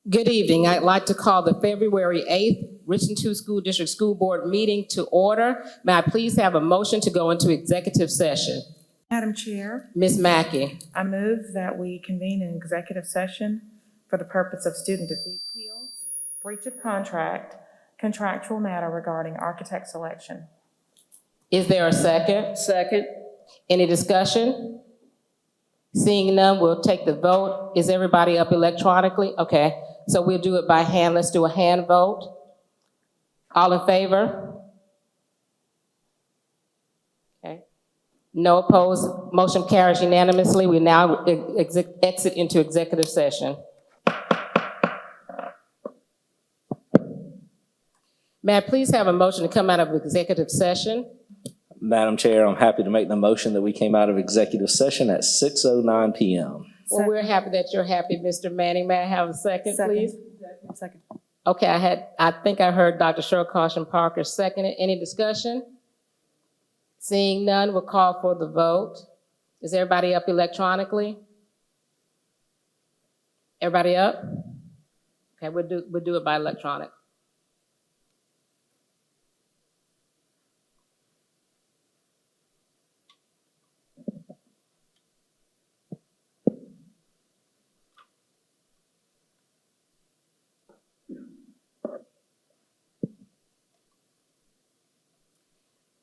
Good evening. I'd like to call the February 8th Richland 2 School District School Board meeting to order. May I please have a motion to go into executive session? Madam Chair, Ms. Mackey. I move that we convene an executive session for the purpose of student appeals, breach of contract, contractual matter regarding architect selection. Is there a second? Second. Any discussion? Seeing none, we'll take the vote. Is everybody up electronically? Okay, so we'll do it by hand. Let's do a hand vote. All in favor? Okay. No opposed. Motion carries unanimously. We now exit into executive session. May I please have a motion to come out of executive session? Madam Chair, I'm happy to make the motion that we came out of executive session at 6:09 p.m. Well, we're happy that you're happy, Mr. Manning. May I have a second, please? Second. Okay, I think I heard Dr. Shercaution and Parker second it. Any discussion? Seeing none, we'll call for the vote. Is everybody up electronically? Everybody up? Okay, we'll do it by electronic.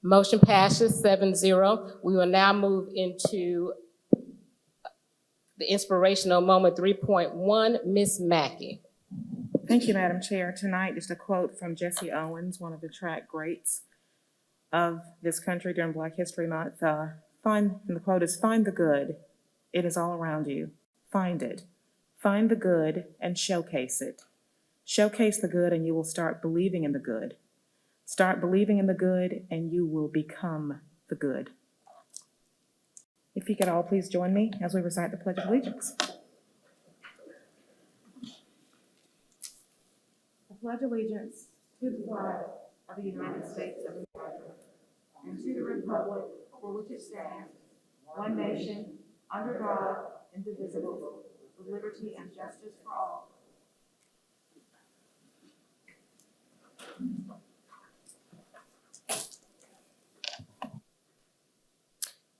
Motion passes 7-0. We will now move into the inspirational moment 3.1, Ms. Mackey. Thank you, Madam Chair. Tonight, just a quote from Jesse Owens, one of the track greats of this country during Black History Month. And the quote is, "Find the good. It is all around you. Find it. Find the good and showcase it. Showcase the good and you will start believing in the good. Start believing in the good and you will become the good." If you could all please join me as we recite the Pledge of Allegiance. I pledge allegiance to the flag of the United States of America and to the republic for which it stands, one nation, under God, indivisible, with liberty and justice for all.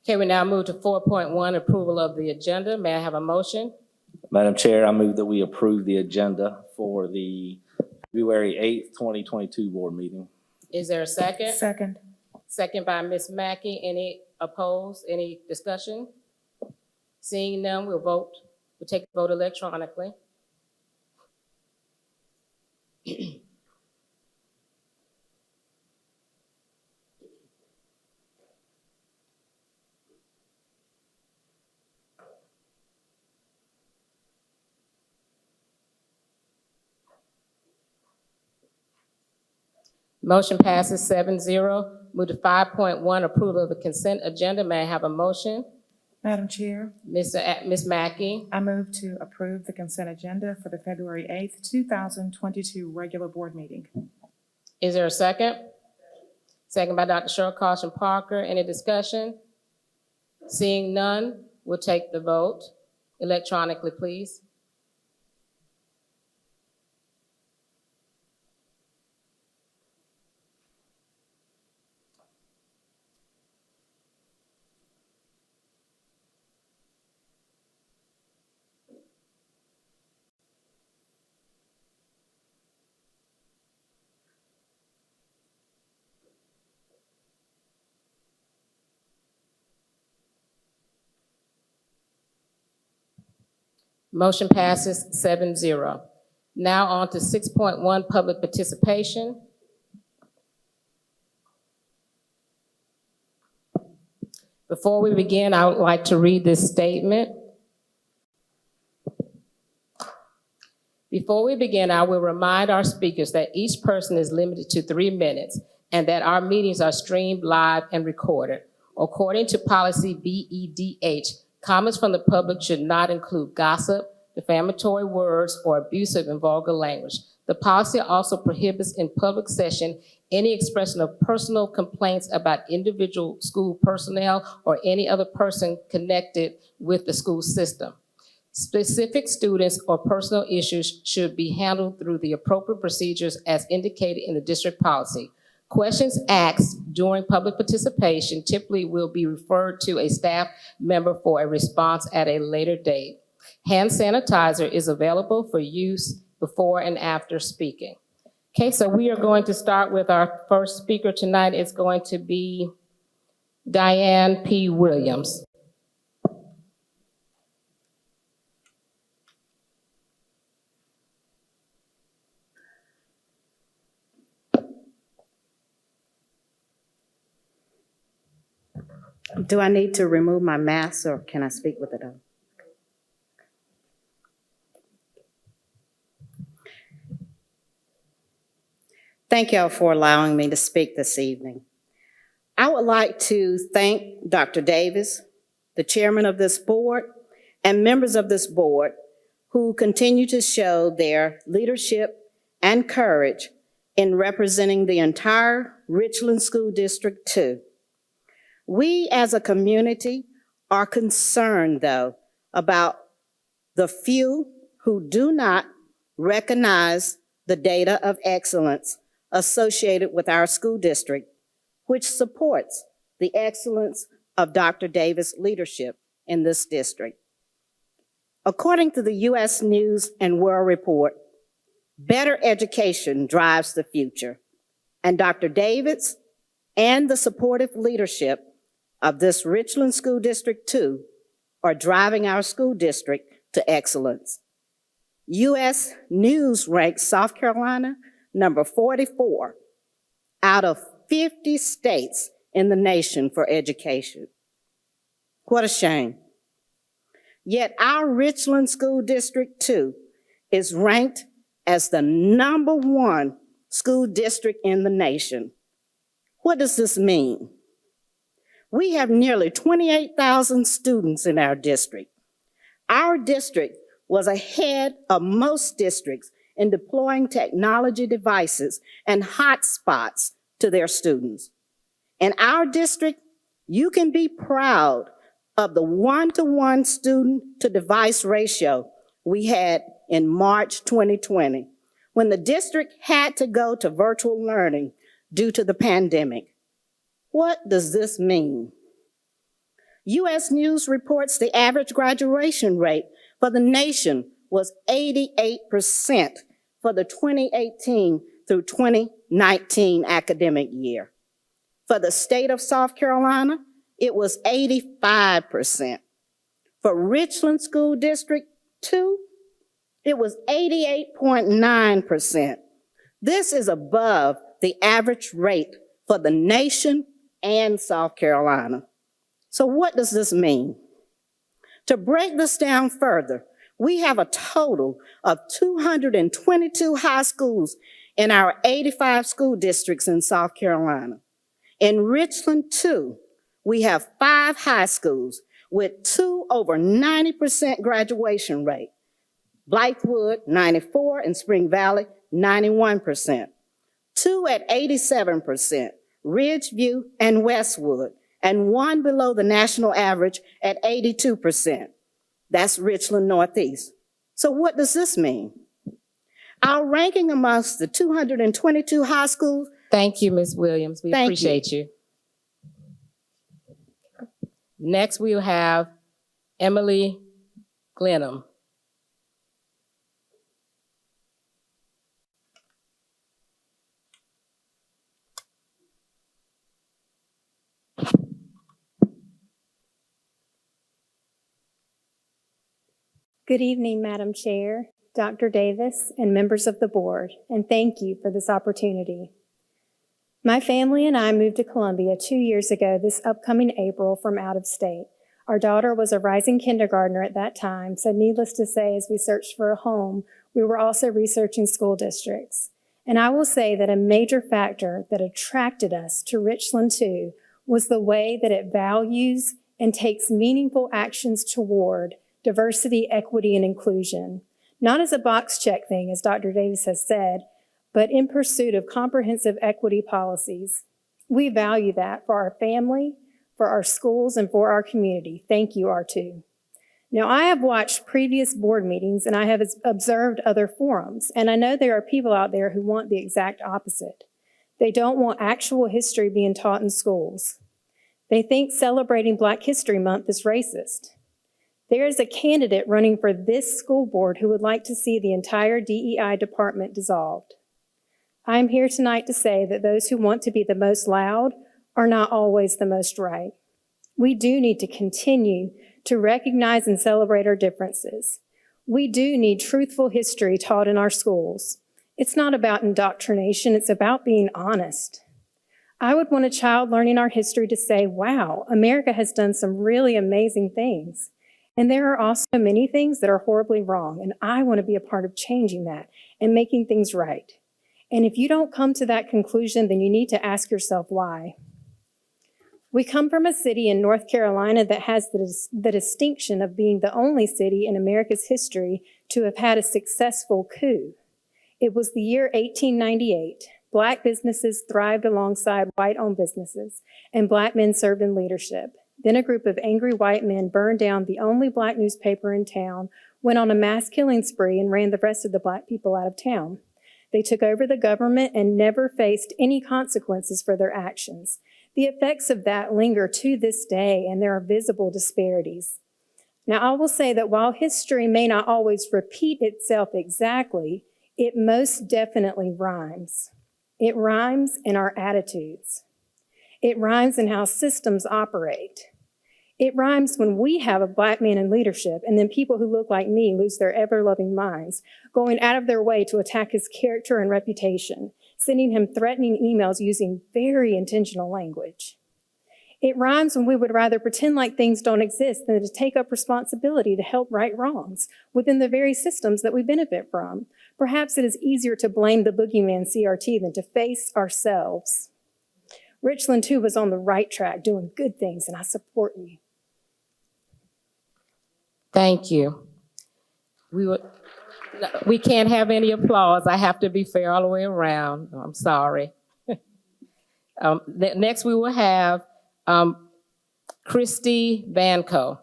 Okay, we now move to 4.1, approval of the agenda. May I have a motion? Madam Chair, I move that we approve the agenda for the February 8th, 2022 board meeting. Is there a second? Second. Second by Ms. Mackey. Any opposed? Any discussion? Seeing none, we'll take the vote electronically. Motion passes 7-0. Move to 5.1, approval of the consent agenda. May I have a motion? Madam Chair, Ms. Mackey. I move to approve the consent agenda for the February 8th, 2022 regular board meeting. Is there a second? Second by Dr. Shercaution Parker. Any discussion? Seeing none, we'll take the vote electronically, please. Motion passes 7-0. Now on to 6.1, public participation. Before we begin, I would like to read this statement. Before we begin, I will remind our speakers that each person is limited to 3 minutes and that our meetings are streamed live and recorded. According to policy BEDH, comments from the public should not include gossip, defamatory words, or abusive and vulgar language. The policy also prohibits in public session any expression of personal complaints about individual school personnel or any other person connected with the school system. Specific students or personal issues should be handled through the appropriate procedures as indicated in the district policy. Questions asked during public participation typically will be referred to a staff member for a response at a later date. Hand sanitizer is available for use before and after speaking. Okay, so we are going to start with our first speaker tonight. It's going to be Diane P Williams. Do I need to remove my mask or can I speak with it on? Thank y'all for allowing me to speak this evening. I would like to thank Dr. Davis, the chairman of this board, and members of this board who continue to show their leadership and courage in representing the entire Richland School District 2. We as a community are concerned, though, about the few who do not recognize the data of excellence associated with our school district, which supports the excellence of Dr. Davis' leadership in this district. According to the U.S. News and World Report, better education drives the future, and Dr. Davis and the supportive leadership of this Richland School District 2 are driving our school district to excellence. U.S. News ranks South Carolina number 44 out of 50 states in the nation for education. What a shame. Yet our Richland School District 2 is ranked as the number 1 school district in the nation. What does this mean? We have nearly 28,000 students in our district. Our district was ahead of most districts in deploying technology devices and hotspots to their students. In our district, you can be proud of the 1-to-1 student-to-device ratio we had in March 2020, when the district had to go to virtual learning due to the pandemic. What does this mean? U.S. News reports the average graduation rate for the nation was 88% for the 2018 through 2019 academic year. For the state of South Carolina, it was 85%. For Richland School District 2, it was 88.9%. This is above the average rate for the nation and South Carolina. So what does this mean? To break this down further, we have a total of 222 high schools in our 85 school districts in South Carolina. In Richland 2, we have 5 high schools with 2 over 90% graduation rate. Blythewood, 94, and Spring Valley, 91%. 2 at 87%, Ridgeview and Westwood, and 1 below the national average at 82%. That's Richland Northeast. So what does this mean? Our ranking amongst the 222 high schools. Thank you, Ms. Williams. We appreciate you. Next, we'll have Emily Glenham. Good evening, Madam Chair, Dr. Davis, and members of the board, and thank you for this opportunity. My family and I moved to Columbia 2 years ago this upcoming April from out of state. Our daughter was a rising kindergartner at that time, so needless to say, as we searched for a home, we were also researching school districts. And I will say that a major factor that attracted us to Richland 2 was the way that it values and takes meaningful actions toward diversity, equity, and inclusion, not as a box check thing, as Dr. Davis has said, but in pursuit of comprehensive equity policies. We value that for our family, for our schools, and for our community. Thank you, R2. Now, I have watched previous board meetings and I have observed other forums, and I know there are people out there who want the exact opposite. They don't want actual history being taught in schools. They think celebrating Black History Month is racist. There is a candidate running for this school board who would like to see the entire DEI department dissolved. I am here tonight to say that those who want to be the most loud are not always the most right. We do need to continue to recognize and celebrate our differences. We do need truthful history taught in our schools. It's not about indoctrination, it's about being honest. I would want a child learning our history to say, wow, America has done some really amazing things. And there are also many things that are horribly wrong, and I want to be a part of changing that and making things right. And if you don't come to that conclusion, then you need to ask yourself why. We come from a city in North Carolina that has the distinction of being the only city in America's history to have had a successful coup. It was the year 1898. Black businesses thrived alongside white-owned businesses, and Black men served in leadership. Then a group of angry white men burned down the only Black newspaper in town, went on a mass killing spree, and ran the rest of the Black people out of town. They took over the government and never faced any consequences for their actions. The effects of that linger to this day, and there are visible disparities. Now, I will say that while history may not always repeat itself exactly, it most definitely rhymes. It rhymes in our attitudes. It rhymes in how systems operate. It rhymes when we have a Black man in leadership and then people who look like me lose their ever-loving minds, going out of their way to attack his character and reputation, sending him threatening emails using very intentional language. It rhymes when we would rather pretend like things don't exist than to take up responsibility to help right wrongs within the very systems that we benefit from. Perhaps it is easier to blame the boogeyman CRT than to face ourselves. Richland, too, was on the right track, doing good things, and I support you. Thank you. We can't have any applause. I have to be fair all the way around. I'm sorry. Next, we will have Christy Vanco.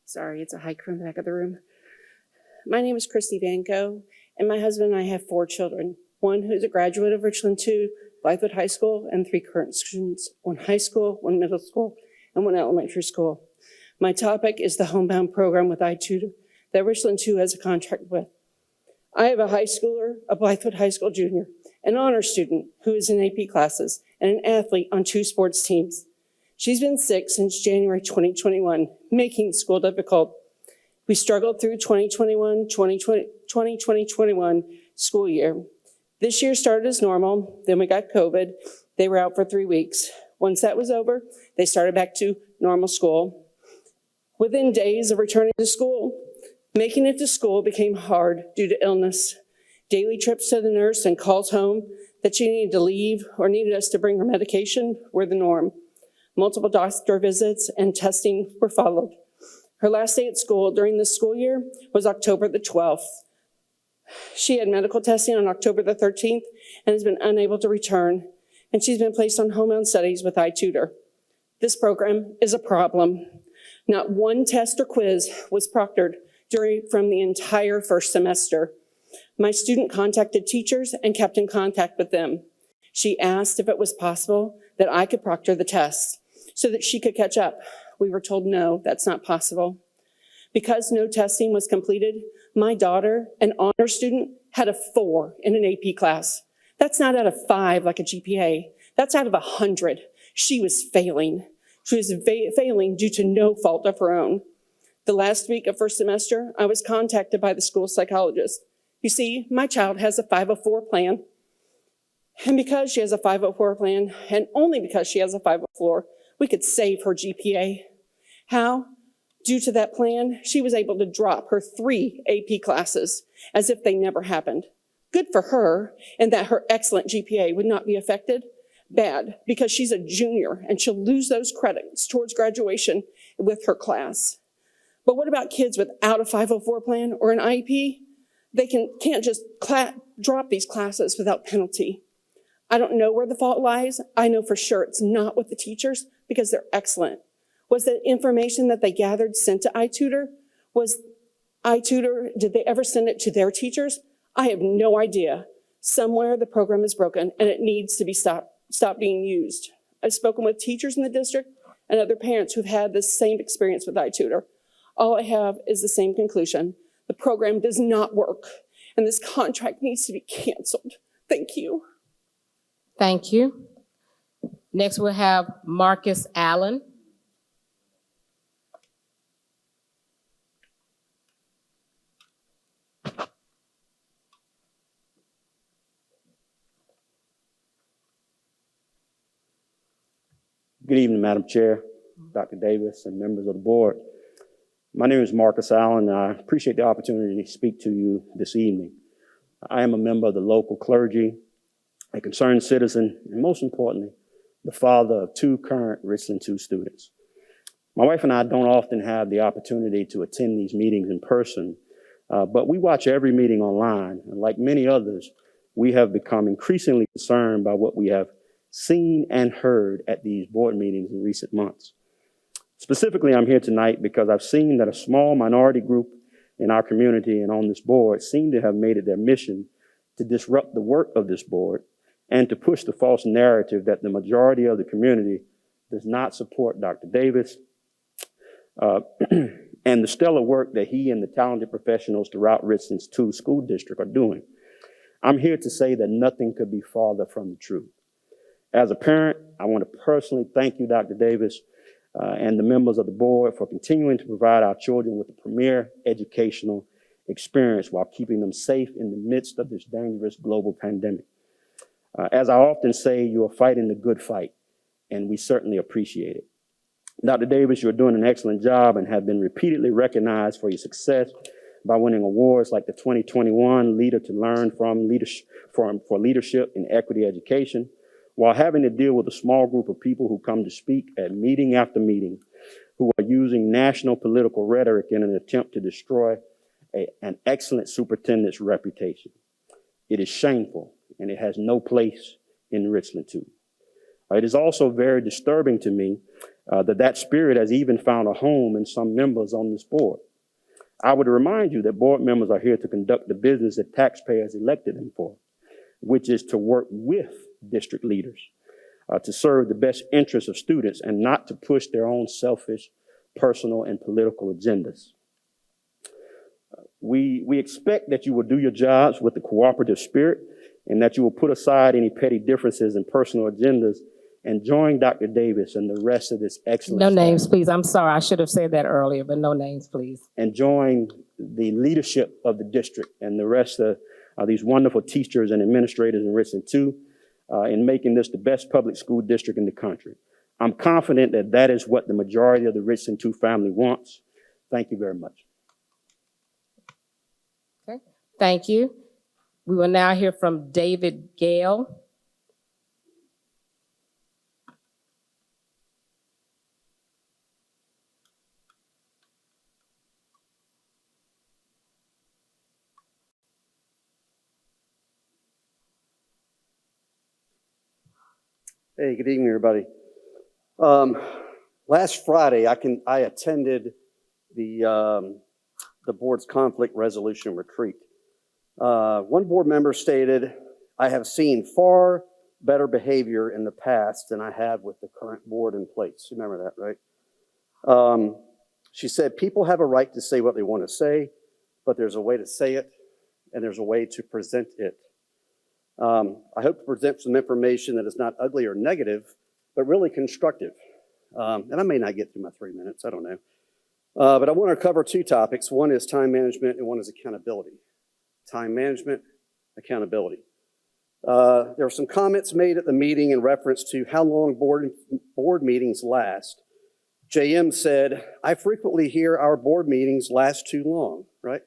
Sorry, it's a hike from the back of the room. My name is Christy Vanco, and my husband and I have 4 children. One who's a graduate of Richland 2, Blythewood High School, and 3 current students, 1 high school, 1 middle school, and 1 elementary school. My topic is the homebound program with I2 that Richland 2 has a contract with. I have a high schooler, a Blythewood High School junior, an honor student who is in AP classes, and an athlete on 2 sports teams. She's been sick since January 2021, making school difficult. We struggled through 2020-2021 school year. This year started as normal, then we got COVID. They were out for 3 weeks. Once that was over, they started back to normal school. Within days of returning to school, making it to school became hard due to illness. Daily trips to the nurse and calls home that she needed to leave or needed us to bring her medication were the norm. Multiple doctor visits and testing were followed. Her last day at school during this school year was October the 12th. She had medical testing on October the 13th and has been unable to return, and she's been placed on homebound studies with iTutor. This program is a problem. Not one test or quiz was proctored from the entire first semester. My student contacted teachers and kept in contact with them. She asked if it was possible that I could proctor the tests so that she could catch up. We were told, no, that's not possible. Because no testing was completed, my daughter, an honor student, had a 4 in an AP class. That's not out of 5 like a GPA. That's out of 100. She was failing. She was failing due to no fault of her own. The last week of first semester, I was contacted by the school psychologist. You see, my child has a 504 plan. And because she has a 504 plan, and only because she has a 504, we could save her GPA. How? Due to that plan, she was able to drop her 3 AP classes as if they never happened. Good for her, and that her excellent GPA would not be affected. bad because she's a junior and she'll lose those credits towards graduation with her class. But what about kids without a 504 plan or an IEP? They can't just drop these classes without penalty. I don't know where the fault lies. I know for sure it's not with the teachers because they're excellent. Was the information that they gathered sent to iTutor? Did they ever send it to their teachers? I have no idea. Somewhere the program is broken and it needs to be stopped being used. I've spoken with teachers in the district and other parents who've had this same experience with iTutor. All I have is the same conclusion. The program does not work and this contract needs to be canceled. Thank you. Thank you. Next, we'll have Marcus Allen. Good evening, Madam Chair, Dr. Davis, and members of the board. My name is Marcus Allen, and I appreciate the opportunity to speak to you this evening. I am a member of the local clergy, a concerned citizen, and most importantly, the father of 2 current Richland 2 students. My wife and I don't often have the opportunity to attend these meetings in person, but we watch every meeting online, and like many others, we have become increasingly concerned by what we have seen and heard at these board meetings in recent months. Specifically, I'm here tonight because I've seen that a small minority group in our community and on this board seem to have made it their mission to disrupt the work of this board and to push the false narrative that the majority of the community does not support Dr. Davis and the stellar work that he and the talented professionals throughout Richland's 2 school district are doing. I'm here to say that nothing could be farther from the truth. As a parent, I want to personally thank you, Dr. Davis, and the members of the board for continuing to provide our children with a premier educational experience while keeping them safe in the midst of this dangerous global pandemic. As I often say, you are fighting the good fight, and we certainly appreciate it. Dr. Davis, you're doing an excellent job and have been repeatedly recognized for your success by winning awards like the 2021 Leader to Learn from for Leadership in Equity Education, while having to deal with a small group of people who come to speak at meeting after meeting, who are using national political rhetoric in an attempt to destroy an excellent superintendent's reputation. It is shameful, and it has no place in Richland 2. It is also very disturbing to me that spirit has even found a home in some members on this board. I would remind you that board members are here to conduct the business that taxpayers elected them for, which is to work with district leaders to serve the best interests of students and not to push their own selfish, personal, and political agendas. We expect that you will do your jobs with the cooperative spirit and that you will put aside any petty differences and personal agendas and join Dr. Davis and the rest of this excellent No staff. names, please. I'm sorry, I should have said that earlier, but no names, please. And join the leadership of the district and the rest of these wonderful teachers and administrators in Richland 2 in making this the best public school district in the country. I'm confident that that is what the majority of the Richland 2 family wants. Thank you very much. Okay, thank you. We will now hear from David Gale. Hey, good evening, everybody. Last Friday, I attended the board's conflict resolution retreat. One board member stated, "I have seen far better behavior in the past than I have with the current board in place." You remember that, right? She said, "People have a right to say what they want to say, but there's a way to say it, and there's a way to present it." I hope to present some information that is not ugly or negative, but really constructive. And I may not get through my 3 minutes, I don't know. But I want to cover 2 topics. One is time management and one is accountability. Time management, accountability. There were some comments made at the meeting in reference to how long board meetings last. JM said, "I frequently hear our board meetings last too long," right?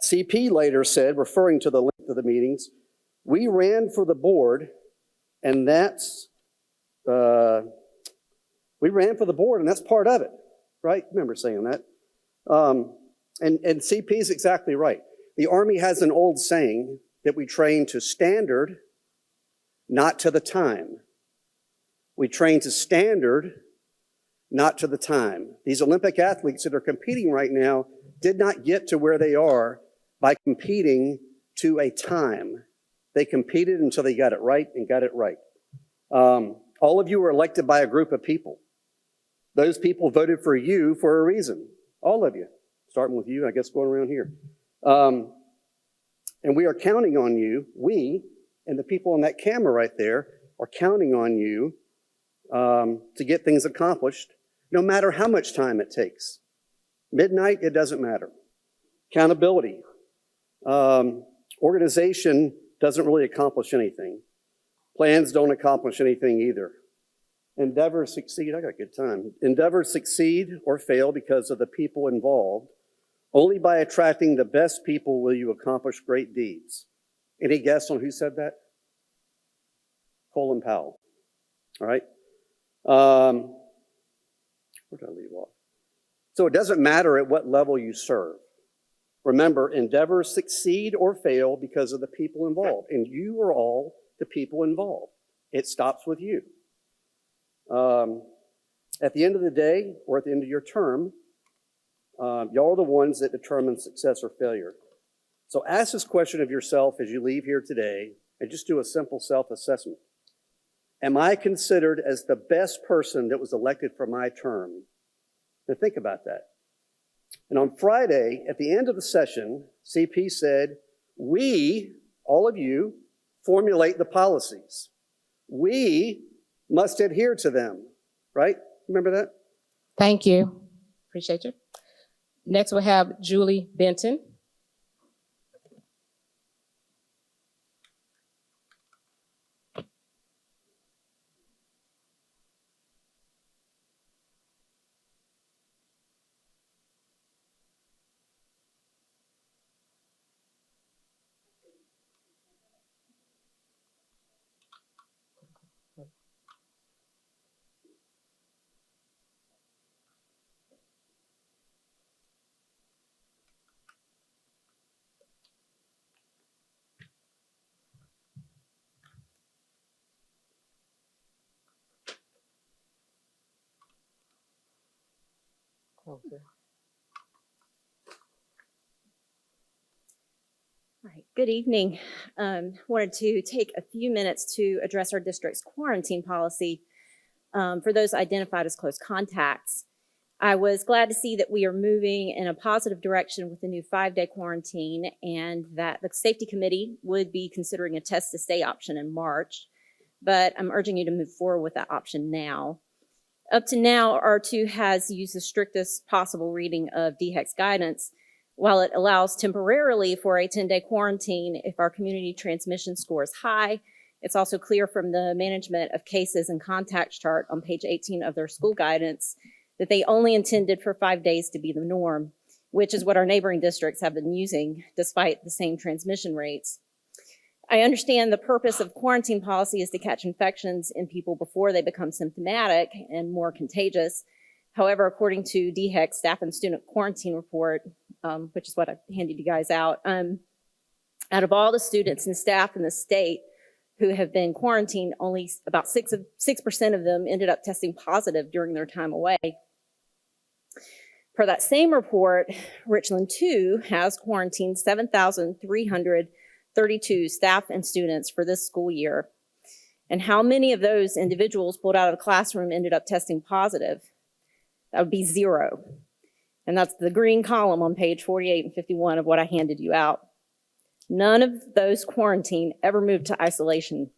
CP later said, referring to the length of the meetings, "We ran for the board And that's, we ran for the board, and that's part of it, right? Remember saying that. And CP is exactly right. The Army has an old saying that we train to standard, not to the time. We train to standard, not to the time. These Olympic athletes that are competing right now did not get to where they are by competing to a time. They competed until they got it right and got it right. All of you were elected by a group of people. Those people voted for you for a reason. All of you, starting with you, I guess going around here. And we are counting on you, we and the people on that camera right there are counting on you to get things accomplished, no matter how much time it takes. Midnight, it doesn't matter. Accountability. Organization doesn't really accomplish anything. Plans don't accomplish anything either. Endeavor, succeed, I got a good time. Endeavor, succeed or fail because of the people involved. Only by attracting the best people will you accomplish great deeds. Any guess on who said that? Colin Powell. All right. Where did I leave off? So it doesn't matter at what level you serve. Remember, endeavor, succeed or fail because of the people involved. And you are all the people involved. It stops with you. At the end of the day, or at the end of your term, y'all are the ones that determine success or failure. So ask this question of yourself as you leave here today, and just do a simple self-assessment. Am I considered as the best person that was elected for my term? Now think about that. And on Friday, at the end of the session, CP said, we, all of you, formulate the policies. We must adhere to them, right? Remember that? Thank you. Appreciate you. Next, we'll have Julie Benton. All right, good evening. Wanted to take a few minutes to address our district's quarantine policy for those identified as close contacts. I was glad to see that we are moving in a positive direction with the new 5-day quarantine and that the safety committee would be considering a test to stay option in March, but I'm urging you to move forward with that option now. Up to now, R2 has used the strictest possible reading of DHEC's guidance. While it allows temporarily for a 10-day quarantine if our community transmission score is high, it's also clear from the management of cases and contacts chart on page 18 of their school guidance that they only intended for 5 days to be the norm, which is what our neighboring districts have been using despite the same transmission rates. I understand the purpose of quarantine policy is to catch infections in people before they become symptomatic and more contagious. However, according to DHEC's staff and student quarantine report, which is what I've handed you guys out of all the students and staff in the state who have been quarantined, only about 6% of them ended up testing positive during their time away. Per that same report, Richland 2 has quarantined 7,332 staff and students for this school year. And how many of those individuals pulled out of the classroom ended up testing positive? That would be 0. And that's the green column on page 48 and 51 of what I handed you out. None of those quarantined ever moved to isolation.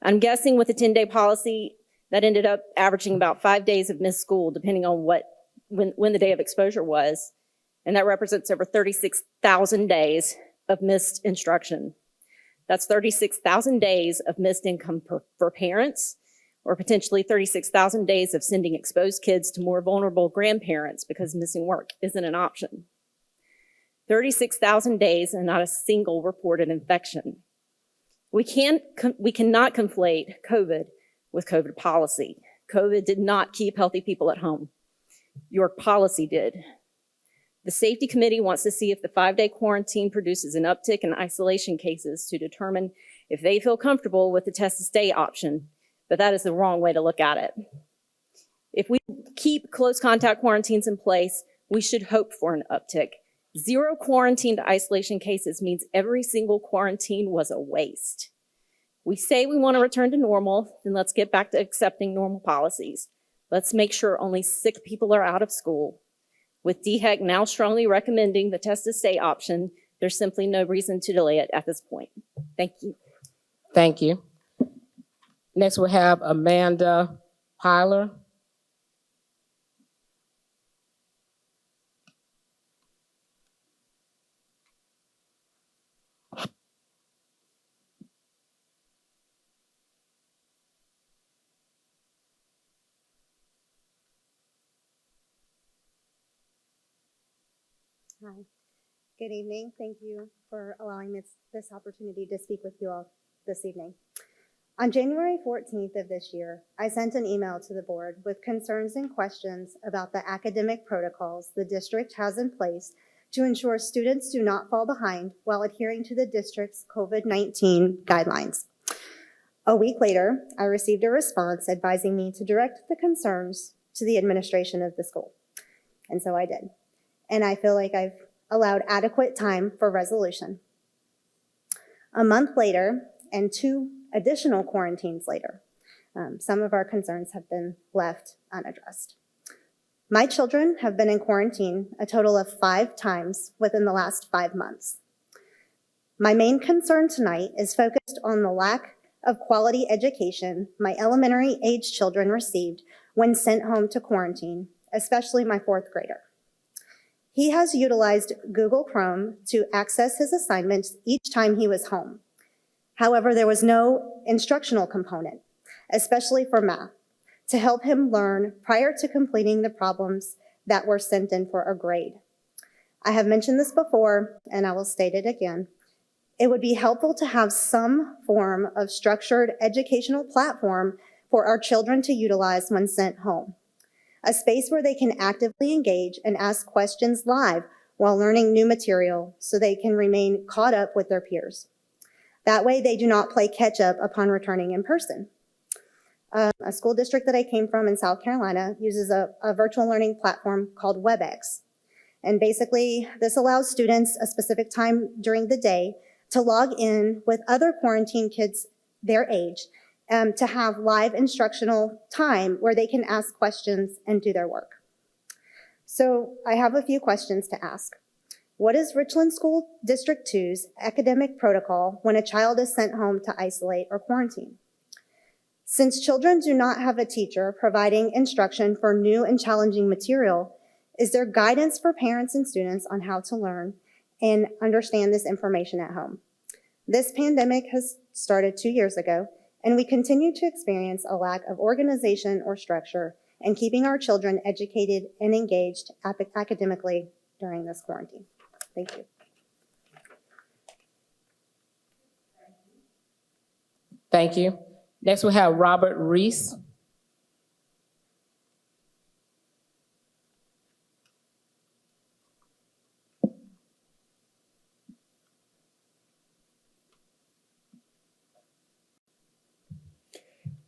I'm guessing with the 10-day policy, that ended up averaging about 5 days of missed school, depending on when the day of exposure was. And that represents over 36,000 days of missed instruction. That's 36,000 days of missed income for parents, or potentially 36,000 days of sending exposed kids to more vulnerable grandparents because missing work isn't an option. 36,000 days and not a single reported infection. We cannot conflate COVID with COVID policy. COVID did not keep healthy people at home. Your policy did. The safety committee wants to see if the 5-day quarantine produces an uptick in isolation cases to determine if they feel comfortable with the test to stay option, but that is the wrong way to look at it. If we keep close contact quarantines in place, we should hope for an uptick. 0 quarantine to isolation cases means every single quarantine was a waste. We say we want to return to normal, then let's get back to accepting normal policies. Let's make sure only sick people are out of school. With DHEC now strongly recommending the test to stay option, there's simply no reason to delay it at this point. Thank you. Thank you. Next, we'll have Amanda Pyler. Hi. Good evening. Thank you for allowing this opportunity to speak with you all this evening. On January 14th of this year, I sent an email to the board with concerns and questions about the academic protocols the district has in place to ensure students do not fall behind while adhering to the district's COVID-19 guidelines. A week later, I received a response advising me to direct the concerns to the administration of the school. And so I did. And I feel like I've allowed adequate time for resolution. A month later, and 2 additional quarantines later, some of our concerns have been left unaddressed. My children have been in quarantine a total of 5 times within the last 5 months. My main concern tonight is focused on the lack of quality education my elementary age children received when sent home to quarantine, especially my 4th grader. He has utilized Google Chrome to access his assignments each time he was home. However, there was no instructional component, especially for math, to help him learn prior to completing the problems that were sent in for a grade. I have mentioned this before, and I will state it again. It would be helpful to have some form of structured educational platform for our children to utilize when sent home. A space where they can actively engage and ask questions live while learning new material so they can remain caught up with their peers. That way they do not play catch up upon returning in person. A school district that I came from in South Carolina uses a virtual learning platform called WebEx. And basically this allows students a specific time during the day to log in with other quarantine kids their age to have live instructional time where they can ask questions and do their work. So I have a few questions to ask. What is Richland School District 2's academic protocol when a child is sent home to isolate or quarantine? Since children do not have a teacher providing instruction for new and challenging material, is there guidance for parents and students on how to learn and understand this information at home? This pandemic has started 2 years ago, and we continue to experience a lack of organization or structure in keeping our children educated and engaged academically during this quarantine. Thank you. Thank you. Next, we have Robert Reese.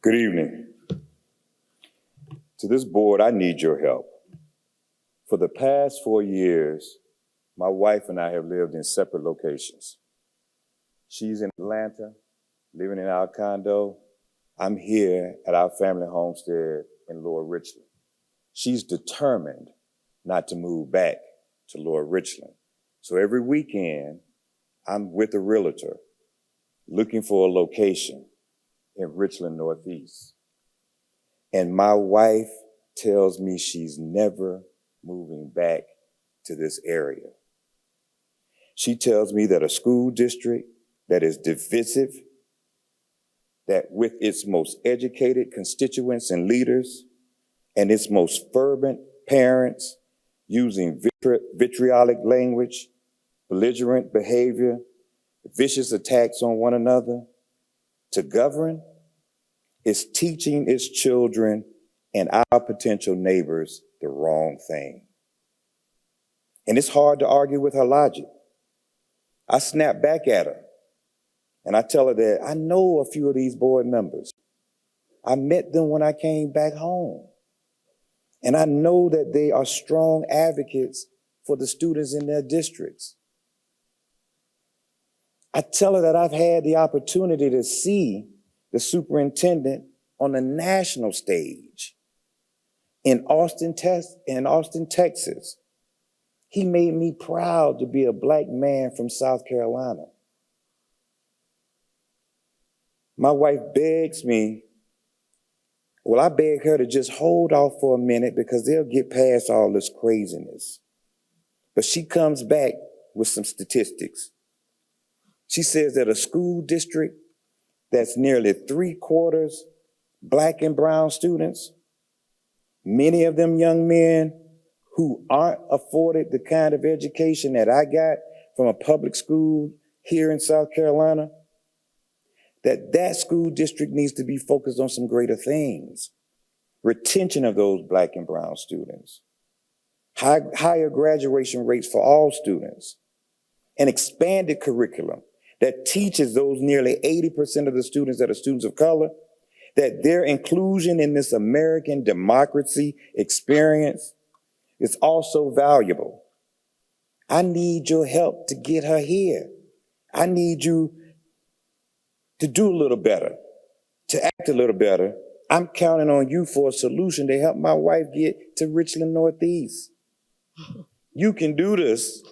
Good evening. To this board, I need your help. For the past 4 years, my wife and I have lived in separate locations. She's in Atlanta, living in our condo. I'm here at our family homestead in Lower Richland. She's determined not to move back to Lower Richland. So every weekend, I'm with a realtor looking for a location in Richland Northeast. And my wife tells me she's never moving back to this area. She tells me that a school district that is divisive, that with its most educated constituents and leaders and its most fervent parents using vitriolic language, belligerent behavior, vicious attacks on one another, to govern is teaching its children and our potential neighbors the wrong thing. And it's hard to argue with her logic. I snap back at her and I tell her that I know a few of these board members. I met them when I came back home. And I know that they are strong advocates for the students in their districts. I tell her that I've had the opportunity to see the superintendent on the national stage in Austin, Texas. He made me proud to be a Black man from South Carolina. My wife begs me, well, I beg her to just hold off for a minute because they'll get past all this craziness. But she comes back with some statistics. She says that a school district that's nearly 3/4 Black and brown students, many of them young men who aren't afforded the kind of education that I got from a public school here in South Carolina, that school district needs to be focused on some greater things. Retention of those Black and brown students, higher graduation rates for all students, an expanded curriculum that teaches those nearly 80% of the students that are students of color that their inclusion in this American democracy experience is also valuable. I need your help to get her here. I need you to do a little better, to act a little better. I'm counting on you for a solution to help my wife get to Richland Northeast. You can do this.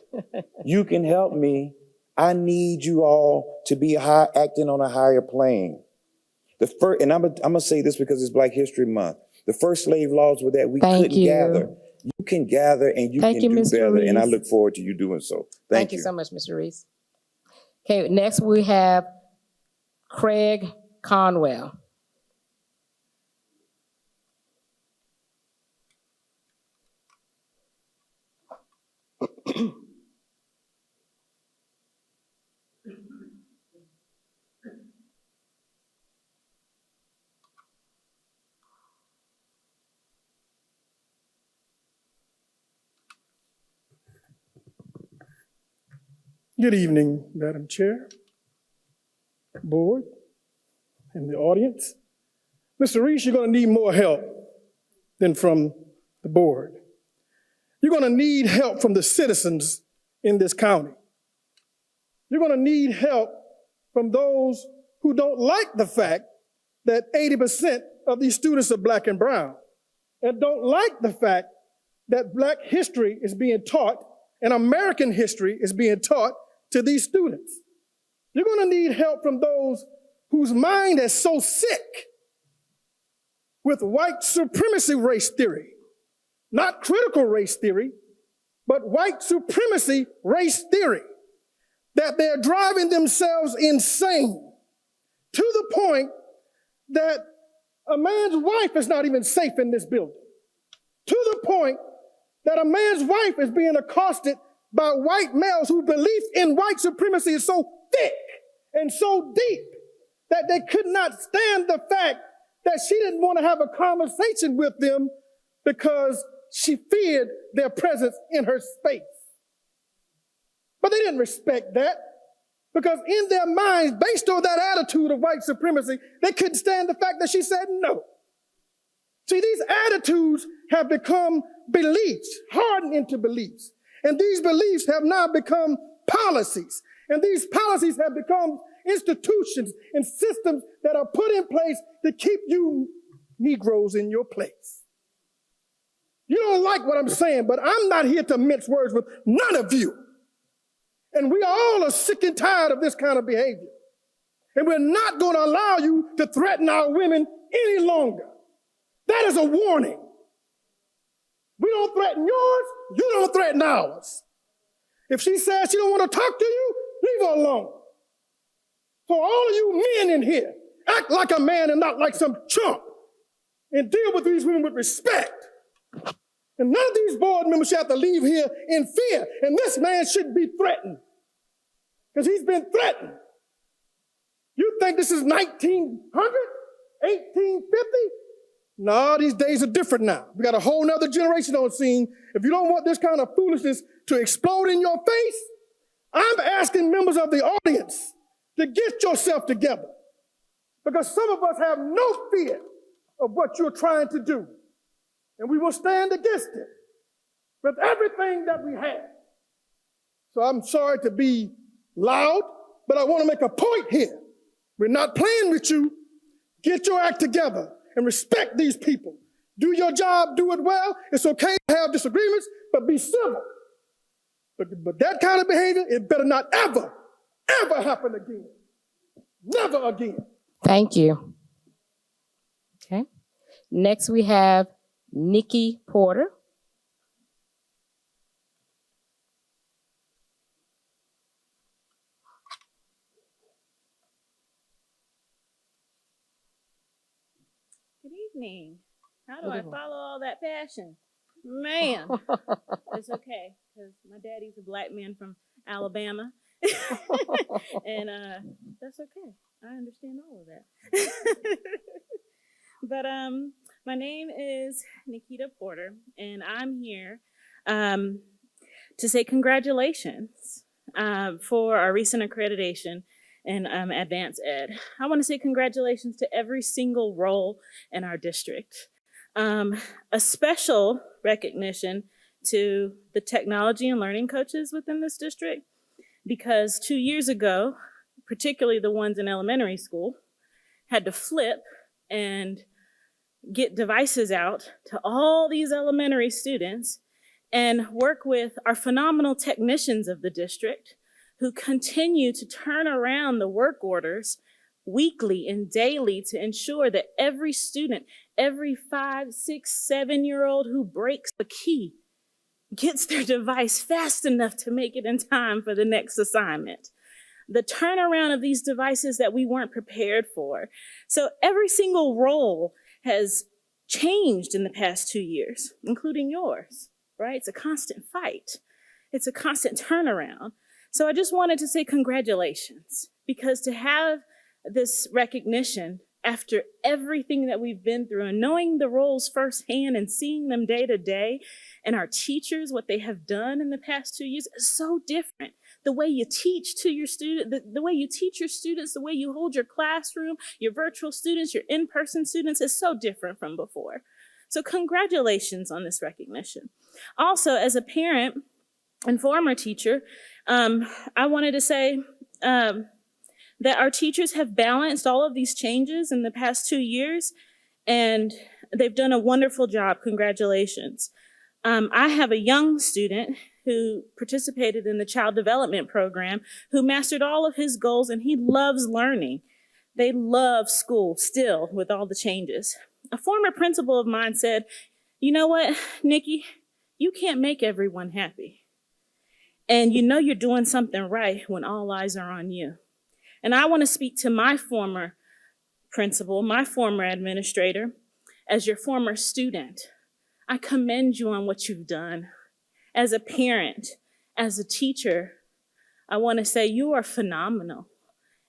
You can help me. I need you all to be acting on a higher plane. And I'm gonna say this because it's Black History Month. The first slave laws were that we couldn't gather. You can gather and you can do better, and I look forward to you doing so. Thank you so much, Mr. Reese. Okay, next we have Craig Conwell. Good evening, Madam Chair, Board, and the audience. Mr. Reese, you're going to need more help than from the board. You're going to need help from the citizens in this county. You're going to need help from those who don't like the fact that 80% of these students are Black and brown, and don't like the fact that Black history is being taught and American history is being taught to these students. You're going to need help from those whose mind is so sick with white supremacy race theory, not critical race theory, but white supremacy race theory, that they're driving themselves insane to the point that a man's wife is not even safe in this building, to the point that a man's wife is being accosted by white males whose belief in white supremacy is so thick and so deep that they could not stand the fact that she didn't want to have a conversation with them because she feared their presence in her space. But they didn't respect that because in their minds, based on that attitude of white supremacy, they couldn't stand the fact that she said no. See, these attitudes have become beliefs, hardened into beliefs. And these beliefs have now become policies. And these policies have become institutions and systems that are put in place to keep you Negroes in your place. You don't like what I'm saying, but I'm not here to mince words with none of you. And we all are sick and tired of this kind of behavior. And we're not going to allow you to threaten our women any longer. That is a warning. We don't threaten yours, you don't threaten ours. If she says she don't want to talk to you, leave her alone. So all of you men in here, act like a man and not like some chump, and deal with these women with respect. And none of these board members should have to leave here in fear. And this man shouldn't be threatened, because he's been threatened. You think this is 1900, 1850? No, these days are different now. We got a whole nother generation on the scene. If you don't want this kind of foolishness to explode in your face, I'm asking members of the audience to get yourself together. Because some of us have no fear of what you're trying to do. And we will stand against it with everything that we have. So I'm sorry to be loud, but I want to make a point here. We're not playing with you. Get your act together and respect these people. Do your job, do it well. It's okay to have disagreements, but be civil. But that kind of behavior, it better not ever, ever happen again. Never again. Thank you. Okay. Next, we have Nikki Porter. Good evening. How do I follow all that passion? Man, it's okay, because my daddy's a black man from Alabama. And that's okay. I understand all of that. But my name is Nikita Porter, and I'm here to say congratulations for our recent accreditation in advanced ed. I want to say congratulations to every single role in our district. A special recognition to the technology and learning coaches within this district, because 2 years ago, particularly the ones in elementary school, had to flip and get devices out to all these elementary students and work with our phenomenal technicians of the district who continue to turn around the work orders weekly and daily to ensure that every student, every 5, 6, 7-year-old who breaks the key gets their device fast enough to make it in time for the next assignment. The turnaround of these devices that we weren't prepared for. So every single role has changed in the past 2 years, including yours, right? It's a constant fight. It's a constant turnaround. So I just wanted to say congratulations, because to have this recognition after everything that we've been through and knowing the roles firsthand and seeing them day to day, and our teachers, what they have done in the past 2 years is so different. The way you teach to your student, the way you teach your students, the way you hold your classroom, your virtual students, your in-person students is so different from before. So congratulations on this recognition. Also, as a parent and former teacher, I wanted to say that our teachers have balanced all of these changes in the past 2 years, and they've done a wonderful job. Congratulations. I have a young student who participated in the child development program, who mastered all of his goals, and he loves learning. They love school still with all the changes. A former principal of mine said, "You know what, Nikki, you can't make everyone happy. And you know you're doing something right when all eyes are on you." And I want to speak to my former principal, my former administrator, as your former student. I commend you on what you've done. As a parent, as a teacher, I want to say you are phenomenal.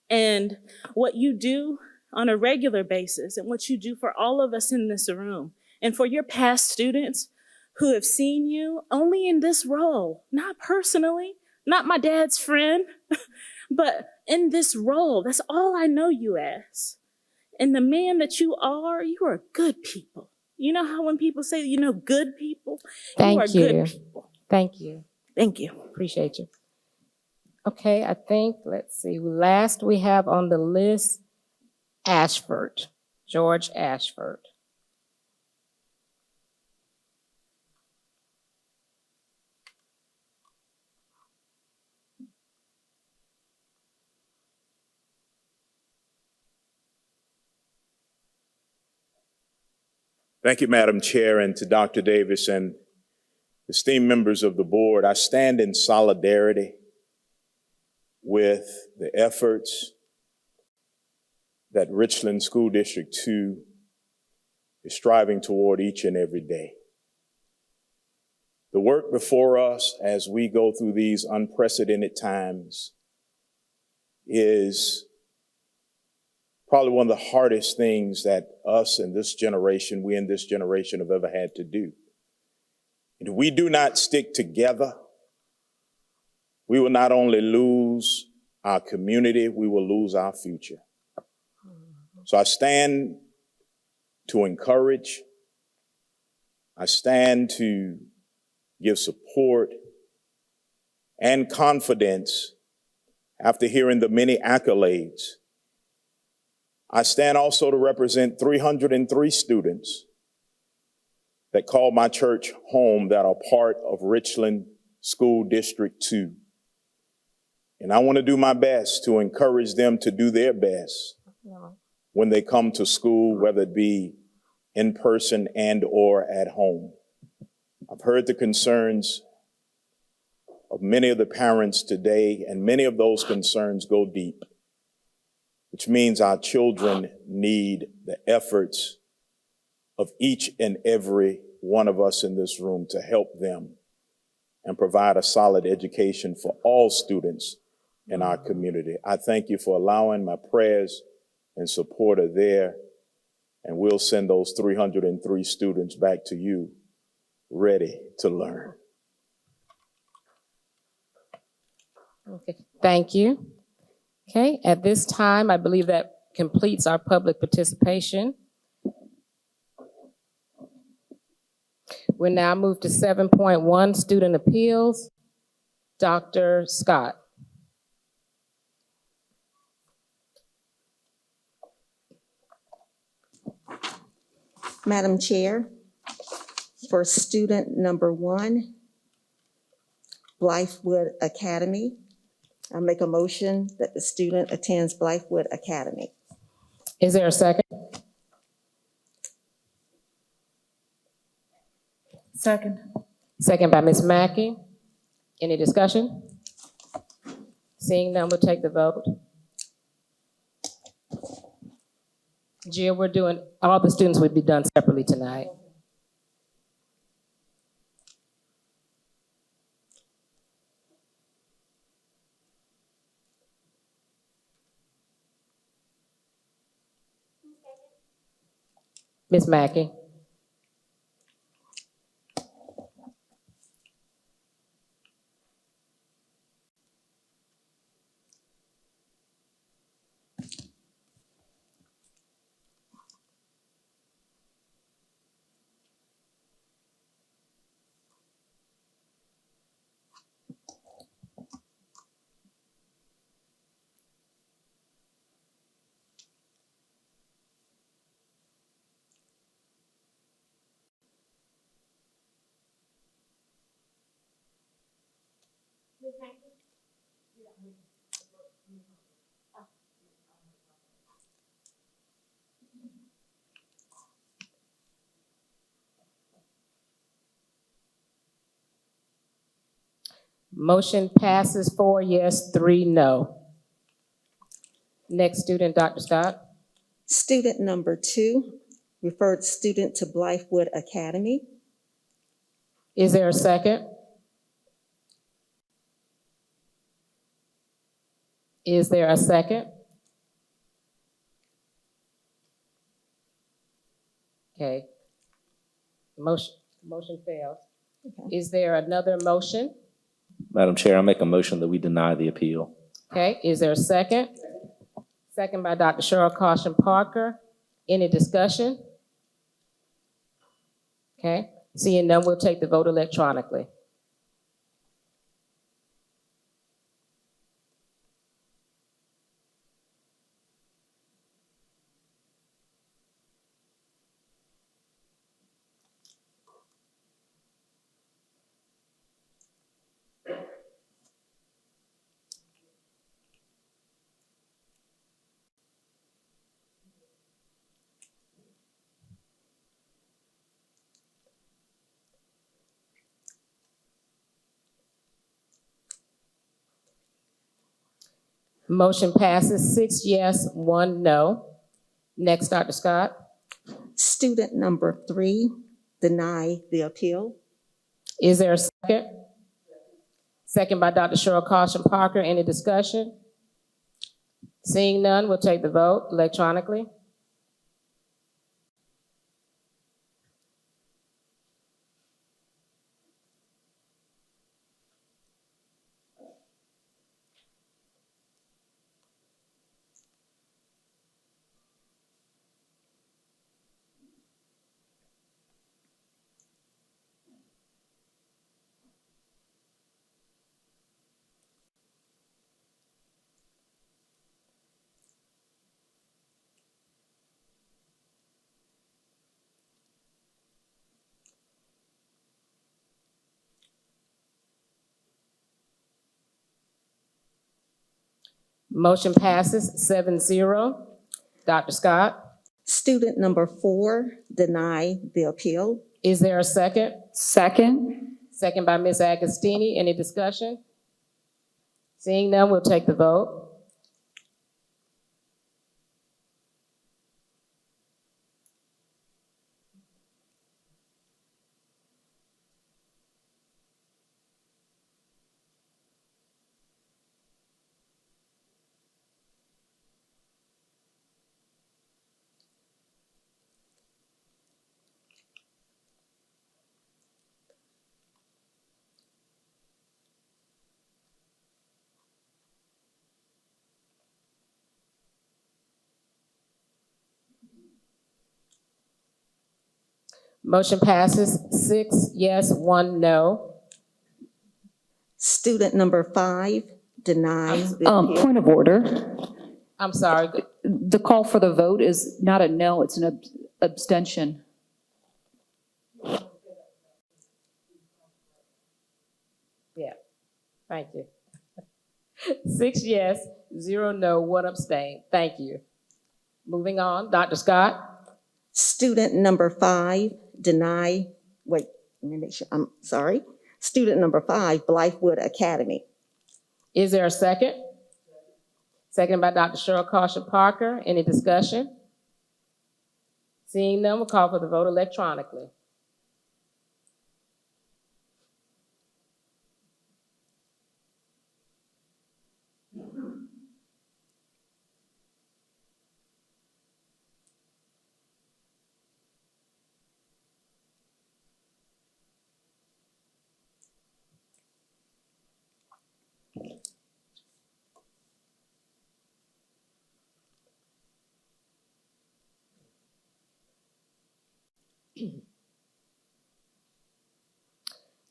And what you do on a regular basis and what you do for all of us in this room and for your past students who have seen you only in this role, not personally, not my dad's friend, but in this role. That's all I know you as. And the man that you are good people. You know how when people say, you know, good people? You are good people. Thank you. Thank you. Appreciate you. Okay, I think, let's see, last we have on the list, Ashford, George Ashford. Thank you, Madam Chair, and to Dr. Davis and esteemed members of the board. I stand in solidarity with the efforts that Richland School District 2 is striving toward each and every day. The work before us as we go through these unprecedented times is probably one of the hardest things that we in this generation have ever had to do. If we do not stick together, we will not only lose our community, we will lose our future. So I stand to encourage. I stand to give support and confidence after hearing the many accolades. I stand also to represent 303 students that call my church home that are part of Richland School District 2. And I want to do my best to encourage them to do their best when they come to school, whether it be in person and or at home. I've heard the concerns of many of the parents today, and many of those concerns go deep, which means our children need the efforts of each and every one of us in this room to help them and provide a solid education for all students in our community. I thank you for allowing my prayers and support are there, and we'll send those 303 students back to you ready to learn. Okay, thank you. Okay, at this time, I believe that completes our public participation. We'll now move to 7.1, student appeals. Dr. Scott. Madam Chair, for student number 1, Blythewood Academy, I make a motion that the student attends Blythewood Academy. Is there a second? Second. Second by Ms. Mackey. Any discussion? Seeing none, we'll take the vote. Jill, we're doing, all the students would be done separately tonight. Ms. Mackey. Motion passes 4 yes, 3 no. Next student, Dr. Scott. Student number 2, referred student to Blythewood Academy. Is there a second? Is there a second? Okay. Motion fails. Okay. Is there another motion? Madam Chair, I make a motion that we deny the appeal. Okay, is there a second? Second by Dr. Cheryl Caution Parker. Any discussion? Okay, seeing none, we'll take the vote electronically. Motion passes 6 yes, 1 no. Next, Dr. Scott. Student number 3, deny the appeal. Is there a second? Second by Dr. Cheryl Caution Parker. Any discussion? Seeing none, we'll take the vote electronically. Motion passes 7-0. Dr. Scott, Student number 4 denied the appeal. is there a second? Second. Second by Ms. Agostini. Any discussion? Seeing none, we'll take the vote. Motion passes 6 yes, 1 no. Student number 5 denied the appeal. Point of order. I'm sorry. The call for the vote is not a no, it's an abstention. Yeah, thank you. 6 yes, 0 no, 1 abstain. Thank you. Moving on, Dr. Scott. Student number 5 denied, wait, let me make sure, I'm sorry. Student number 5, Blythewood Academy. Is there a second? Second by Dr. Cheryl Caution Parker. Any discussion? Seeing none, we'll call for the vote electronically.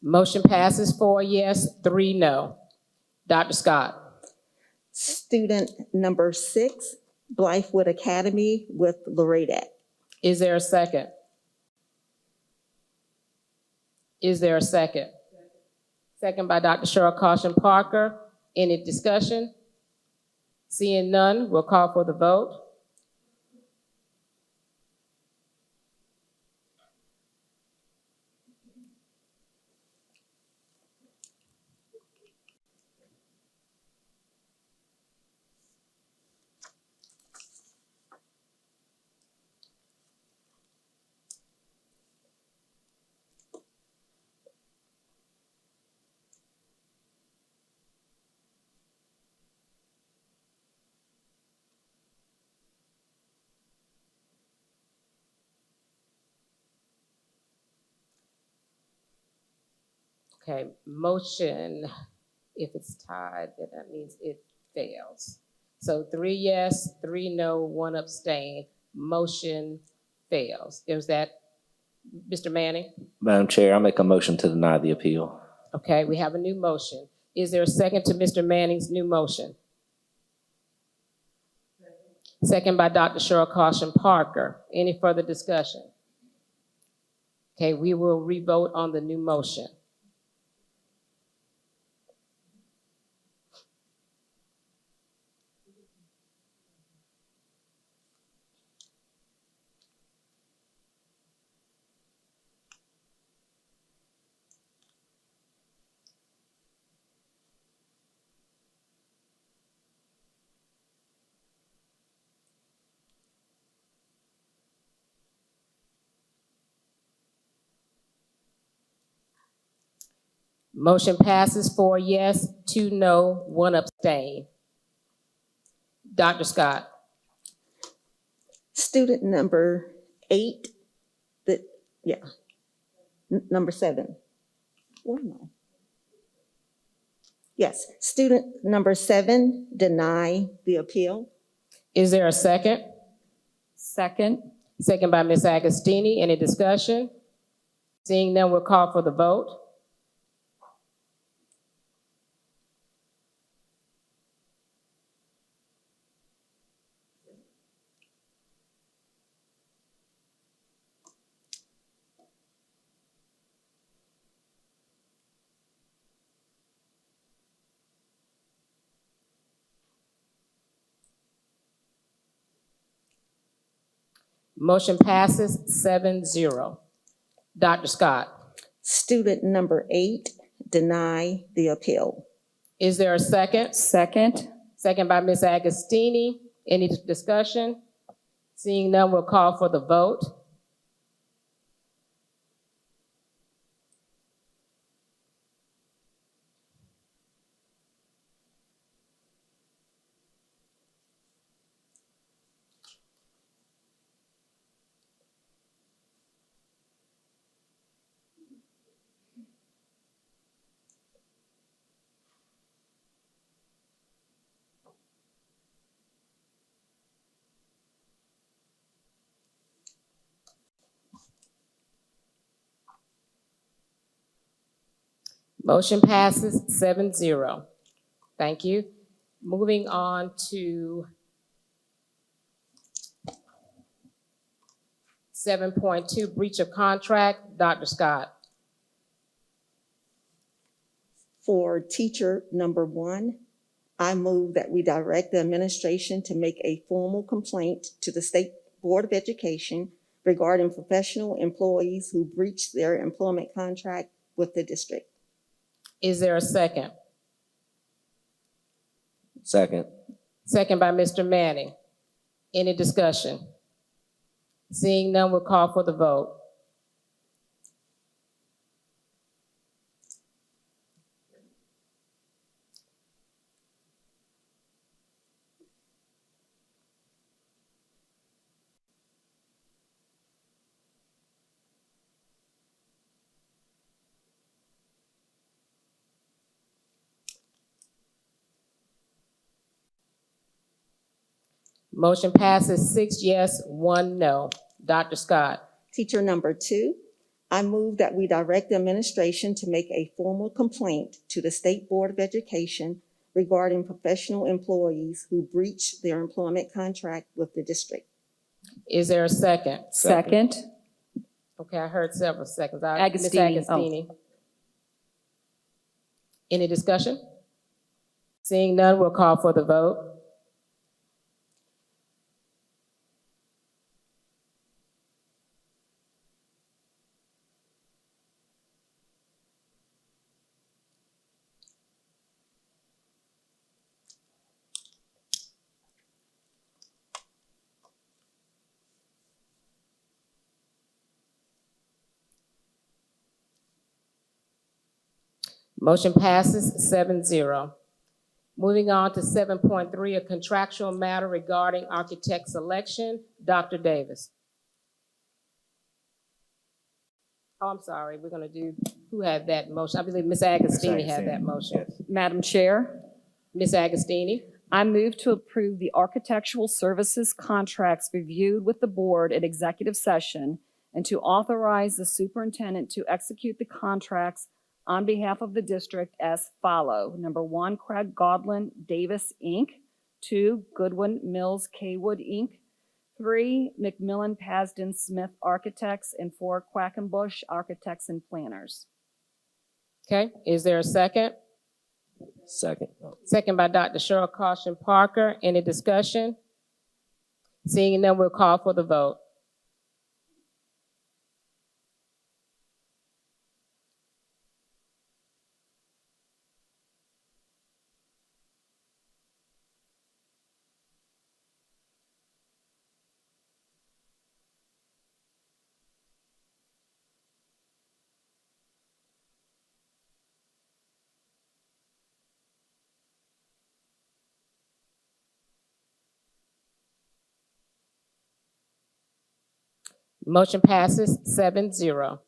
Motion passes 4 yes, 3 no. Dr. Scott. Student number 6, Blythewood Academy with Loredat. Is there a second? Is there a second? Second by Dr. Cheryl Caution Parker. Any discussion? Seeing none, we'll call for the vote. Okay, motion, if it's tied, then that means it fails. So 3 yes, 3 no, 1 abstain. Motion fails. Is that Mr. Manning? Madam Chair, I make a motion to deny the appeal. Okay, we have a new motion. Is there a second to Mr. Manning's new motion? Second by Dr. Cheryl Caution Parker. Any further discussion? Okay, we will re-vote on the new motion. Motion passes 4 yes, 2 no, 1 abstain. Dr. Scott. Student number 8, number 7. Where am I? Yes, student number 7 deny the appeal. Is there a second? Second. Second by Ms. Agostini. Any discussion? Seeing none, we'll call for the vote. Motion passes 7-0. Dr. Scott. Student number 8 deny the appeal. Is there a second? Second. Second by Ms. Agostini. Any discussion? Seeing none, we'll call for the vote. Motion passes 7-0. Thank you. Moving on to 7.2, breach of contract. Dr. Scott. For teacher number 1, I move that we direct the administration to make a formal complaint to the State Board of Education regarding professional employees who breached their employment contract with the district. Is there a second? Second. Second by Mr. Manning. Any discussion? Seeing none, we'll call for the vote. Motion passes 6 yes, 1 no. Dr. Scott. Teacher number 2, I move that we direct the administration to make a formal complaint to the State Board of Education regarding professional employees who breached their employment contract with the district. Is there a second? Second. Okay, I heard several seconds. Agostini. Ms. Agostini. Any discussion? Seeing none, we'll call for the vote. Motion passes 7-0. Moving on to 7.3, a contractual matter regarding architect selection. Dr. Davis. Oh, I'm sorry, we're gonna do, who had that motion? I believe Ms. Agostini had that motion. Madam Chair, Ms. Agostini. I move to approve the architectural services contracts reviewed with the board at executive session and to authorize the superintendent to execute the contracts on behalf of the district as follow. Number 1, Craig Godlin Davis, Inc. 2, Goodwin Mills Kaywood, Inc. 3, McMillan Pasden Smith Architects, and 4, Quackenbush Architects and Planners. Okay, is there a second? Second. Second by Dr. Cheryl Caution Parker. Any discussion? Seeing none, we'll call for the vote. Motion passes 7-0.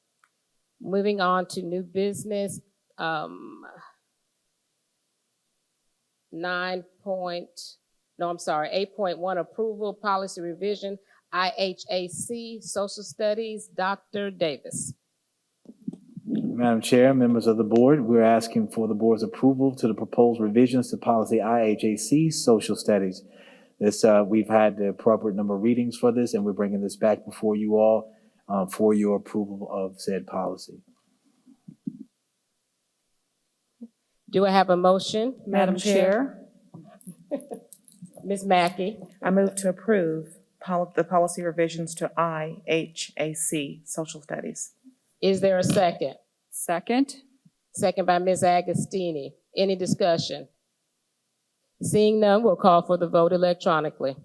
Moving on to new business, 8.1, approval policy revision, IHAC, social studies, Dr. Davis. Madam Chair, members of the board, we're asking for the board's approval to the proposed revisions to policy IHAC, social studies. This, we've had the appropriate number of readings for this, and we're bringing this back before you all for your approval of said policy. Do I have a motion? Madam Chair, Ms. Mackey. I move to approve the policy revisions to IHAC, social studies. Is there a second? Second. Second by Ms. Agostini. Any discussion? Seeing none, we'll call for the vote electronically.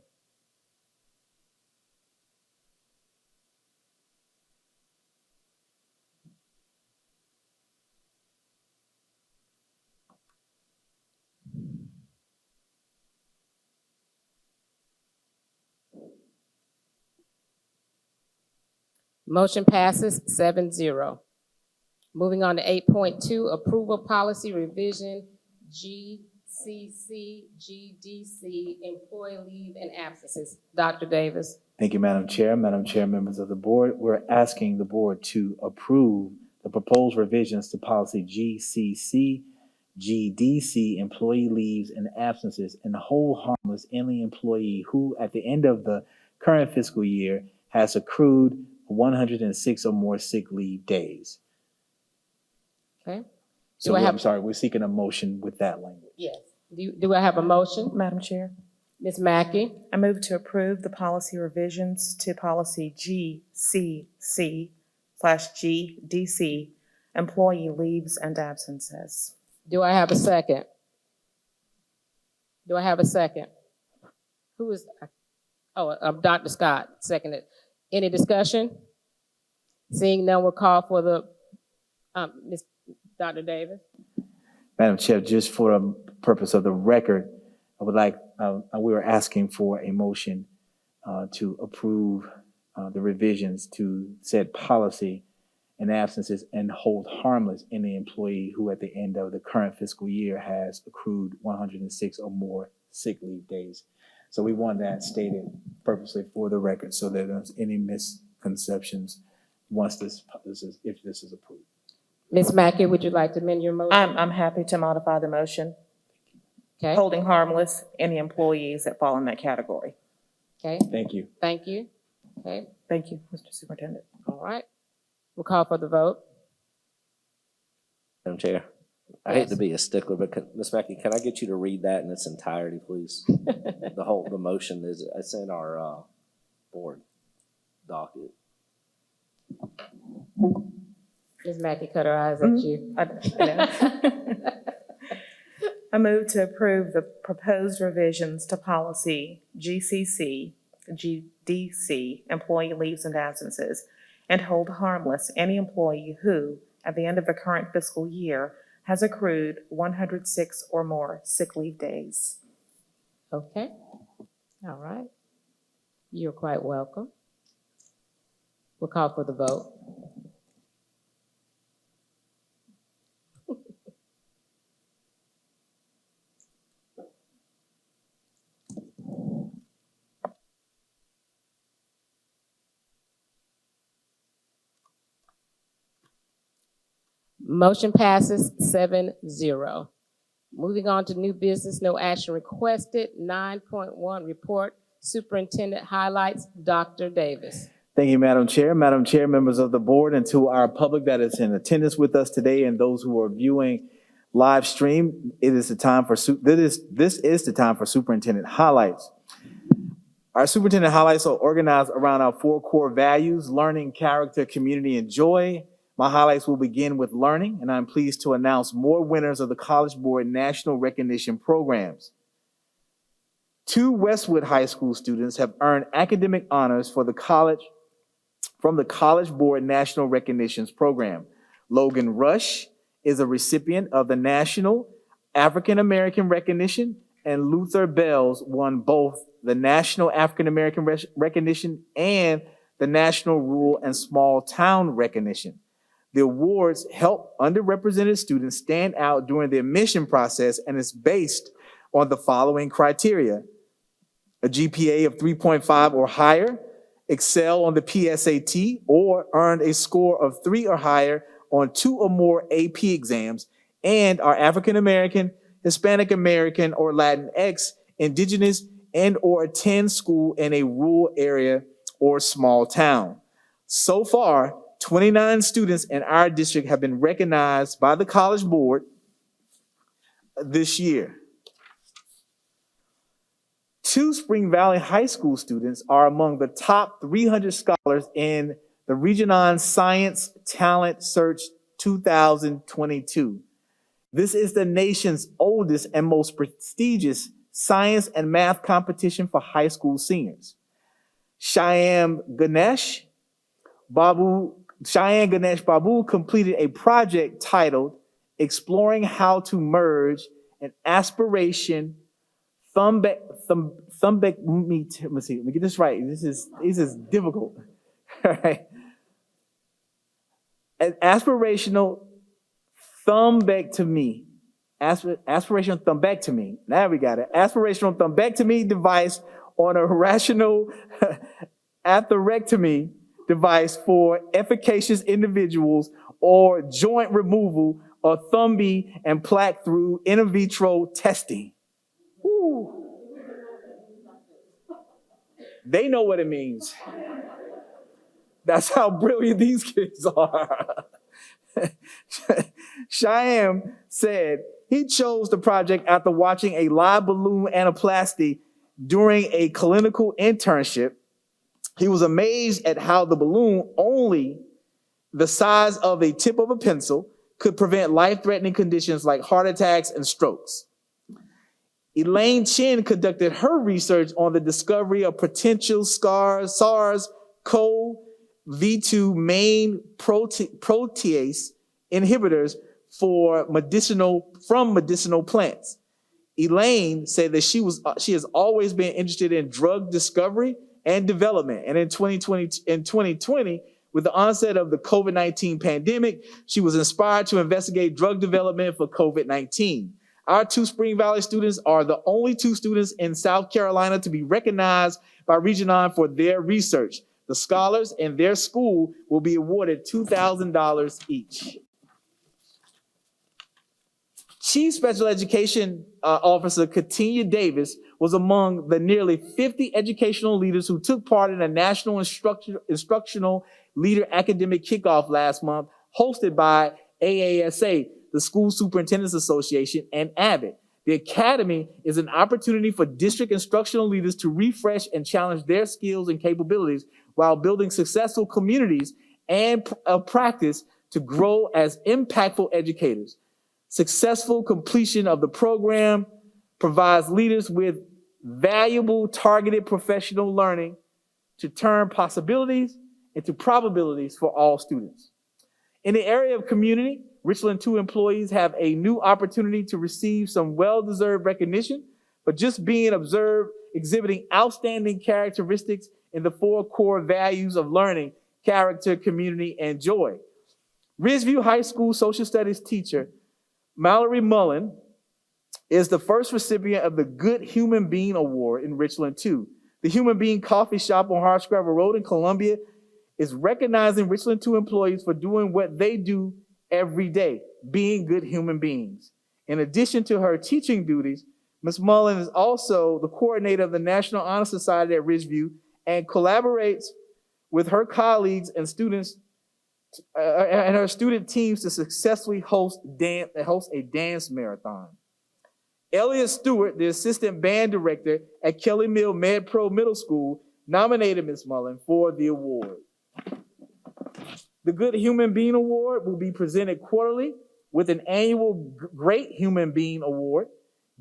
Motion passes 7-0. Moving on to 8.2, approval policy revision, GCC, GDC, employee leave and absences. Dr. Davis. Thank you, Madam Chair. Madam Chair, members of the board, we're asking the board to approve the proposed revisions to policy GCC, GDC, employee leaves and absences, and hold harmless any employee who, at the end of the current fiscal year, has accrued 106 or more sick leave days. Okay. So I'm sorry, we're seeking a motion with that language. Yes. Do I have a motion? Madam Chair, Ms. Mackey. I move to approve the policy revisions to policy GCC/GDC, employee leaves and absences. Do I have a second? Do I have a second? Who is, Dr. Scott, seconded. Any discussion? Seeing none, we'll call for the, Dr. Davis. Madam Chair, just for the purpose of the record, I would like, we were asking for a motion to approve the revisions to said policy and absences and hold harmless any employee who at the end of the current fiscal year has accrued 106 or more sick leave days. So we want that stated purposely for the record so that there's any misconceptions once if this is approved. Ms. Mackey, would you like to amend your motion? I'm happy to modify the motion, Okay. holding harmless any employees that fall in that category. Okay. Thank you. Thank you. Okay. Thank you, Mr. Superintendent. All right. We'll call for the vote. Madam Chair, I hate to be a stickler, but Ms. Mackey, can I get you to read that in its entirety, please? The motion it's in our board docket. Ms. Mackey cut her eyes at you. I move to approve the proposed revisions to policy GCC, GDC, employee leaves and absences, and hold harmless any employee who, at the end of the current fiscal year, has accrued 106 or more sick leave days. Okay. All right. You're quite welcome. We'll call for the vote. Motion passes 7-0. Moving on to new business, no action requested. 9.1, report, superintendent highlights, Dr. Davis. Thank you, Madam Chair. Madam Chair, members of the board, and to our public that is in attendance with us today and those who are viewing live stream, this is the time for superintendent highlights. Our superintendent highlights are organized around our 4 core values: learning, character, community, and joy. My highlights will begin with learning, and I'm pleased to announce more winners of the College Board National Recognition Programs. 2 Westwood High School students have earned academic honors from the College Board National Recognitions Program. Logan Rush is a recipient of the National African American Recognition, and Luther Bells won both the National African American Recognition and the National Rural and Small Town Recognition. The awards help underrepresented students stand out during the admission process and is based on the following criteria: a GPA of 3.5 or higher, excel on the PSAT, or earned a score of 3 or higher on 2 or more AP exams, and are African American, Hispanic American, or Latinx, Indigenous, and or attend school in a rural area or small town. So far, 29 students in our district have been recognized by the College Board this year. 2 Spring Valley High School students are among the top 300 scholars in the Regionon Science Talent Search 2022. This is the nation's oldest and most prestigious science and math competition for high school seniors. Cheyenne Ganesh Babu completed a project titled Exploring How to Merge an Aspiration Thrombectomy. Let me get this right. This is difficult. All right. An aspirational thrombectomy. Aspirational thrombectomy. Now we got it. Aspirational thrombectomy device on a rational atherectomy device for efficacious individuals, or joint removal of thrombi and plaque through in vitro testing. Woo. They know what it means. That's how brilliant these kids are. Cheyenne said he chose the project after watching a live balloon anaplasty during a clinical internship. He was amazed at how the balloon, only the size of a tip of a pencil, could prevent life-threatening conditions like heart attacks and strokes. Elaine Chin conducted her research on the discovery of potential SARS-CoV-2 main protease inhibitors from medicinal plants. Elaine said that she has always been interested in drug discovery and development. And in 2020, with the onset of the COVID-19 pandemic, she was inspired to investigate drug development for COVID-19. Our 2 Spring Valley students are the only 2 students in South Carolina to be recognized by Regionon for their research. The scholars and their school will be awarded $2,000 each. Chief Special Education Officer Katia Davis was among the nearly 50 educational leaders who took part in a national instructional leader academic kickoff last month, hosted by AASA, the School Superintendents Association, and Abbott. The Academy is an opportunity for district instructional leaders to refresh and challenge their skills and capabilities while building successful communities and practice to grow as impactful educators. Successful completion of the program provides leaders with valuable targeted professional learning to turn possibilities into probabilities for all students. In the area of community, Richland 2 employees have a new opportunity to receive some well-deserved recognition for just being observed, exhibiting outstanding characteristics in the 4 core values of learning: character, community, and joy. Ridgeview High School social studies teacher Mallory Mullen is the first recipient of the Good Human Being Award in Richland 2. The Human Being Coffee Shop on Hardscrabble Road in Columbia is recognizing Richland 2 employees for doing what they do every day, being good human beings. In addition to her teaching duties, Ms. Mullen is also the coordinator of the National Honor Society at Ridgeview and collaborates with her colleagues and students and her student teams to successfully host a dance marathon. Elliot Stewart, the assistant band director at Kelly Mill Med Pro Middle School, nominated Ms. Mullen for the award. The Good Human Being Award will be presented quarterly with an annual Great Human Being Award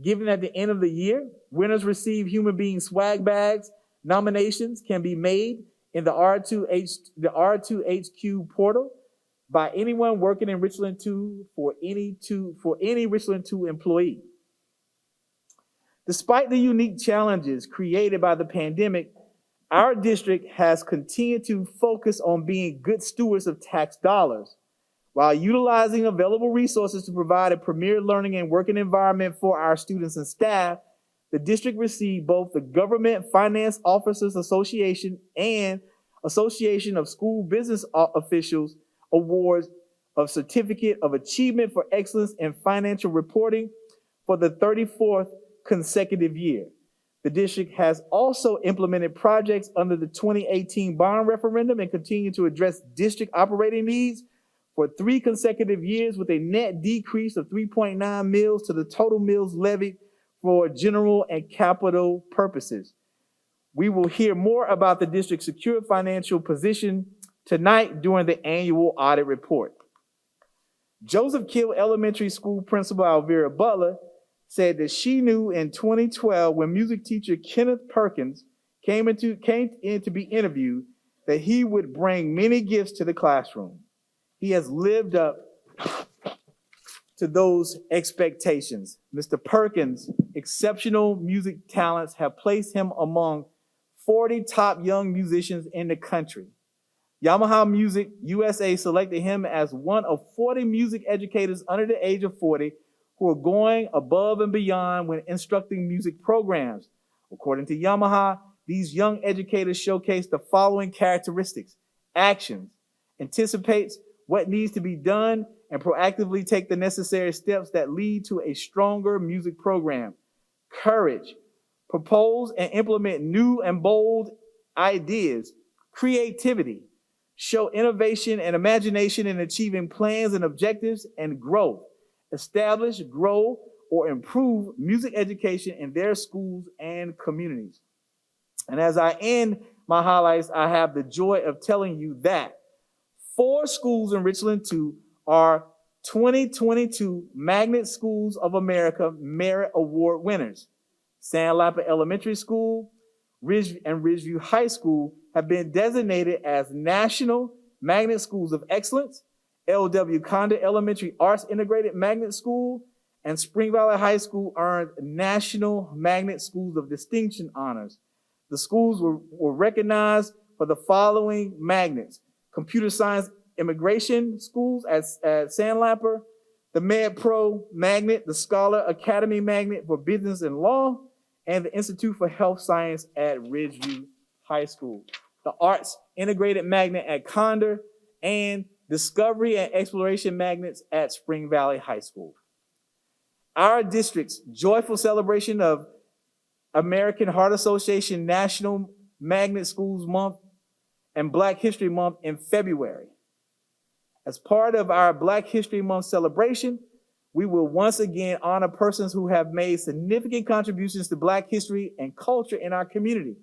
given at the end of the year. Winners receive human being swag bags. Nominations can be made in the R2HQ portal by anyone working in Richland 2 for any Richland 2 employee. Despite the unique challenges created by the pandemic, Our district has continued to focus on being good stewards of tax dollars while utilizing available resources to provide a premier learning and working environment for our students and staff. The district received both the Government Finance Officers Association and Association of School Business Officials Awards of Certificate of Achievement for Excellence in Financial Reporting for the 34th consecutive year. The district has also implemented projects under the 2018 bond referendum and continued to address district operating needs for 3 consecutive years with a net decrease of 3.9 mills to the total mills levied for general and capital purposes. We will hear more about the district's secure financial position tonight during the annual audit report. Joseph Kill Elementary School Principal Alvira Butler said that she knew in 2012 when music teacher Kenneth Perkins came in to be interviewed that he would bring many gifts to the classroom. He has lived up to those expectations. Mr. Perkins' exceptional music talents have placed him among 40 top young musicians in the country. Yamaha Music USA selected him as one of 40 music educators under the age of 40 who are going above and beyond when instructing music programs. According to Yamaha, these young educators showcase the following characteristics: actions, anticipates what needs to be done, and proactively take the necessary steps that lead to a stronger music program. Courage, propose and implement new and bold ideas. Creativity, show innovation and imagination in achieving plans and objectives. And growth, establish, grow, or improve music education in their schools and communities. And as I end my highlights, I have the joy of telling you that 4 schools in Richland 2 are 2022 Magnet Schools of America Merit Award winners. Sandlapper Elementary School and Ridgeview High School have been designated as National Magnet Schools of Excellence. L.W. Condon Elementary Arts Integrated Magnet School and Spring Valley High School earned National Magnet Schools of Distinction honors. The schools were recognized for the following magnets: Computer Science Immigration Schools at Sandlapper, the Med Pro Magnet, the Scholar Academy Magnet for Business and Law, and the Institute for Health Science at Ridgeview High School. The Arts Integrated Magnet at Condor, and Discovery and Exploration Magnets at Spring Valley High School. Our district's joyful celebration of American Heart Association National Magnet Schools Month and Black History Month in February. As part of our Black History Month celebration, we will once again honor persons who have made significant contributions to Black history and culture in our community.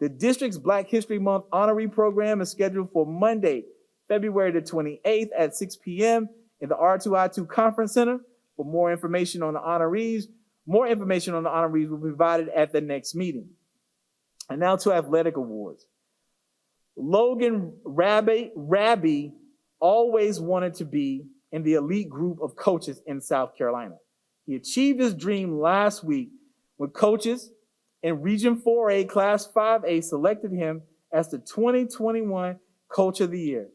The district's Black History Month honoree program is scheduled for Monday, February the 28th at 6 p.m. in the R2I2 Conference Center. For more information on the honorees will be provided at the next meeting. And now to athletic awards. Logan Rabby always wanted to be in the elite group of coaches in South Carolina. He achieved his dream last week when coaches in Region 4A Class 5A selected him as the 2021 Coach of the Year.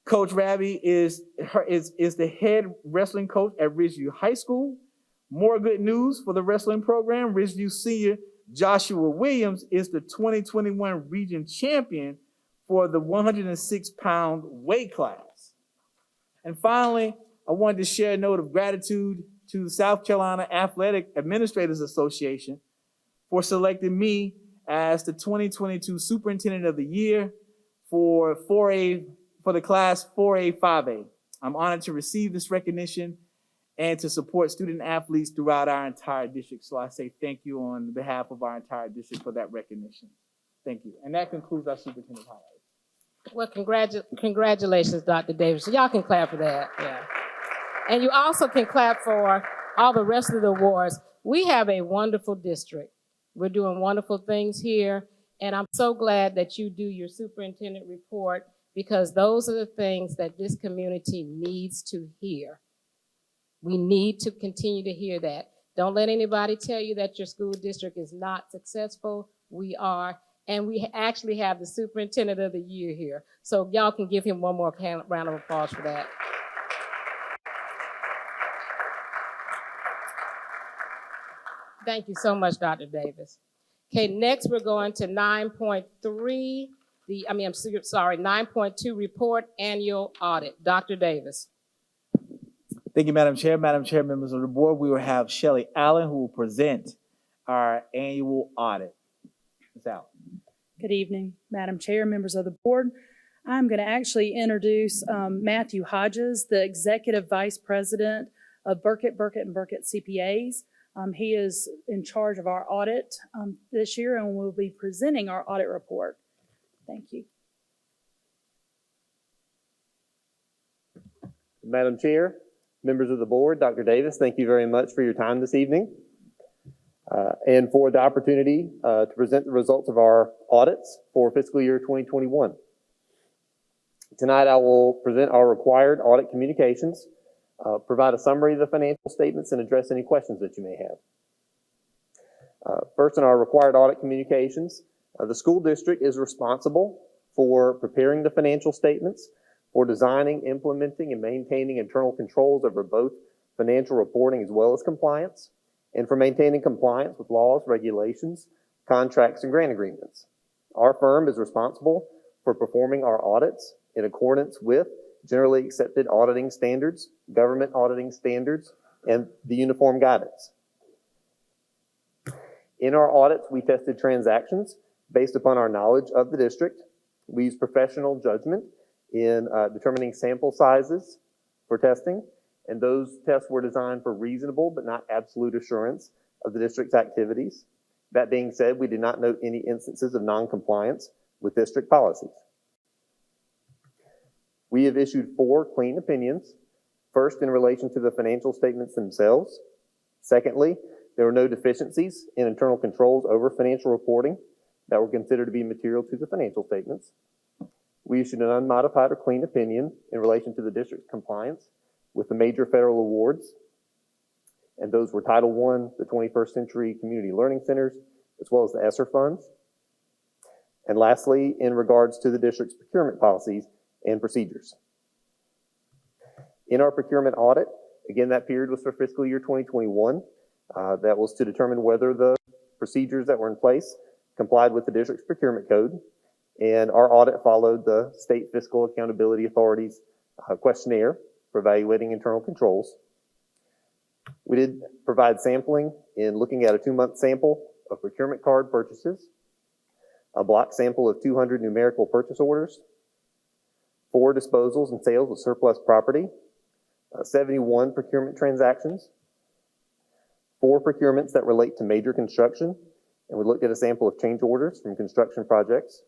Coach Rabby is the head wrestling coach at Ridgeview High School. More good news for the wrestling program. Ridgeview senior Joshua Williams is the 2021 region champion for the 106-pound weight class. And finally, I wanted to share a note of gratitude to the South Carolina Athletic Administrators Association for selecting me as the 2022 Superintendent of the Year for the class 4A-5A. I'm honored to receive this recognition and to support student athletes throughout our entire district. So I say thank you on behalf of our entire district for that recognition. Thank you. And that concludes our superintendent highlights. Well, congratulations, Dr. Davis. Y'all can clap for that. Yeah. And you also can clap for all the rest of the awards. We have a wonderful district. We're doing wonderful things here. And I'm so glad that you do your superintendent report, because those are the things that this community needs to hear. We need to continue to hear that. Don't let anybody tell you that your school district is not successful. We are. And we actually have the Superintendent of the Year here. So y'all can give him one more round of applause for that. Thank you so much, Dr. Davis. Okay, next we're going to 9.3, 9.2, report annual audit. Dr. Davis. Thank you, Madam Chair. Madam Chair, members of the board, we will have Shelley Allen, who will present our annual audit. Ms. Allen. Good evening, Madam Chair, members of the board. I'm going to actually introduce Matthew Hodges, the Executive Vice President of Burkett & Burkett CPAs. He is in charge of our audit this year and will be presenting our audit report. Thank you. Madam Chair, members of the board, Dr. Davis, thank you very much for your time this evening and for the opportunity to present the results of our audits for fiscal year 2021. Tonight I will present our required audit communications, provide a summary of the financial statements, and address any questions that you may have. First, in our required audit communications, the school district is responsible for preparing the financial statements, for designing, implementing, and maintaining internal controls over both financial reporting as well as compliance, and for maintaining compliance with laws, regulations, contracts, and grant agreements. Our firm is responsible for performing our audits in accordance with generally accepted auditing standards, government auditing standards, and the uniform guidance. In our audits, we tested transactions based upon our knowledge of the district. We used professional judgment in determining sample sizes for testing, and those tests were designed for reasonable but not absolute assurance of the district's activities. That being said, we did not note any instances of non-compliance with district policies. We have issued 4 clean opinions. First, in relation to the financial statements themselves. Secondly, there were no deficiencies in internal controls over financial reporting that were considered to be material to the financial statements. We issued an unmodified or clean opinion in relation to the district's compliance with the major federal awards, and those were Title I, the 21st Century Community Learning Centers, as well as the ESSER funds. And lastly, in regards to the district's procurement policies and procedures. In our procurement audit, again, that period was for fiscal year 2021. That was to determine whether the procedures that were in place complied with the district's procurement code. And our audit followed the State Fiscal Accountability Authority's questionnaire for evaluating internal controls. We did provide sampling in looking at a 2-month sample of procurement card purchases, a block sample of 200 numerical purchase orders, 4 disposals and sales of surplus property, 71 procurement transactions, 4 procurements that relate to major construction, and we looked at a sample of change orders from construction projects.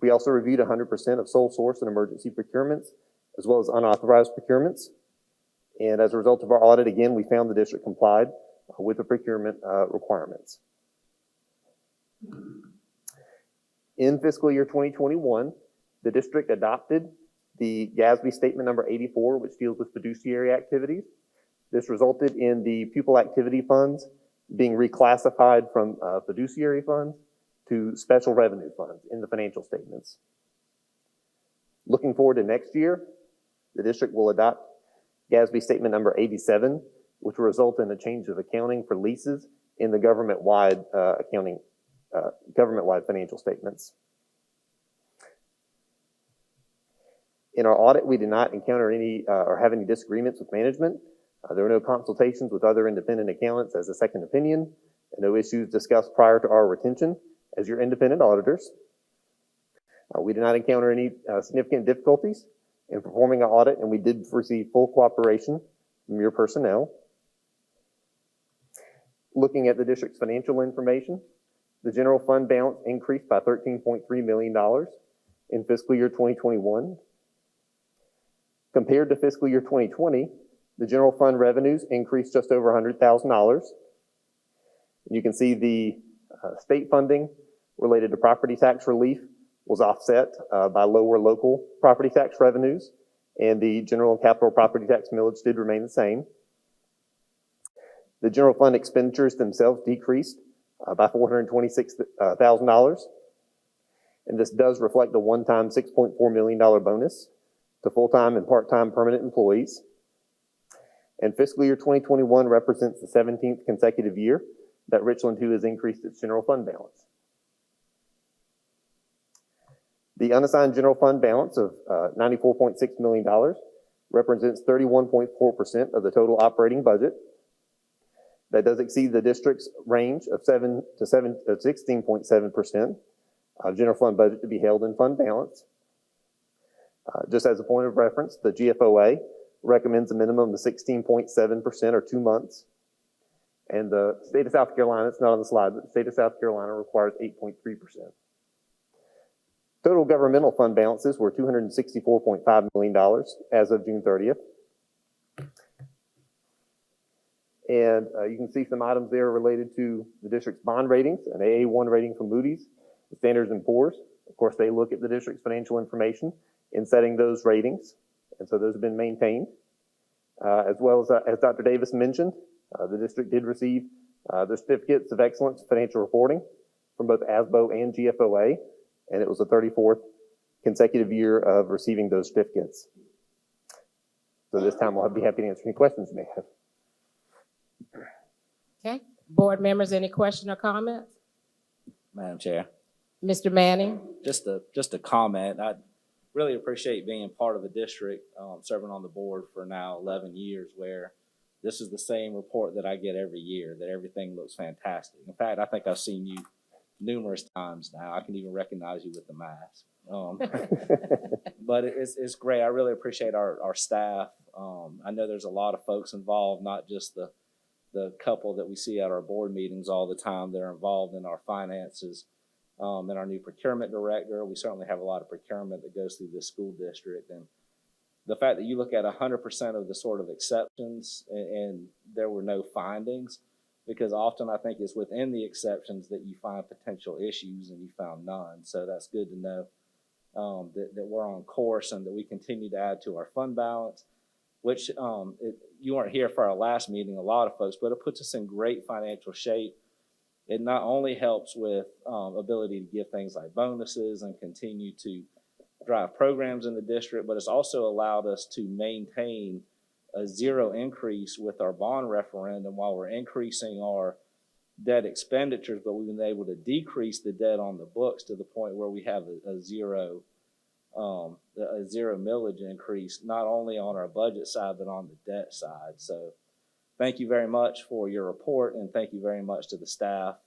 We also reviewed 100% of sole source and emergency procurements, as well as unauthorized procurements. And as a result of our audit, again, we found the district complied with the procurement requirements. In fiscal year 2021, the district adopted the GASB statement number 84, which deals with fiduciary activities. This resulted in the pupil activity funds being reclassified from fiduciary funds to special revenue funds in the financial statements. Looking forward to next year, the district will adopt GASB statement number 87, which will result in a change of accounting for leases in the government-wide government-wide financial statements. In our audit, we did not encounter any or have any disagreements with management. There were no consultations with other independent accountants as a second opinion, and no issues discussed prior to our retention as your independent auditors. We did not encounter any significant difficulties in performing our audit, and we did receive full cooperation from your personnel. Looking at the district's financial information, the general fund balance increased by $13.3 million in fiscal year 2021. Compared to fiscal year 2020, the general fund revenues increased just over $100,000. You can see the state funding related to property tax relief was offset by lower local property tax revenues, and the general and capital property tax millage did remain the same. The general fund expenditures themselves decreased by $426,000, And this does reflect a one-time $6.4 million bonus to full-time and part-time permanent employees. And fiscal year 2021 represents the 17th consecutive year that Richland 2 has increased its general fund balance. The unassigned general fund balance of $94.6 million represents 31.4% of the total operating budget. That does exceed the district's range of 16.7% of general fund budget to be held in fund balance. Just as a point of reference, the GFOA recommends a minimum of 16.7% or 2 months. And the state of South Carolina, it's not on the slide, but the state of South Carolina requires 8.3%. Total governmental fund balances were $264.5 million as of June 30th. And you can see some items there related to the district's bond ratings, an AA1 rating from Moody's, the Standards & Poor's. Of course, they look at the district's financial information in setting those ratings, and so those have been maintained. As well as Dr. Davis mentioned, the district did receive the certificates of excellence in financial reporting from both ASBO and GFOA, and it was the 34th consecutive year of receiving those certificates. So this time I'll be happy to answer any questions you may have. Okay, board members, any question or comment? Madam Chair, Mr. Manning? just a comment. I really appreciate being part of a district, serving on the board for now 11 years, where this is the same report that I get every year, that everything looks fantastic. In fact, I think I've seen you numerous times now. I can even recognize you with the mask. But it's great. I really appreciate our staff. I know there's a lot of folks involved, not just the couple that we see at our board meetings all the time. They're involved in our finances, and our new procurement director. We certainly have a lot of procurement that goes through this school district. And the fact that you look at 100% of the sort of exceptions and there were no findings, because often I think it's within the exceptions that you find potential issues, and you found none. So that's good to know that we're on course and that we continue to add to our fund balance, which you weren't here for our last meeting, a lot of folks, but it puts us in great financial shape. It not only helps with ability to give things like bonuses and continue to drive programs in the district, but it's also allowed us to maintain a zero increase with our bond referendum while we're increasing our debt expenditures, but we've been able to decrease the debt on the books to the point where we have a zero millage increase, not only on our budget side, but on the debt side. So thank you very much for your report, and thank you very much to the staff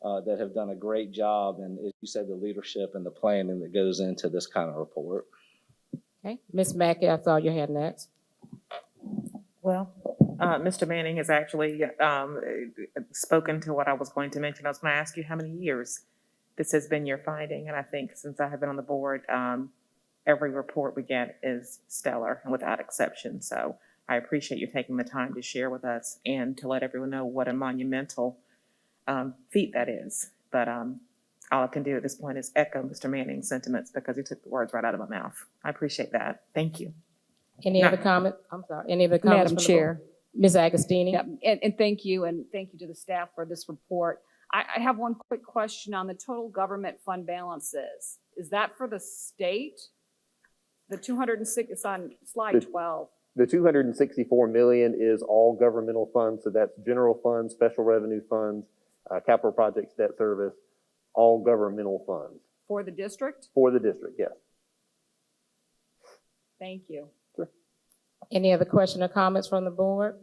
that have done a great job, and as you said, the leadership and the planning that goes into this kind of report. Okay, Ms. Mackey, I saw your hand next. Well, Mr. Manning has actually spoken to what I was going to mention. I was going to ask you how many years this has been your finding, and I think since I have been on the board, every report we get is stellar and without exception. So I appreciate you taking the time to share with us and to let everyone know what a monumental feat that is. But all I can do at this point is echo Mr. Manning's sentiments because he took the words right out of my mouth. I appreciate that. Thank you. Any other comment? I'm sorry. Any other comments? Madam Chair. Ms. Agostini? Yeah, and thank you to the staff for this report. I have one quick question on the total government fund balances. Is that for the state? The 206, it's on slide 12. The $264 million is all governmental funds, so that's general funds, special revenue funds, capital projects, debt service, all governmental funds. For the district? For the district, yes. Thank you. Sure. Any other question or comments from the board?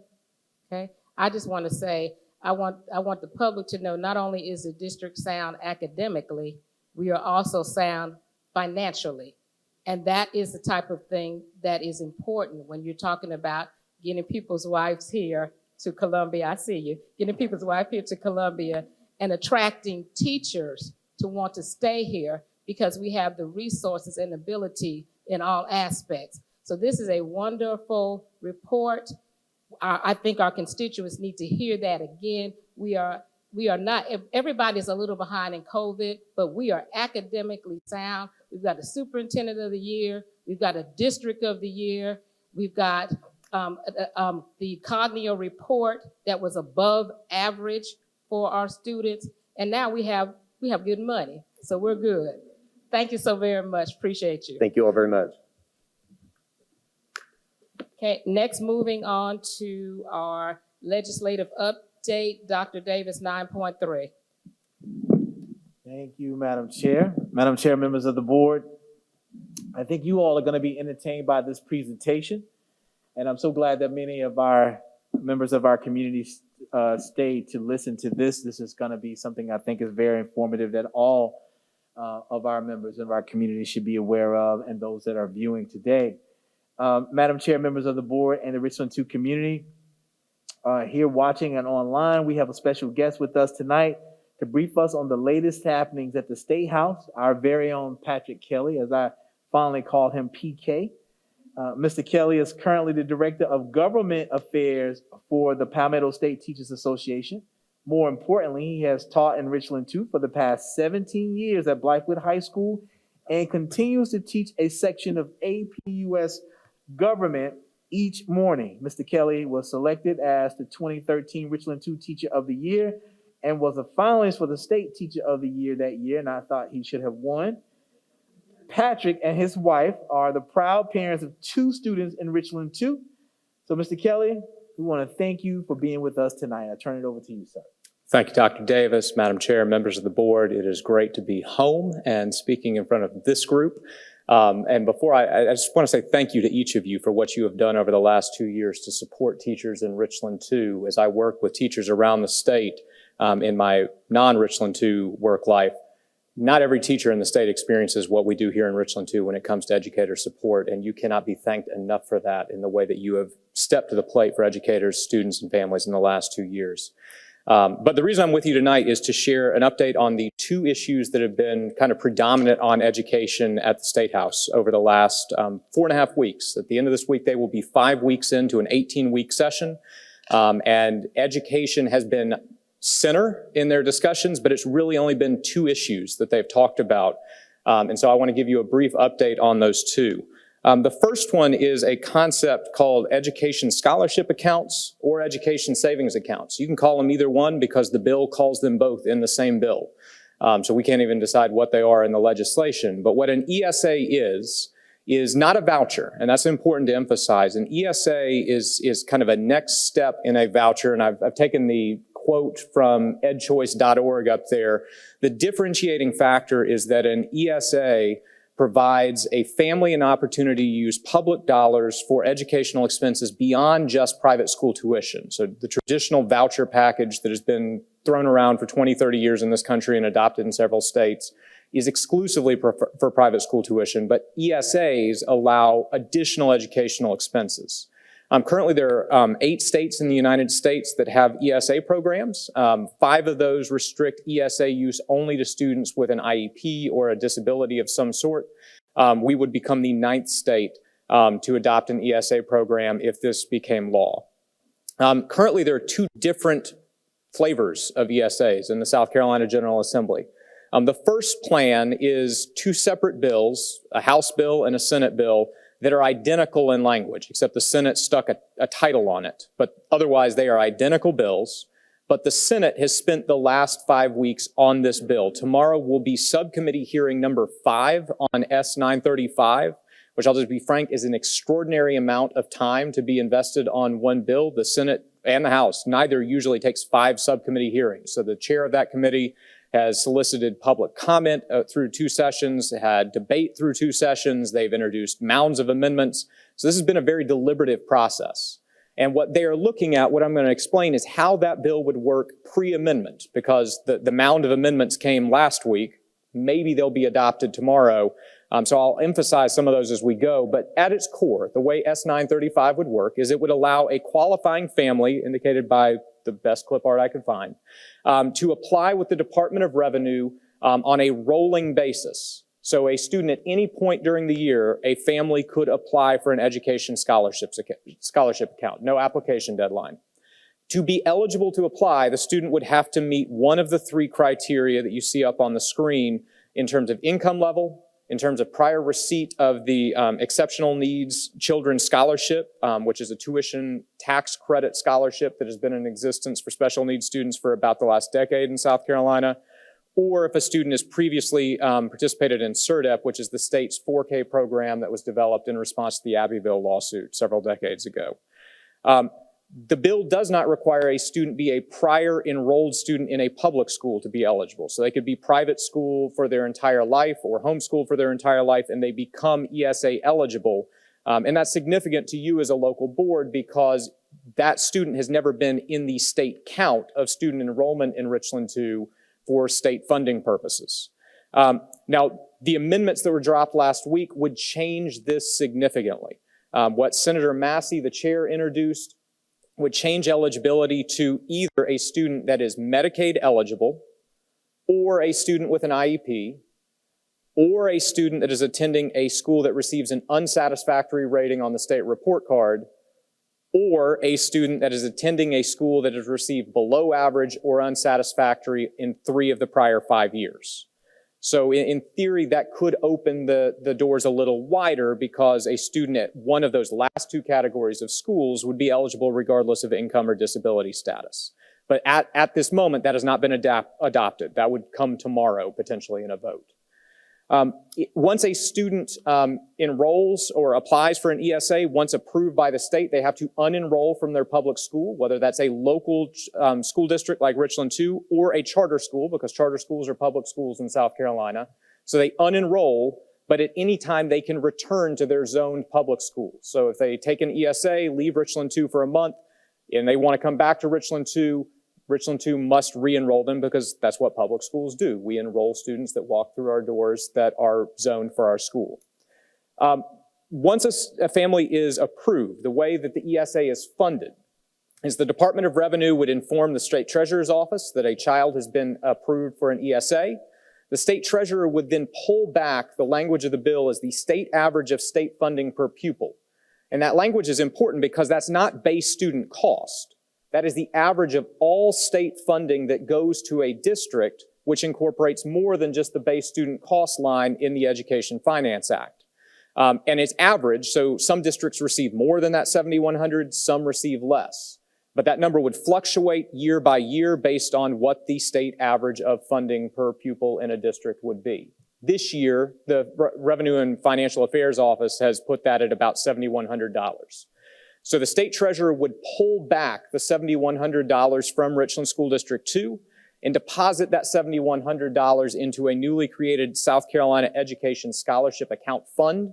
Okay, I just want to say, I want the public to know not only is the district sound academically, we are also sound financially. And that is the type of thing that is important when you're talking about getting people's wives here to Columbia. I see you. Getting people's wife here to Columbia and attracting teachers to want to stay here because we have the resources and ability in all aspects. So this is a wonderful report. I think our constituents need to hear that again. We are not, everybody's a little behind in COVID, but we are academically sound. We've got a superintendent of the year. We've got a district of the year. We've got the Cognio report that was above average for our students. And now we have good money, so we're good. Thank you so very much. Appreciate you. Thank you all very much. Okay, next moving on to our legislative update, Dr. Davis, 9.3. Thank you, Madam Chair. Madam Chair, members of the board, I think you all are going to be entertained by this presentation, and I'm so glad that many of our members of our community stayed to listen to this. This is going to be something I think is very informative that all of our members of our community should be aware of, and those that are viewing today. Madam Chair, members of the board, and the Richland 2 community here watching and online, we have a special guest with us tonight to brief us on the latest happenings at the State House, our very own Patrick Kelly, as I fondly call him PK. Mr. Kelly is currently the Director of Government Affairs for the Palmetto State Teachers Association. More importantly, he has taught in Richland 2 for the past 17 years at Blythewood High School and continues to teach a section of APUS Government each morning. Mr. Kelly was selected as the 2013 Richland 2 Teacher of the Year and was a finalist for the State Teacher of the Year that year, and I thought he should have won. Patrick and his wife are the proud parents of 2 students in Richland 2. So, Mr. Kelly, we want to thank you for being with us tonight. I turn it over to you, sir. Thank you, Dr. Davis, Madam Chair, members of the board. It is great to be home and speaking in front of this group. And before I just want to say thank you to each of you for what you have done over the last 2 years to support teachers in Richland 2. As I work with teachers around the state in my non-Richland 2 work life, not every teacher in the state experiences what we do here in Richland 2 when it comes to educator support, and you cannot be thanked enough for that in the way that you have stepped to the plate for educators, students, and families in the last 2 years. But the reason I'm with you tonight is to share an update on the 2 issues that have been kind of predominant on education at the State House over the last 4.5 weeks. At the end of this week, they will be 5 weeks into an 18-week session, and education has been center in their discussions, but it's really only been 2 issues that they've talked about. And so I want to give you a brief update on those 2. The first one is a concept called education scholarship accounts or education savings accounts. You can call them either one because the bill calls them both in the same bill. So we can't even decide what they are in the legislation. But what an ESA is not a voucher, and that's important to emphasize. An ESA is kind of a next step in a voucher, and I've taken the quote from edchoice.org up there. The differentiating factor is that an ESA provides a family an opportunity to use public dollars for educational expenses beyond just private school tuition. So the traditional voucher package that has been thrown around for 20, 30 years in this country and adopted in several states is exclusively for private school tuition, but ESAs allow additional educational expenses. Currently, there are 8 states in the United States that have ESA programs. 5 of those restrict ESA use only to students with an IEP or a disability of some sort. We would become the 9th state to adopt an ESA program if this became law. Currently, there are 2 different flavors of ESAs in the South Carolina General Assembly. The first plan is 2 separate bills, a House bill and a Senate bill, that are identical in language, except the Senate stuck a title on it. But otherwise, they are identical bills. But the Senate has spent the last 5 weeks on this bill. Tomorrow will be subcommittee hearing number 5 on S935, which I'll just be frank, is an extraordinary amount of time to be invested on one bill. The Senate and the House, neither usually takes 5 subcommittee hearings. So the chair of that committee has solicited public comment through 2 sessions, had debate through 2 sessions. They've introduced mounds of amendments. So this has been a very deliberative process. And what they are looking at, what I'm going to explain, is how that bill would work pre-amendment, because the mound of amendments came last week. Maybe they'll be adopted tomorrow. So I'll emphasize some of those as we go. But at its core, the way S935 would work is it would allow a qualifying family, indicated by the best clip art I could find, to apply with the Department of Revenue on a rolling basis. So a student at any point during the year, a family could apply for an education scholarship account, no application deadline. To be eligible to apply, the student would have to meet one of the 3 criteria that you see up on the screen in terms of income level, in terms of prior receipt of the Exceptional Needs Children Scholarship, which is a tuition tax credit scholarship that has been in existence for special needs students for about the last decade in South Carolina, or if a student has previously participated in CERDEP, which is the state's 4K program that was developed in response to the Abbeville lawsuit several decades ago. The bill does not require a student be a prior enrolled student in a public school to be eligible. So they could be private school for their entire life or homeschool for their entire life, and they become ESA eligible. And that's significant to you as a local board because that student has never been in the state count of student enrollment in Richland 2 for state funding purposes. Now, the amendments that were dropped last week would change this significantly. What Senator Massey, the chair, introduced would change eligibility to either a student that is Medicaid eligible, or a student with an IEP, or a student that is attending a school that receives an unsatisfactory rating on the state report card, or a student that is attending a school that has received below average or unsatisfactory in 3 of the prior 5 years. So in theory, that could open the doors a little wider because a student at one of those last 2 categories of schools would be eligible regardless of income or disability status. But at this moment, that has not been adopted. That would come tomorrow, potentially, in a vote. Once a student enrolls or applies for an ESA, once approved by the state, they have to unenroll from their public school, whether that's a local school district like Richland 2 or a charter school, because charter schools are public schools in South Carolina. So they unenroll, but at any time they can return to their zoned public school. So if they take an ESA, leave Richland 2 for a month, and they want to come back to Richland 2, Richland 2 must re-enroll them because that's what public schools do. We enroll students that walk through our doors that are zoned for our school. Once a family is approved, the way that the ESA is funded is the Department of Revenue would inform the State Treasurer's Office that a child has been approved for an ESA. The State Treasurer would then pull back the language of the bill as the state average of state funding per pupil. And that language is important because that's not base student cost. That is the average of all state funding that goes to a district, which incorporates more than just the base student cost line in the Education Finance Act. And it's average, so some districts receive more than that $7,100, some receive less. But that number would fluctuate year by year based on what the state average of funding per pupil in a district would be. This year, the Revenue and Financial Affairs Office has put that at about $7,100. So the state treasurer would pull back the $7,100 from Richland School District 2 and deposit that $7,100 into a newly created South Carolina Education Scholarship Account Fund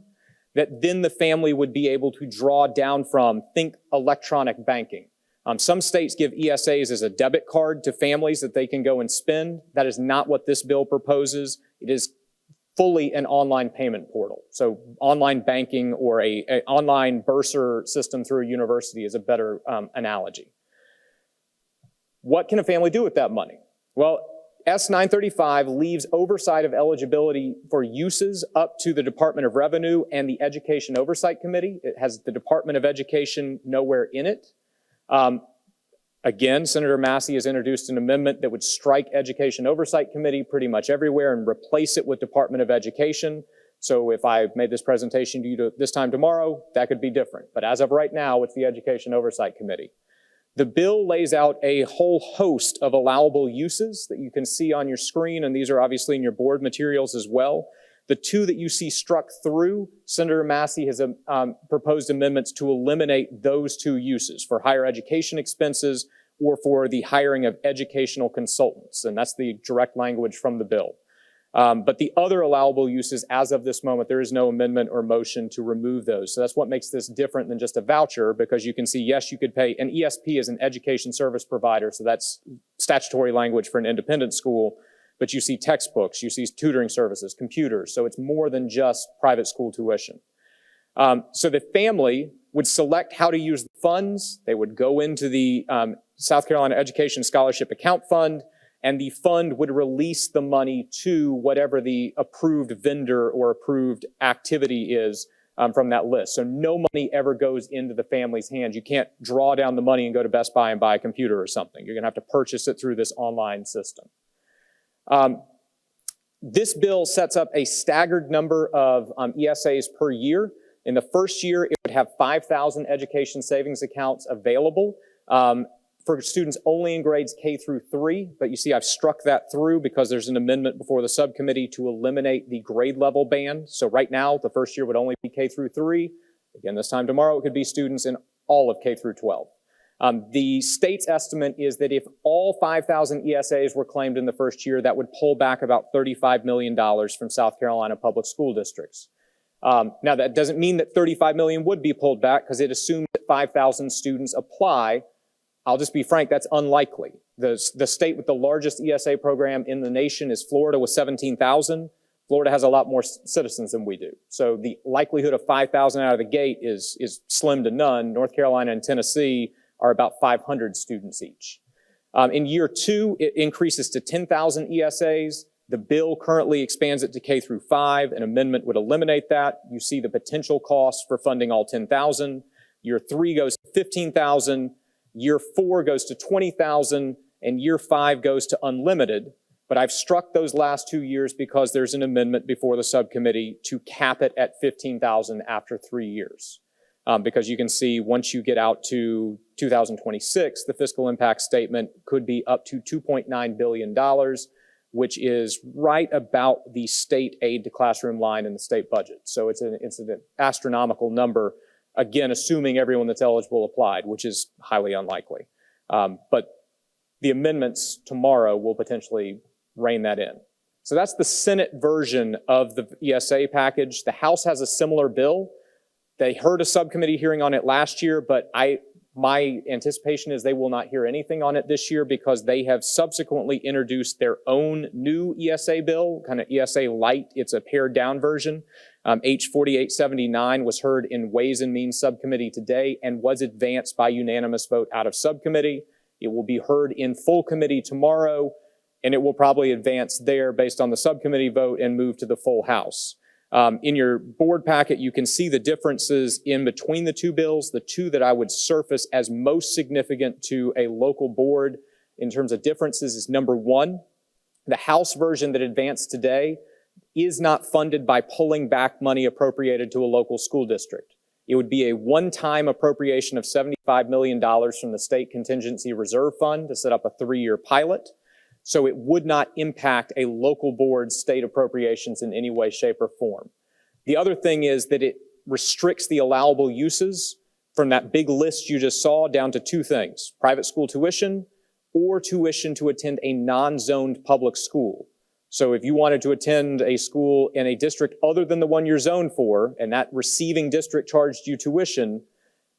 that then the family would be able to draw down from. Think electronic banking. Some states give ESAs as a debit card to families that they can go and spend. That is not what this bill proposes. It is fully an online payment portal. So online banking or an online bursar system through a university is a better analogy. What can a family do with that money? Well, S935 leaves oversight of eligibility for uses up to the Department of Revenue and the Education Oversight Committee. It has the Department of Education nowhere in it. Again, Senator Massey has introduced an amendment that would strike Education Oversight Committee pretty much everywhere and replace it with Department of Education. So if I made this presentation to you this time tomorrow, that could be different. But as of right now, it's the Education Oversight Committee. The bill lays out a whole host of allowable uses that you can see on your screen, and these are obviously in your board materials as well. The 2 that you see struck through, Senator Massey has proposed amendments to eliminate those 2 uses for higher education expenses or for the hiring of educational consultants. And that's the direct language from the bill. But the other allowable uses, as of this moment, there is no amendment or motion to remove those. So that's what makes this different than just a voucher, because you can see, yes, you could pay, an ESP is an education service provider, so that's statutory language for an independent school. But you see textbooks, you see tutoring services, computers, so it's more than just private school tuition. So the family would select how to use the funds. They would go into the South Carolina Education Scholarship Account Fund, and the fund would release the money to whatever the approved vendor or approved activity is from that list. So no money ever goes into the family's hands. You can't draw down the money and go to Best Buy and buy a computer or something. You're gonna have to purchase it through this online system. This bill sets up a staggered number of ESAs per year. In the first year, it would have 5,000 education savings accounts available for students only in grades K through 3, but you see I've struck that through because there's an amendment before the subcommittee to eliminate the grade level band. So right now, the first year would only be K through 3. Again, this time tomorrow, it could be students in all of K through 12. The state's estimate is that if all 5,000 ESAs were claimed in the first year, that would pull back about $35 million from South Carolina public school districts. Now, that doesn't mean that $35 million would be pulled back because it assumes that 5,000 students apply. I'll just be frank, that's unlikely. The state with the largest ESA program in the nation is Florida with 17,000. Florida has a lot more citizens than we do. So the likelihood of 5,000 out of the gate is slim to none. North Carolina and Tennessee are about 500 students each. In year 2, it increases to 10,000 ESAs. The bill currently expands it to K through 5. An amendment would eliminate that. You see the potential cost for funding all 10,000. Year 3 goes to 15,000. Year 4 goes to 20,000. And year 5 goes to unlimited. But I've struck those last 2 years because there's an amendment before the subcommittee to cap it at 15,000 after 3 years. Because you can see once you get out to 2026, the fiscal impact statement could be up to $2.9 billion, which is right about the state aid to classroom line in the state budget. So it's an astronomical number, again, assuming everyone that's eligible applied, which is highly unlikely. But the amendments tomorrow will potentially rein that in. So that's the Senate version of the ESA package. The House has a similar bill. They heard a subcommittee hearing on it last year, but my anticipation is they will not hear anything on it this year because they have subsequently introduced their own new ESA bill, kind of ESA light. It's a pared down version. H 4879 was heard in Ways and Means Subcommittee today and was advanced by unanimous vote out of subcommittee. It will be heard in full committee tomorrow, and it will probably advance there based on the subcommittee vote and move to the full House. In your board packet, you can see the differences in between the two bills. The two that I would surface as most significant to a local board in terms of differences is number 1, the House version that advanced today is not funded by pulling back money appropriated to a local school district. It would be a one-time appropriation of $75 million from the State Contingency Reserve Fund to set up a 3-year pilot. So it would not impact a local board's state appropriations in any way, shape, or form. The other thing is that it restricts the allowable uses from that big list you just saw down to 2 things: private school tuition or tuition to attend a non-zoned public school. So if you wanted to attend a school in a district other than the one you're zoned for, and that receiving district charged you tuition,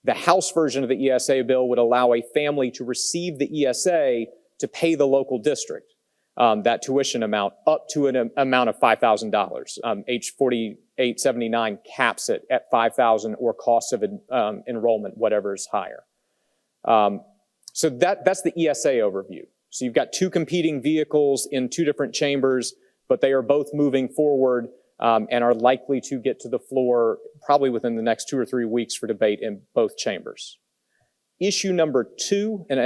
the House version of the ESA bill would allow a family to receive the ESA to pay the local district that tuition amount up to an amount of $5,000. H 4879 caps it at $5,000 or cost of enrollment, whatever is higher. So that's the ESA overview. So you've got 2 competing vehicles in 2 different chambers, but they are both moving forward and are likely to get to the floor probably within the next 2 or 3 weeks for debate in both chambers. Issue number 2, and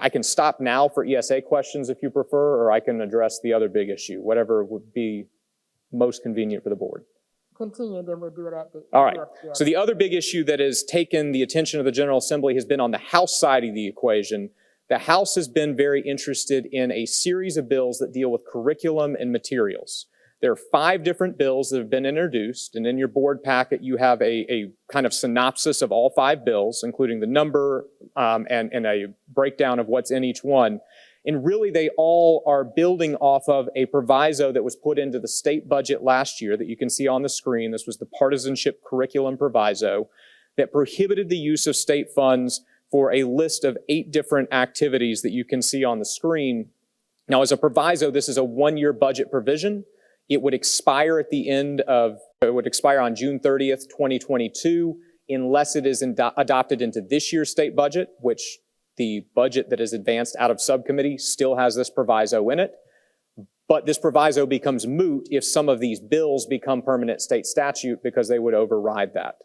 I can stop now for ESA questions if you prefer, or I can address the other big issue, whatever would be most convenient for the board. Continue, then we'll do it at the. All right. So the other big issue that has taken the attention of the General Assembly has been on the House side of the equation. The House has been very interested in a series of bills that deal with curriculum and materials. There are 5 different bills that have been introduced, and in your board packet, you have a kind of synopsis of all 5 bills, including the number and a breakdown of what's in each one. And really, they all are building off of a proviso that was put into the state budget last year that you can see on the screen. This was the partisanship curriculum proviso that prohibited the use of state funds for a list of 8 different activities that you can see on the screen. Now, as a proviso, this is a 1-year budget provision. It would expire on June 30th, 2022, unless it is adopted into this year's state budget, which the budget that is advanced out of subcommittee still has this proviso in it. But this proviso becomes moot if some of these bills become permanent state statute because they would override that.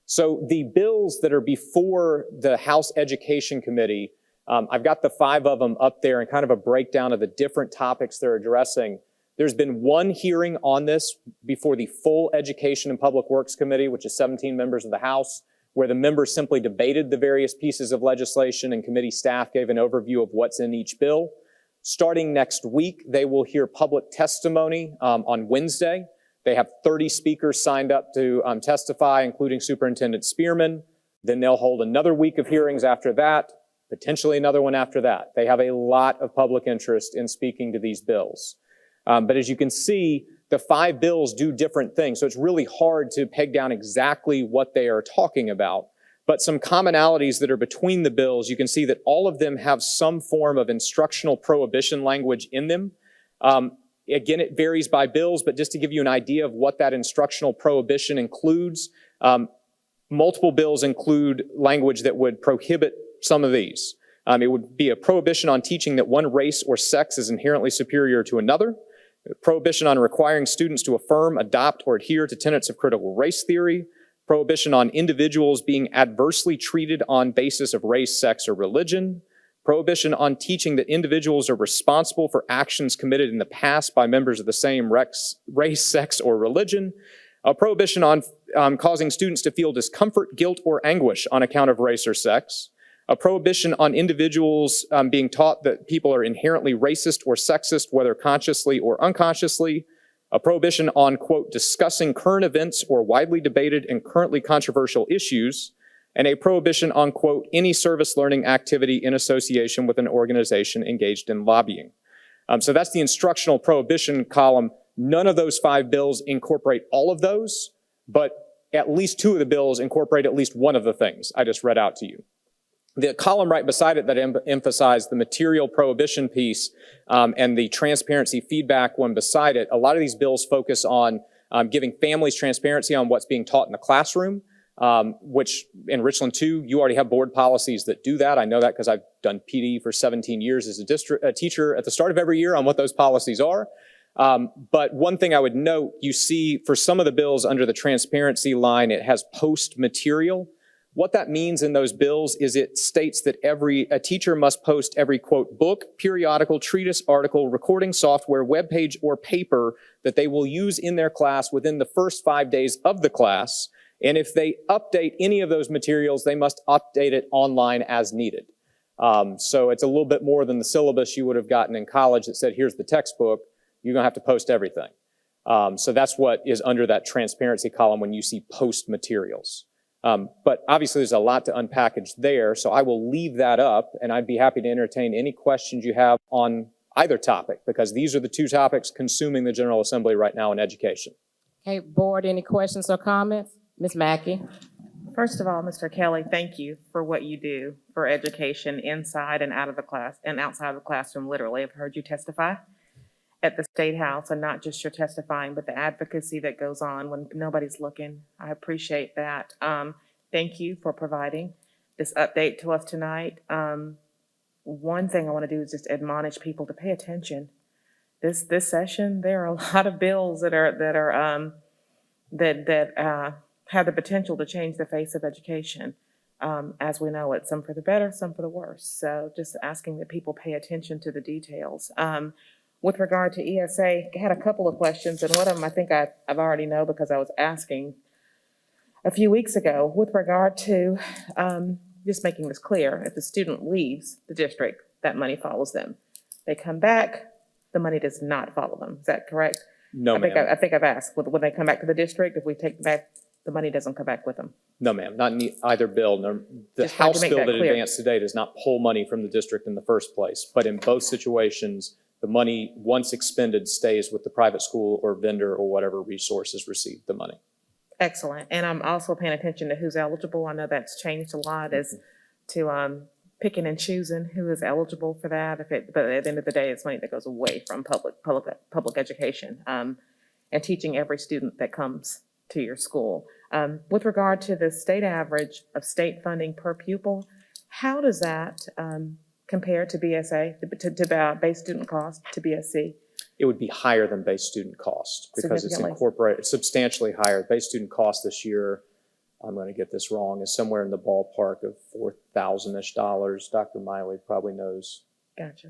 So the bills that are before the House Education Committee, I've got the 5 of them up there and kind of a breakdown of the different topics they're addressing. There's been 1 hearing on this before the full Education and Public Works Committee, which is 17 members of the House. where the members simply debated the various pieces of legislation and committee staff gave an overview of what's in each bill. Starting next week, they will hear public testimony on Wednesday. They have 30 speakers signed up to testify, including Superintendent Spearman. Then they'll hold another week of hearings after that, potentially another one after that. They have a lot of public interest in speaking to these bills. But as you can see, the 5 bills do different things, so it's really hard to peg down exactly what they are talking about. But some commonalities that are between the bills, you can see that all of them have some form of instructional prohibition language in them. Again, it varies by bills, but just to give you an idea of what that instructional prohibition includes, multiple bills include language that would prohibit some of these. It would be a prohibition on teaching that one race or sex is inherently superior to another, a prohibition on requiring students to affirm, adopt, or adhere to tenets of critical race theory, prohibition on individuals being adversely treated on basis of race, sex, or religion, prohibition on teaching that individuals are responsible for actions committed in the past by members of the same race, sex, or religion, a prohibition on causing students to feel discomfort, guilt, or anguish on account of race or sex, a prohibition on individuals being taught that people are inherently racist or sexist, whether consciously or unconsciously, a prohibition on, quote, discussing current events or widely debated and currently controversial issues, and a prohibition on, quote, any service learning activity in association with an organization engaged in lobbying. So that's the instructional prohibition column. None of those 5 bills incorporate all of those, but at least 2 of the bills incorporate at least one of the things I just read out to you. The column right beside it that emphasized the material prohibition piece and the transparency feedback one beside it, a lot of these bills focus on giving families transparency on what's being taught in the classroom, which in Richland 2, you already have board policies that do that. I know that because I've done PD for 17 years as a teacher at the start of every year on what those policies are. But one thing I would note, you see for some of the bills under the transparency line, it has post material. What that means in those bills is it states that a teacher must post every, quote, book, periodical, treatise, article, recording software, webpage, or paper that they will use in their class within the first 5 days of the class. And if they update any of those materials, they must update it online as needed. So it's a little bit more than the syllabus you would have gotten in college that said, here's the textbook, you're gonna have to post everything. So that's what is under that transparency column when you see post materials. But obviously there's a lot to unpackage there, so I will leave that up, and I'd be happy to entertain any questions you have on either topic, because these are the 2 topics consuming the General Assembly right now in education. Okay, board, any questions or comments? Ms. Mackey? First of all, Mr. Kelly, thank you for what you do for education inside and out of the class and outside of the classroom, literally. I've heard you testify at the State House, and not just your testifying, but the advocacy that goes on when nobody's looking. I appreciate that. Thank you for providing this update to us tonight. One thing I want to do is just admonish people to pay attention. This session, there are a lot of bills that have the potential to change the face of education, as we know it, some for the better, some for the worse. So just asking that people pay attention to the details. With regard to ESA, I had a couple of questions, and one of them I think I've already know because I was asking a few weeks ago. With regard to, just making this clear, if the student leaves the district, that money follows them. They come back, the money does not follow them. Is that correct? No, ma'am. I think I've asked, when they come back to the district, if we take them back, the money doesn't come back with them. No, ma'am, not in either bill. No, the Just wanted to House make bill that that clear. advanced today does not pull money from the district in the first place. But in both situations, the money, once expended, stays with the private school or vendor or whatever resources received the money. Excellent. And I'm also paying attention to who's eligible. I know that's changed a lot as to picking and choosing who is eligible for that. But at the end of the day, it's money that goes away from public education and teaching every student that comes to your school. With regard to the state average of state funding per pupil, how does that compare to BSA, to base student cost, to BSC? It would be higher than base student cost because it's Significantly. incorporated, substantially higher. Base student cost this year, I'm going to get this wrong, is somewhere in the ballpark of $4,000-ish. Dr. Miley probably knows. Gotcha.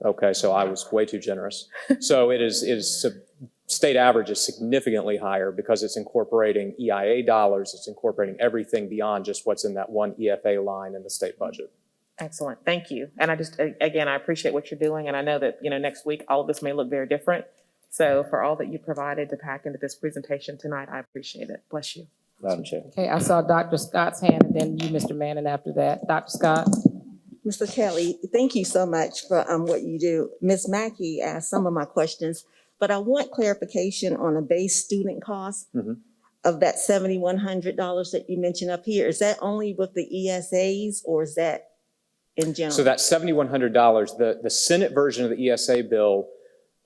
Okay, so I was way too generous. So it is state average is significantly higher because it's incorporating EIA dollars, it's incorporating everything beyond just what's in that one EFA line in the state budget. Excellent, thank you. And I just, again, I appreciate what you're doing, and I know that, next week, all of this may look very different. So for all that you provided to pack into this presentation tonight, I appreciate it. Bless you. Madam Chair. Okay, I saw Dr. Scott's hand, and then you, Mr. Manning, after that. Dr. Scott? Mr. Kelly, thank you so much for what you do. Ms. Mackey asked some of my questions, but I want clarification on a base student cost of that $7,100 that you mentioned up here. Is that only with the ESAs, or is that in general? So that $7,100, the Senate version of the ESA bill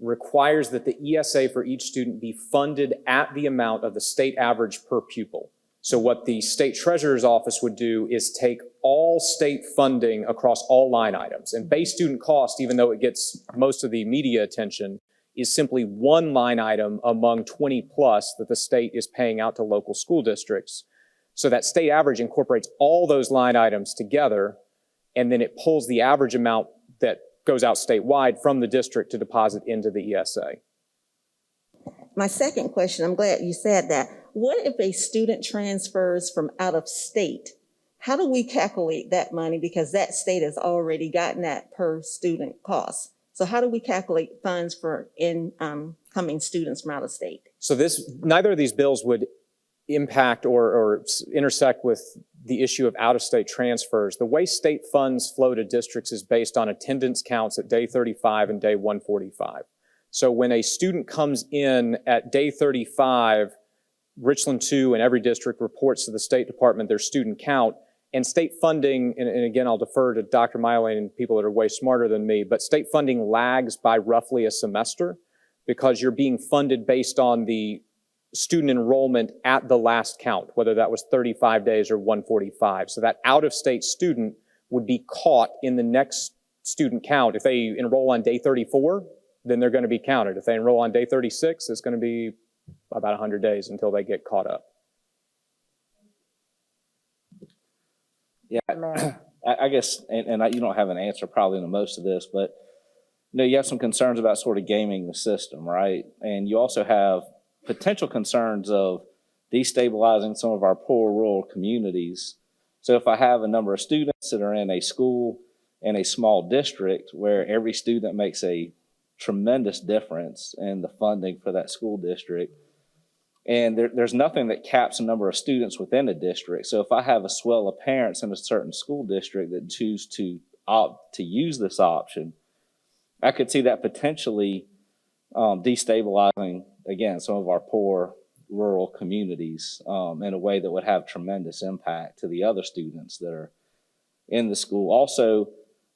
requires that the ESA for each student be funded at the amount of the state average per pupil. So what the state treasurer's office would do is take all state funding across all line items. And base student cost, even though it gets most of the media attention, is simply one line item among 20 plus that the state is paying out to local school districts. So that state average incorporates all those line items together, and then it pulls the average amount that goes out statewide from the district to deposit into the ESA. My second question, I'm glad you said that. What if a student transfers from out of state? How do we calculate that money? Because that state has already gotten that per student cost. So how do we calculate funds for incoming students from out of state? So neither of these bills would impact or intersect with the issue of out-of-state transfers. The way state funds flow to districts is based on attendance counts at day 35 and day 145. So when a student comes in at day 35, Richland 2 and every district reports to the State Department their student count, and state funding, and again, I'll defer to Dr. Milane and people that are way smarter than me, but state funding lags by roughly a semester because you're being funded based on the student enrollment at the last count, whether that was 35 days or 145. So that out-of-state student would be caught in the next student count. If they enroll on day 34, then they're going to be counted. If they enroll on day 36, it's going to be about 100 days until they get caught up. Yeah, I guess, and you don't have an answer probably to most of this, but you have some concerns about sort of gaming the system, right? And you also have potential concerns of destabilizing some of our poor rural communities. So if I have a number of students that are in a school in a small district where every student makes a tremendous difference in the funding for that school district, and there's nothing that caps the number of students within a district. So if I have a swell of parents in a certain school district that choose to opt to use this option, I could see that potentially destabilizing, again, some of our poor rural communities in a way that would have tremendous impact to the other students that are in the school. Also,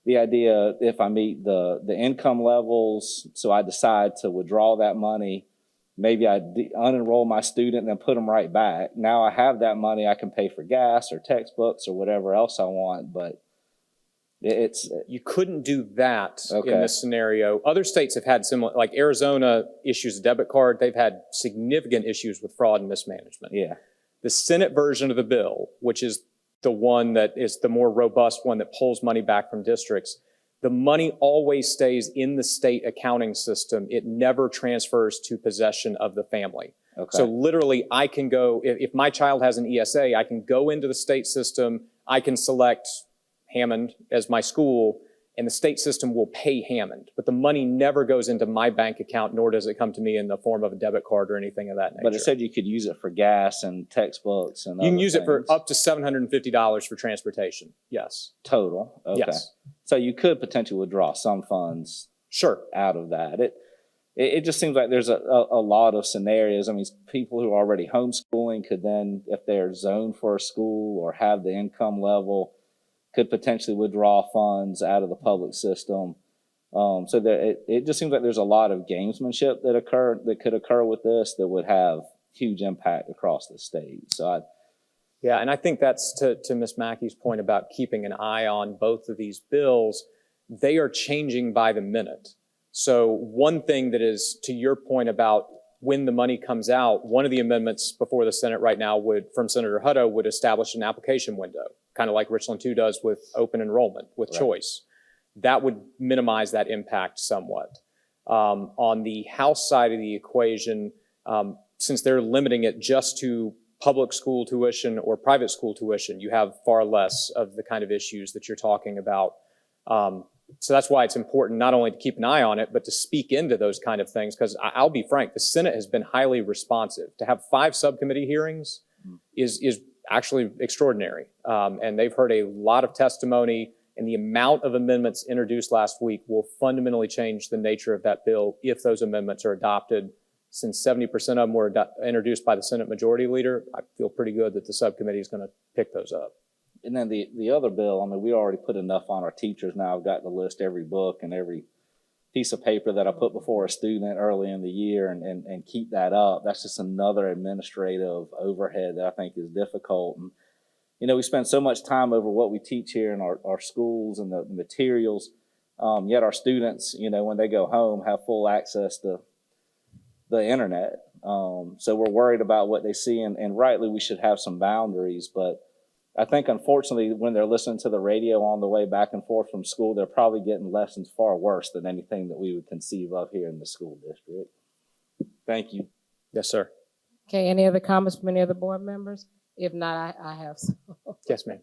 the idea, if I meet the income levels, so I decide to withdraw that money, maybe I unenroll my student and then put them right back. Now I have that money, I can pay for gas or textbooks or whatever else I want, but you couldn't do that in this scenario. Other states have had similar, like Arizona issues a debit card. They've had significant issues with fraud and mismanagement. Yeah. The Senate version of the bill, which is the one that is the more robust one that pulls money back from districts, the money always stays in the state accounting system. It never transfers to possession of the family. Okay. So literally I can go, if my child has an ESA, I can go into the state system, I can select Hammond as my school, and the state system will pay Hammond. But the money never goes into my bank account, nor does it come to me in the form of a debit card or anything of that nature. But it said you could use it for gas and textbooks and you can other use it for things. up to $750 for transportation. Yes. Total. Okay. Yes. So you could potentially withdraw some funds out of that. It just seems like there's a lot of scenarios. I mean, people who are already homeschooling could then, if they're zoned for a school or have the income level, could potentially withdraw funds out of the public system. So it just seems like there's a lot of gamesmanship that could occur with this that would have huge impact across the state. So yeah, and I think that's to Ms. Mackey's point about keeping an eye on both of these bills. They are changing by the minute. So one thing that is, to your point about when the money comes out, one of the amendments before the Senate right now from Senator Hutto would establish an application window, kind of like Richland 2 does with open enrollment, with choice. That would minimize that impact somewhat. On the House side of the equation, since they're limiting it just to public school tuition or private school tuition, you have far less of the kind of issues that you're talking about. So that's why it's important not only to keep an eye on it, but to speak into those kind of things. Because I'll be frank, the Senate has been highly responsive. To have 5 subcommittee hearings is actually extraordinary. And they've heard a lot of testimony, and the amount of amendments introduced last week will fundamentally change the nature of that bill if those amendments are adopted. Since 70% of them were introduced by the Senate Majority Leader, I feel pretty good that the subcommittee is going to pick those up. And then the other bill, I mean, we already put enough on our teachers now. I've got to list every book and every piece of paper that I put before a student early in the year and keep that up. That's just another administrative overhead that I think is difficult. And, you know, we spend so much time over what we teach here in our schools and the materials, yet our students, you know, when they go home, have full access to the internet. So we're worried about what they see, and rightly we should have some boundaries, but I think, unfortunately, when they're listening to the radio on the way back and forth from school, they're probably getting lessons far worse than anything that we would conceive of here in the school district. Thank you. Yes, sir. Okay, any other comments from any other board members? If not, I have some. Yes, ma'am.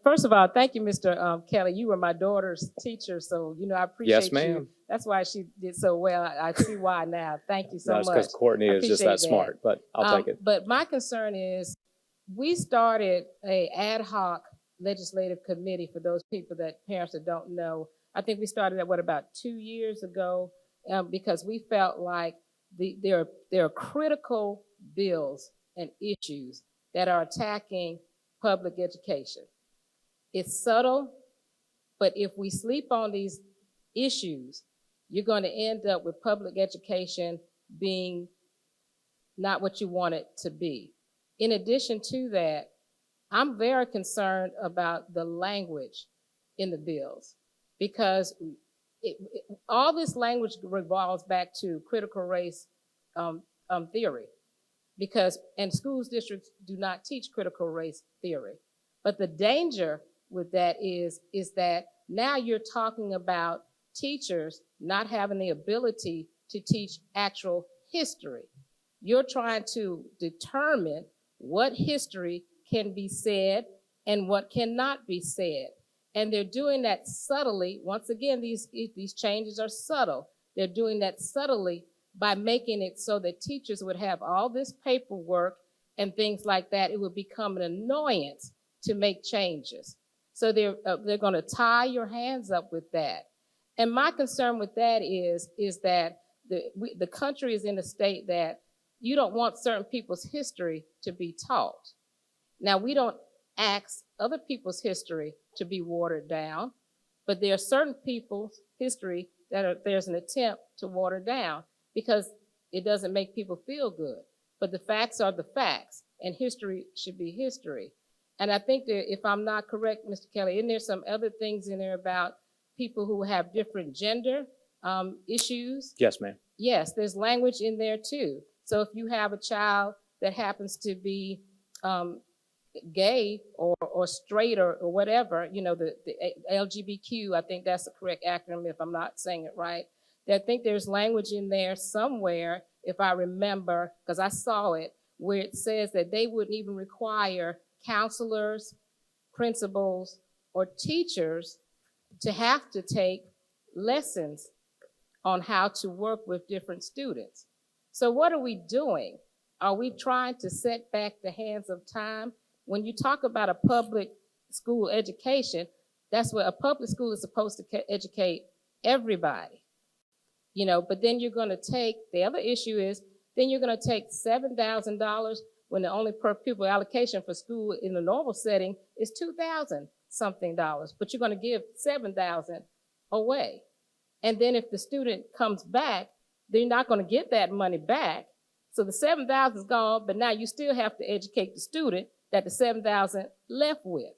First of all, thank you, Mr. Kelly. You were my daughter's teacher, so, you know, I appreciate Yes, ma'am. you. That's why she did so well. I see why now. Thank you so much. That's because Courtney is just that smart, but I'll take it. But my concern is, we started a ad hoc legislative committee for those people that parents that don't know. I think we started at about 2 years ago, because we felt like there are critical bills and issues that are attacking public education. It's subtle, but if we sleep on these issues, you're going to end up with public education being not what you want it to be. In addition to that, I'm very concerned about the language in the bills, because all this language revolves back to critical race theory, and schools districts do not teach critical race theory. But the danger with that is that now you're talking about teachers not having the ability to teach actual history. You're trying to determine what history can be said and what cannot be said. And they're doing that subtly. Once again, these changes are subtle. They're doing that subtly by making it so that teachers would have all this paperwork and things like that. It would become an annoyance to make changes. So they're going to tie your hands up with that. And my concern with that is that the country is in a state that you don't want certain people's history to be taught. Now, we don't ask other people's history to be watered down, but there are certain people's history that there's an attempt to water down because it doesn't make people feel good. But the facts are the facts, and history should be history. And I think that, if I'm not correct, Mr. Kelly, isn't there some other things in there about people who have different gender issues? Yes, ma'am. Yes, there's language in there too. So if you have a child that happens to be gay or straight or whatever, you know, the LGBTQ, I think that's the correct acronym if I'm not saying it right. I think there's language in there somewhere, if I remember, because I saw it, where it says that they wouldn't even require counselors, principals, or teachers to have to take lessons on how to work with different students. So what are we doing? Are we trying to set back the hands of time? When you talk about a public school education, that's what a public school is supposed to educate everybody. You know, but then you're going to take, the other issue is, then you're going to take $7,000 when the only per pupil allocation for school in the normal setting is $2,000 something, but you're going to give $7,000 away. And then if the student comes back, they're not going to get that money back. So the $7,000 is gone, but now you still have to educate the student that the $7,000 left with.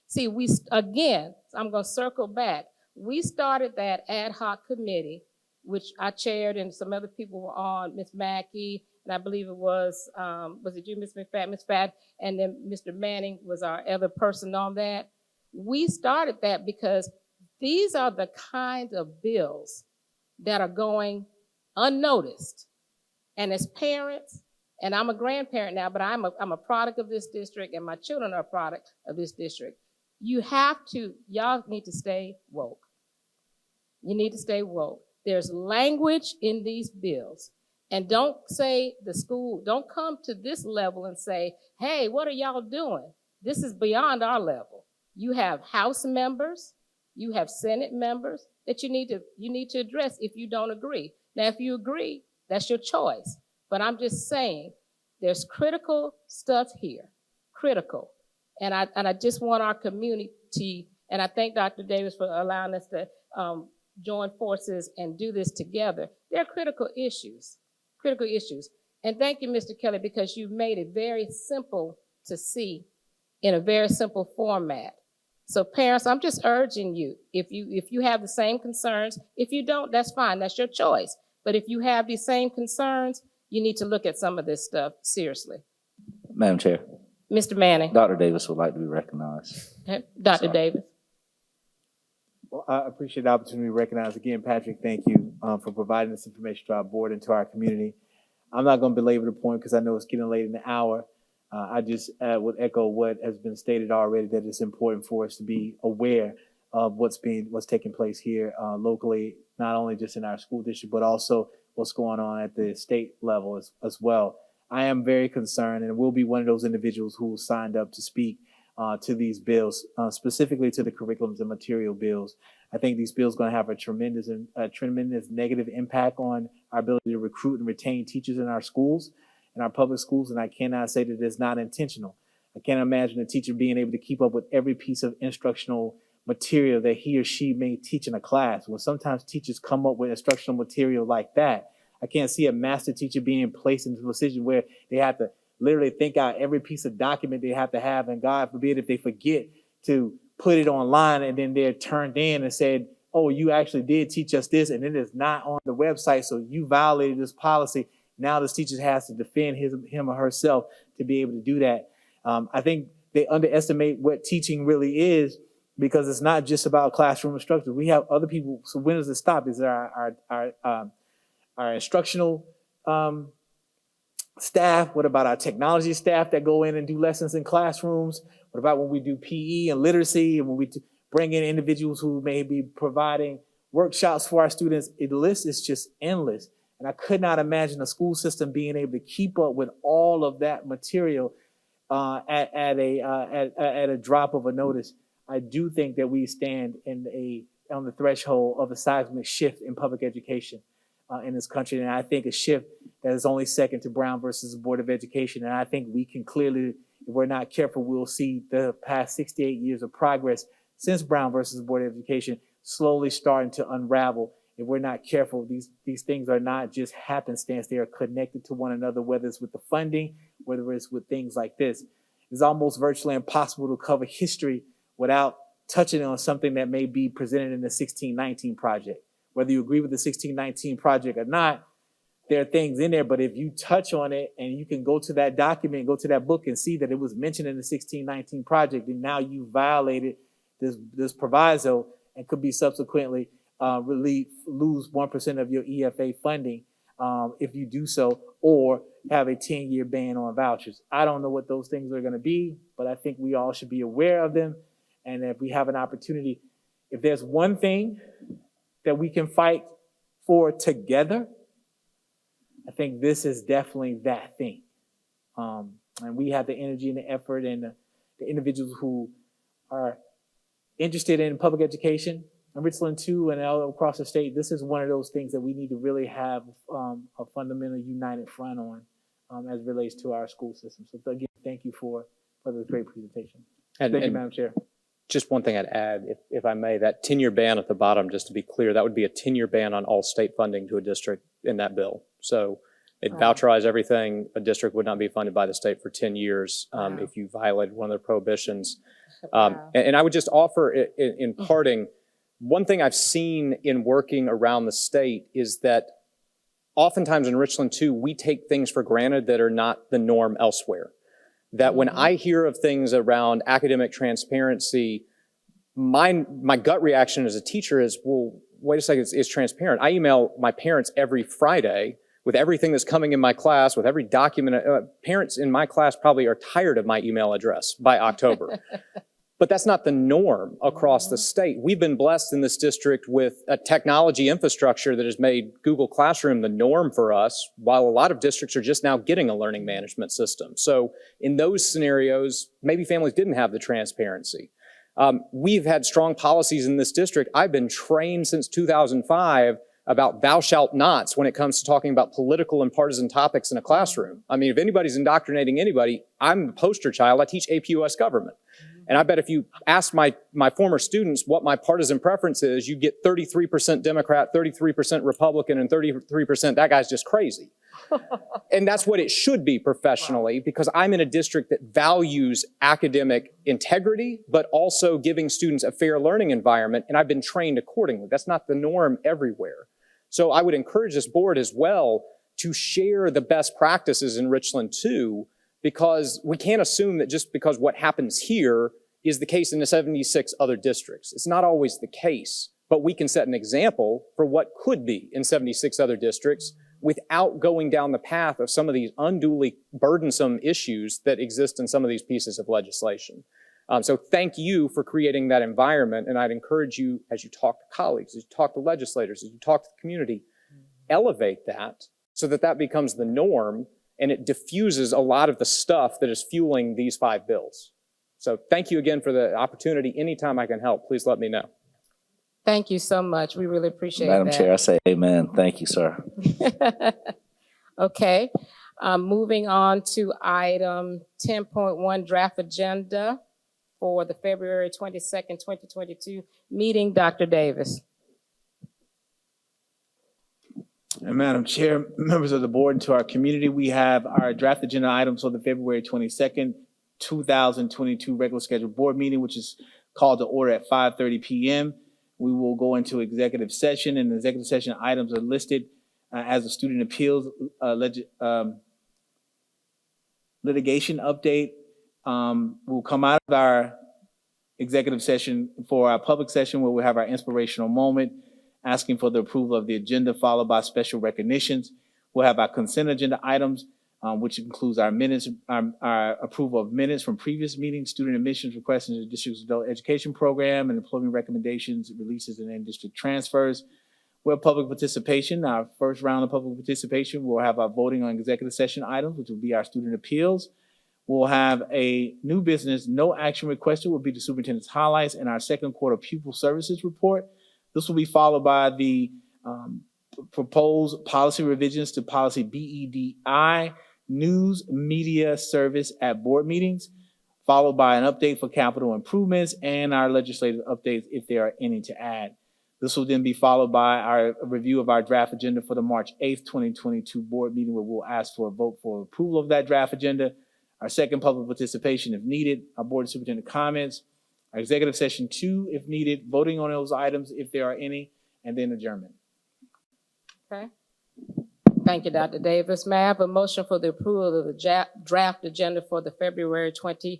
See, again, I'm going to circle back. We started that ad hoc committee, which I chaired and some other people were on, Ms. Mackey, and I believe it was it you, Ms. McFadden? Ms. Fadden, and then Mr. Manning was our other person on that. We started that because these are the kind of bills that are going unnoticed. And as parents, and I'm a grandparent now, but I'm a product of this district, and my children are a product of this district. Y'all need to stay woke. You need to stay woke. There's language in these bills. And don't say don't come to this level and say, hey, what are y'all doing? This is beyond our level. You have House members, you have Senate members that you need to address if you don't agree. Now, if you agree, that's your choice. But I'm just saying, there's critical stuff here, critical. And I just want our community, and I thank Dr. Davis for allowing us to join forces and do this together. There are critical issues. And thank you, Mr. Kelly, because you made it very simple to see in a very simple format. So parents, I'm just urging you, if you have the same concerns, if you don't, that's fine, that's your choice. But if you have these same concerns, you need to look at some of this stuff seriously. Madam Chair, Mr. Manning. Dr. Davis would like to be recognized. Okay. Dr. Davis. Well, I appreciate the opportunity to recognize again, Patrick. Thank you for providing this information to our board and to our community. I'm not going to belabor the point because I know it's getting late in the hour. I just would echo what has been stated already, that it's important for us to be aware of what's taking place here locally, not only just in our school district, but also what's going on at the state level as well. I am very concerned and will be one of those individuals who signed up to speak to these bills, specifically to the curriculums and material bills. I think these bills are going to have a tremendous negative impact on our ability to recruit and retain teachers in our schools, in our public schools, and I cannot say that it's not intentional. I can't imagine a teacher being able to keep up with every piece of instructional material that he or she may teach in a class. When sometimes teachers come up with instructional material like that, I can't see a master teacher being placed into a position where they have to literally think out every piece of document they have to have, and God forbid if they forget to put it online and then they're turned in and said, oh, you actually did teach us this and it is not on the website, so you violated this policy. Now this teacher has to defend him or herself to be able to do that. I think they underestimate what teaching really is, because it's not just about classroom instruction. We have other people. So when does it stop? Is there our instructional staff? What about our technology staff that go in and do lessons in classrooms? What about when we do PE and literacy, and when we bring in individuals who may be providing workshops for our students? The list is just endless. And I could not imagine a school system being able to keep up with all of that material at a drop of a notice. I do think that we stand on the threshold of a seismic shift in public education in this country. And I think a shift that is only second to Brown versus the Board of Education. And I think we can clearly, if we're not careful, we'll see the past 68 years of progress since Brown versus the Board of Education slowly starting to unravel. If we're not careful, these things are not just happenstance. They are connected to one another, whether it's with the funding, whether it's with things like this. It's almost virtually impossible to cover history without touching on something that may be presented in the 1619 project. Whether you agree with the 1619 project or not, there are things in there, but if you touch on it and you can go to that document, go to that book and see that it was mentioned in the 1619 project, then now you violated this proviso and could be subsequently lose 1% of your EFA funding if you do so, or have a 10-year ban on vouchers. I don't know what those things are going to be, but I think we all should be aware of them. And if we have an opportunity, if there's one thing that we can fight for together, I think this is definitely that thing. And we have the energy and the effort and the individuals who are interested in public education, and Richland too, and all across the state. This is one of those things that we need to really have a fundamentally united front on as it relates to our school system. So again, thank you for the great presentation. Thank you, Madam Chair. Just one thing I'd add, if I may, that 10-year ban at the bottom, just to be clear, that would be a 10-year ban on all state funding to a district in that bill. So it voucherized everything. A district would not be funded by the state for 10 years if you violated one of their prohibitions. And I would just offer in parting, one thing I've seen in working around the state is that oftentimes in Richland too, we take things for granted that are not the norm elsewhere. That when I hear of things around academic transparency, my gut reaction as a teacher is, well, wait a second, it's transparent. I email my parents every Friday with everything that's coming in my class, with every document. Parents in my class probably are tired of my email address by October. But that's not the norm across the state. We've been blessed in this district with a technology infrastructure that has made Google Classroom the norm for us, while a lot of districts are just now getting a learning management system. So in those scenarios, maybe families didn't have the transparency. We've had strong policies in this district. I've been trained since 2005 about thou shalt nots when it comes to talking about political and partisan topics in a classroom. I mean, if anybody's indoctrinating anybody, I'm the poster child. I teach AP US government. And I bet if you ask my former students what my partisan preference is, you get 33% Democrat, 33% Republican, and 33% that guy's just crazy. And that's what it should be professionally, because I'm in a district that values academic integrity, but also giving students a fair learning environment, and I've been trained accordingly. That's not the norm everywhere. So I would encourage this board as well to share the best practices in Richland too, because we can't assume that just because what happens here is the case in the 76 other districts. It's not always the case, but we can set an example for what could be in 76 other districts without going down the path of some of these unduly burdensome issues that exist in some of these pieces of legislation. So thank you for creating that environment, and I'd encourage you, as you talk to colleagues, as you talk to legislators, as you talk to the community, elevate that so that that becomes the norm, and it diffuses a lot of the stuff that is fueling these 5 bills. So thank you again for the opportunity. Anytime I can help, please let me know. Thank you so much. We really appreciate Madam that. Chair, I say amen. Thank you, sir. Okay, moving on to item 10.1, draft agenda for the February 22nd, 2022 meeting. Dr. Davis. And Madam Chair, members of the board, and to our community, we have our draft agenda items for the February 22nd, 2022 regular scheduled board meeting, which is called to order at 5:30 p.m. We will go into executive session, and the executive session items are listed as a student appeals litigation update. Will come out of our executive session for our public session, where we'll have our inspirational moment, asking for the approval of the agenda, followed by special recognitions. We'll have our consent agenda items, which includes our minutes, our approval of minutes from previous meetings, student admissions requests into the district's adult education program, and employment recommendations, releases, and in-district transfers. We'll have public participation. Our first round of public participation, we'll have our voting on executive session items, which will be our student appeals. We'll have a new business, no action requested, will be the superintendent's highlights and our second quarter pupil services report. This will be followed by the proposed policy revisions to policy BEDI, news media service at board meetings, followed by an update for capital improvements and our legislative updates if there are any to add. This will then be followed by our review of our draft agenda for the March 8th, 2022 board meeting, where we'll ask for a vote for approval of that draft agenda, our second public participation if needed, our board superintendent comments, our executive session 2 if needed, voting on those items if there are any, and then adjournment. Okay. Thank you, Dr. Davis. May I have a motion for the approval of the draft agenda for the February 22nd,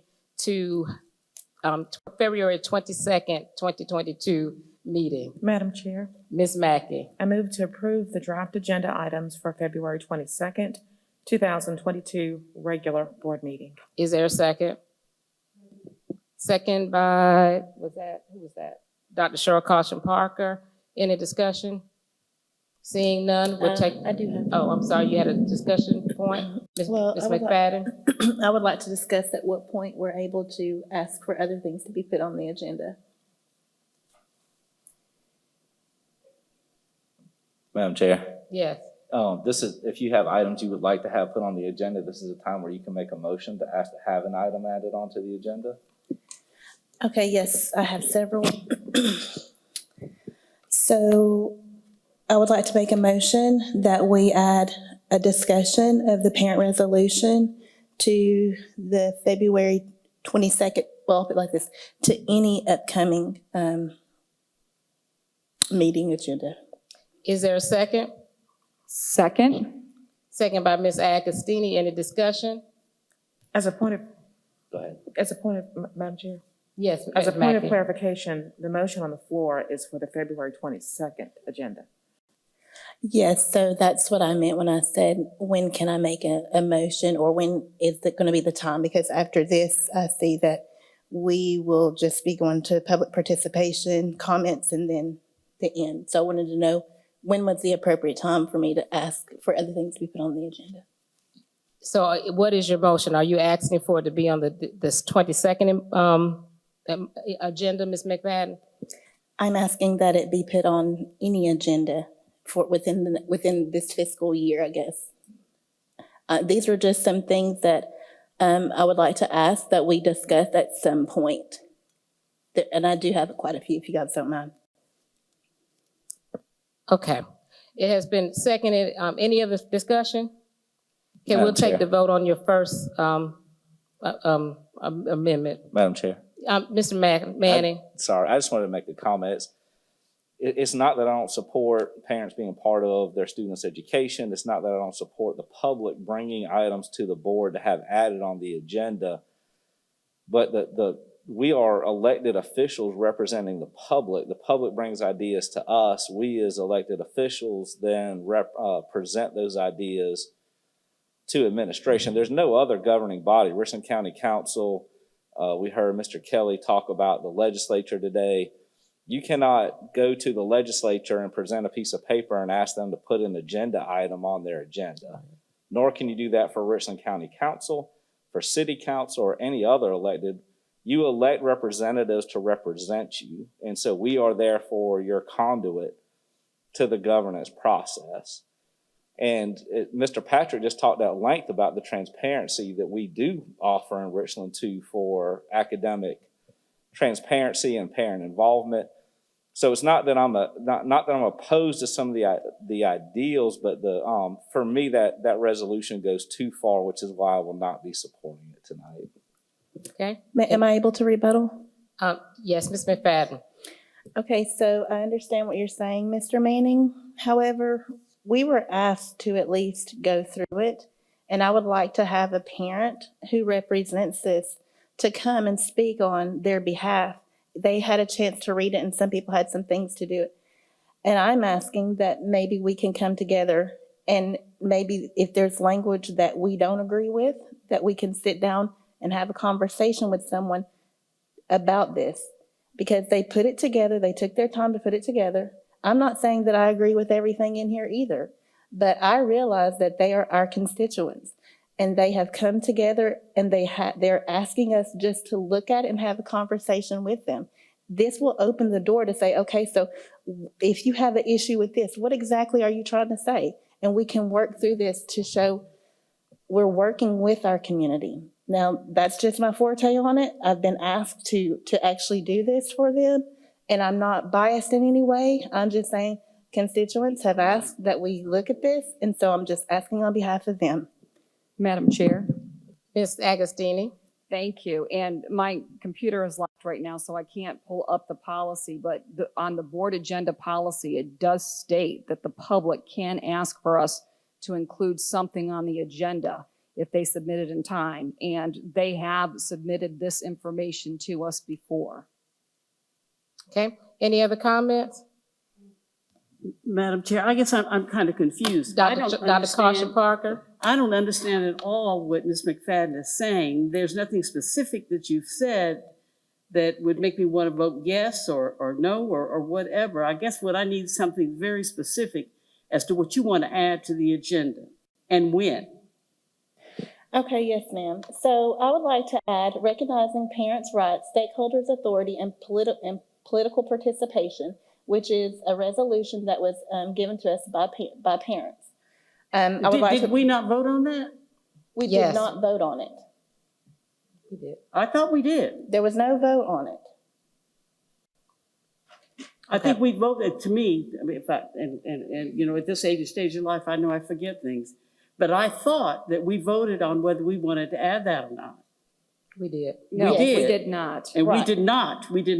2022 meeting? Madam Chair, Ms. Mackey. I move to approve the draft agenda items for February 22nd, 2022 regular board meeting. Is there a second? Second by, who was that? Dr. Cheryl Caution Parker. Any discussion? Seeing none, we'll take. I do have. Oh, I'm sorry, you had a discussion point? Ms. McFadden? I would like to discuss at what point we're able to ask for other things to be put on the agenda. Madam Chair. Yes. This is, if you have items you would like to have put on the agenda, this is a time where you can make a motion to ask to have an item added onto the agenda. Okay, yes, I have several. So I would like to make a motion that we add a discussion of the parent resolution to the February 22nd, well, I'll put it like this, to any upcoming meeting agenda. Is there a second? Second. Second by Ms. Agostini. Any discussion? As a point of, Go ahead. as a point of, Madam Chair, Yes, As a Ms. point of Mackey. clarification, the motion on the floor is for the February 22nd agenda. Yes, so that's what I meant when I said, when can I make a motion, or when is it going to be the time? Because after this, I see that we will just be going to public participation, comments, and then the end. So I wanted to know when was the appropriate time for me to ask for other things to be put on the agenda. So what is your motion? Are you asking for it to be on this 22nd agenda, Ms. McFadden? I'm asking that it be put on any agenda for within this fiscal year, I guess. These are just some things that I would like to ask that we discuss at some point. And I do have quite a few, if you guys don't mind. Okay. It has been seconded. Any other discussion? Okay, Madam we'll take Chair. the vote on your first amendment. Madam Chair. Mr. Manning. Sorry, I just wanted to make a comment. It's not that I don't support parents being part of their students' education. It's not that I don't support the public bringing items to the board to have added on the agenda. But we are elected officials representing the public. The public brings ideas to us. We as elected officials then present those ideas to administration. There's no other governing body. Richland County Council, we heard Mr. Kelly talk about the legislature today. You cannot go to the legislature and present a piece of paper and ask them to put an agenda item on their agenda. Nor can you do that for Richland County Council, for City Council, or any other elected. You elect representatives to represent you. And so we are therefore your conduit to the governance process. And Mr. Patrick just talked at length about the transparency that we do offer in Richland too for academic transparency and parent involvement. So it's not that I'm not that I'm opposed to some of the ideals, but for me that resolution goes too far, which is why I will not be supporting it tonight. Okay. Am I able to rebuttal? Yes, Ms. McFadden. Okay, so I understand what you're saying, Mr. Manning. However, we were asked to at least go through it, and I would like to have a parent who represents this to come and speak on their behalf. They had a chance to read it, and some people had some things to do it. And I'm asking that maybe we can come together, and maybe if there's language that we don't agree with, that we can sit down and have a conversation with someone about this. Because they put it together, they took their time to put it together. I'm not saying that I agree with everything in here either, but I realize that they are our constituents. And they have come together, and they're asking us just to look at it and have a conversation with them. This will open the door to say, okay, so if you have an issue with this, what exactly are you trying to say? And we can work through this to show we're working with our community. Now, that's just my forte on it. I've been asked to actually do this for them, and I'm not biased in any way. I'm just saying constituents have asked that we look at this, and so I'm just asking on behalf of them. Madam Chair. Ms. Agostini. Thank you. And my computer is locked right now, so I can't pull up the policy, but on the board agenda policy, it does state that the public can ask for us to include something on the agenda if they submit it in time. And they have submitted this information to us before. Okay. Any other comments? Madam Chair, I guess I'm kind of confused. Dr. Karsha Parker. I don't understand at all what Ms. McFadden is saying. There's nothing specific that you've said that would make me want to vote yes or no or whatever. I guess what I need is something very specific as to what you want to add to the agenda and when. Okay, yes, ma'am. So I would like to add recognizing parents' rights, stakeholders' authority, and political participation, which is a resolution that was given to us by parents. Did we not vote on that? We did not vote on it. We did. I thought we did. There was no vote on it. I think we voted, to me, I mean, and you know, at this stage of life, I know I forget things. But I thought that we voted on whether we wanted to add that or not. We did. No, we did not. And Right. we did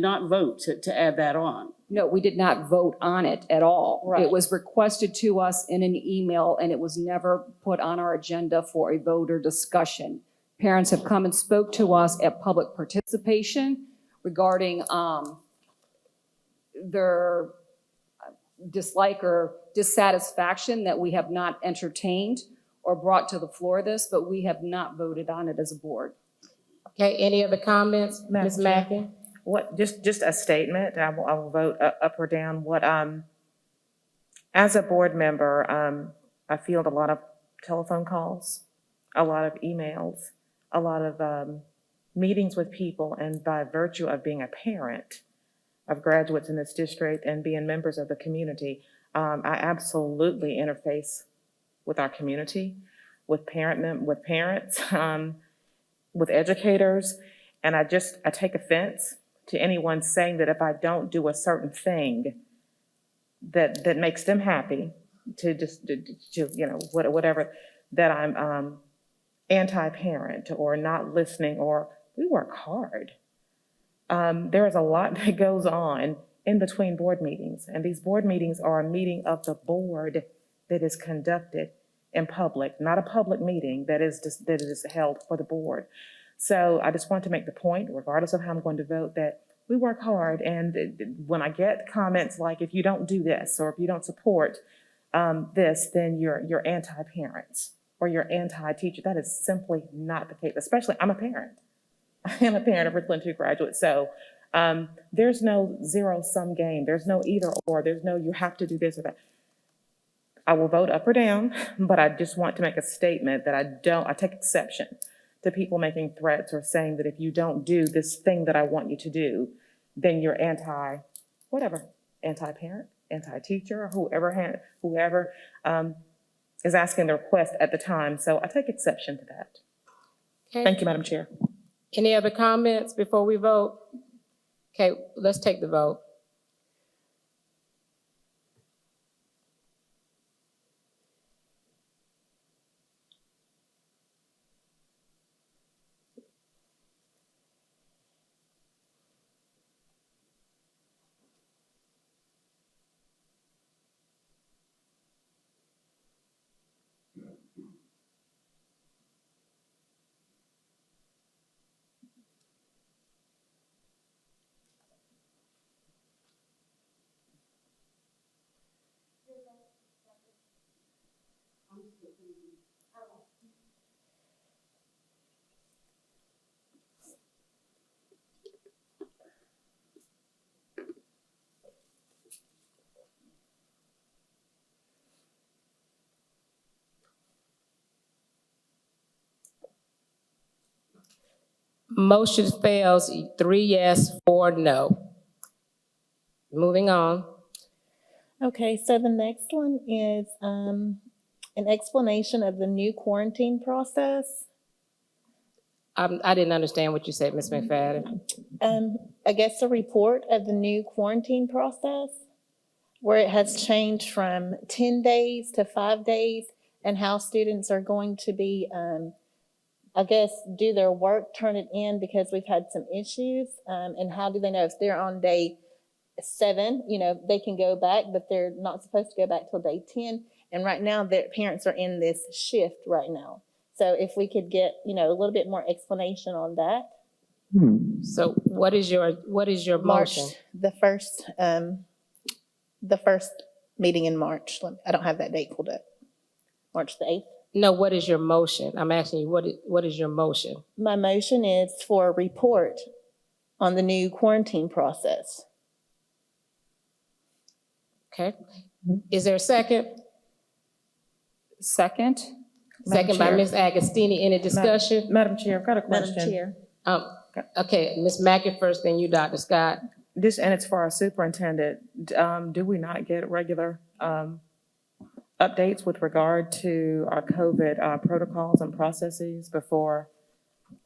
not vote to add that on. No, we did not vote on it at all. Right. It was requested to us in an email, and it was never put on our agenda for a vote or discussion. Parents have come and spoke to us at public participation. regarding their dislike or dissatisfaction that we have not entertained or brought to the floor of this, but we have not voted on it as a board. Okay, any other comments, Ms. Mackey? What, just a statement, I will vote up or down. What, as a board member, I field a lot of telephone calls, a lot of emails, a lot of meetings with people, and by virtue of being a parent of graduates in this district and being members of the community, I absolutely interface with our community, with parents, with educators, and I take offense to anyone saying that if I don't do a certain thing that makes them happy, to you know, whatever, that I'm anti-parent or not listening, or we work hard. There is a lot that goes on in between board meetings, and these board meetings are a meeting of the board that is conducted in public, not a public meeting that is held for the board. So I just want to make the point, regardless of how I'm going to vote, that we work hard, and when I get comments like, if you don't do this, or if you don't support this, then you're anti-parents or you're anti-teacher. That is simply not the case, especially I'm a parent. I am a parent of Richland 2 graduate, so there's no zero-sum game. There's no either or. There's no you have to do this or that. I will vote up or down, but I just want to make a statement that I take exception to people making threats or saying that if you don't do this thing that I want you to do, then you're anti-whatever, anti-parent, anti-teacher, or whoever is asking the request at the time. So I take exception to that. Okay. Thank you, Madam Chair. Any other comments before we vote? Okay, let's take the vote. Motion fails, 3 yes, 4 no. Moving on. Okay, so the next one is an explanation of the new quarantine process. I didn't understand what you said, Ms. McFadden. I guess a report of the new quarantine process, where it has changed from 10 days to 5 days, and how students are going to be, I guess, do their work, turn it in, because we've had some issues. And how do they know if they're on day 7, you know, they can go back, but they're not supposed to go back till day 10. And right now, their parents are in this shift right now. So if we could get, you know, a little bit more explanation on that. So what is your motion? The first meeting in March. I don't have that date pulled up. March the 8th. No, what is your motion? I'm asking you, what is your motion? My motion is for a report on the new quarantine process. Okay. Is there a second? Second. Second by Ms. Agostini. Any discussion? Madam Chair, I've got a question. Madam Chair. Okay, Ms. Mackey first, then you, Dr. Scott. And it's for our superintendent. Do we not get regular updates with regard to our COVID protocols and processes before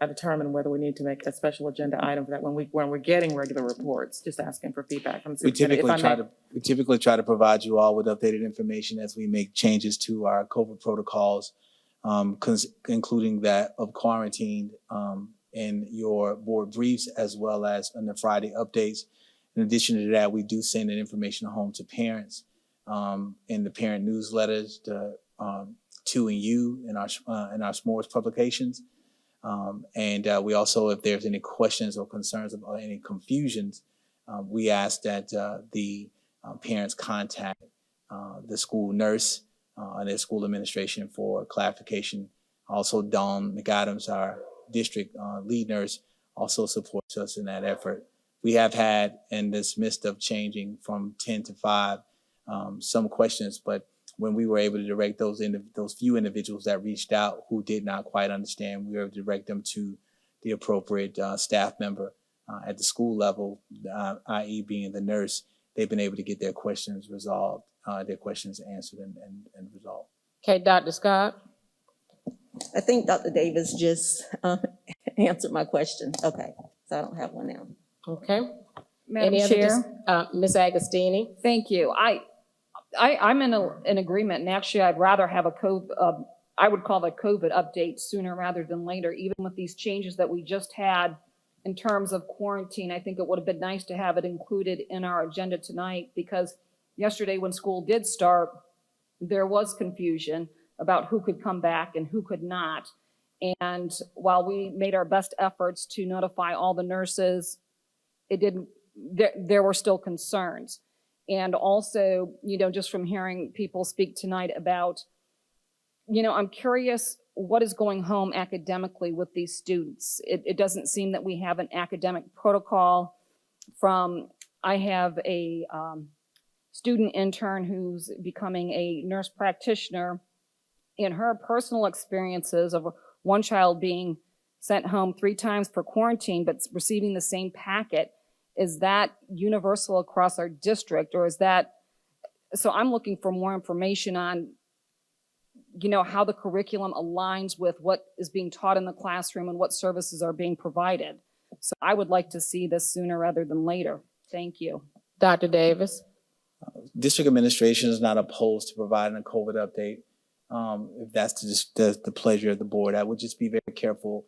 I determine whether we need to make a special agenda item for that when we're getting regular reports? Just asking for feedback from the We superintendent. typically try to provide you all with updated information as we make changes to our COVID protocols, including that of quarantine in your board briefs, as well as in the Friday updates. In addition to that, we do send that information home to parents in the parent newsletters, to and you in our s'mores publications. And we also, if there's any questions or concerns or any confusions, we ask that the parents contact the school nurse and their school administration for clarification. Also, Dawn McAdams, our district lead nurse, also supports us in that effort. We have had, in this midst of changing from 10 to 5, some questions, but when we were able to direct those few individuals that reached out who did not quite understand, we were able to direct them to the appropriate staff member at the school level, i.e. being the nurse. They've been able to get their questions resolved, their questions answered and resolved. Okay, Dr. Scott? I think Dr. Davis just answered my question. Okay, so I don't have one now. Okay. Madam Any other Chair? Ms. Agostini? Thank you. I'm in agreement, and actually I'd rather have I would call it a COVID update sooner rather than later, even with these changes that we just had in terms of quarantine. I think it would have been nice to have it included in our agenda tonight, because yesterday when school did start, there was confusion about who could come back and who could not. And while we made our best efforts to notify all the nurses, there were still concerns. And also, just from hearing people speak tonight about, I'm curious what is going home academically with these students. It doesn't seem that we have an academic protocol. I have a student intern who's becoming a nurse practitioner. In her personal experiences of one child being sent home 3 times for quarantine, but receiving the same packet, is that universal across our district, or is that, so I'm looking for more information on, how the curriculum aligns with what is being taught in the classroom and what services are being provided. So I would like to see this sooner rather than later. Thank you. Dr. Davis? District administration is not opposed to providing a COVID update. If that's the pleasure of the board, I would just be very careful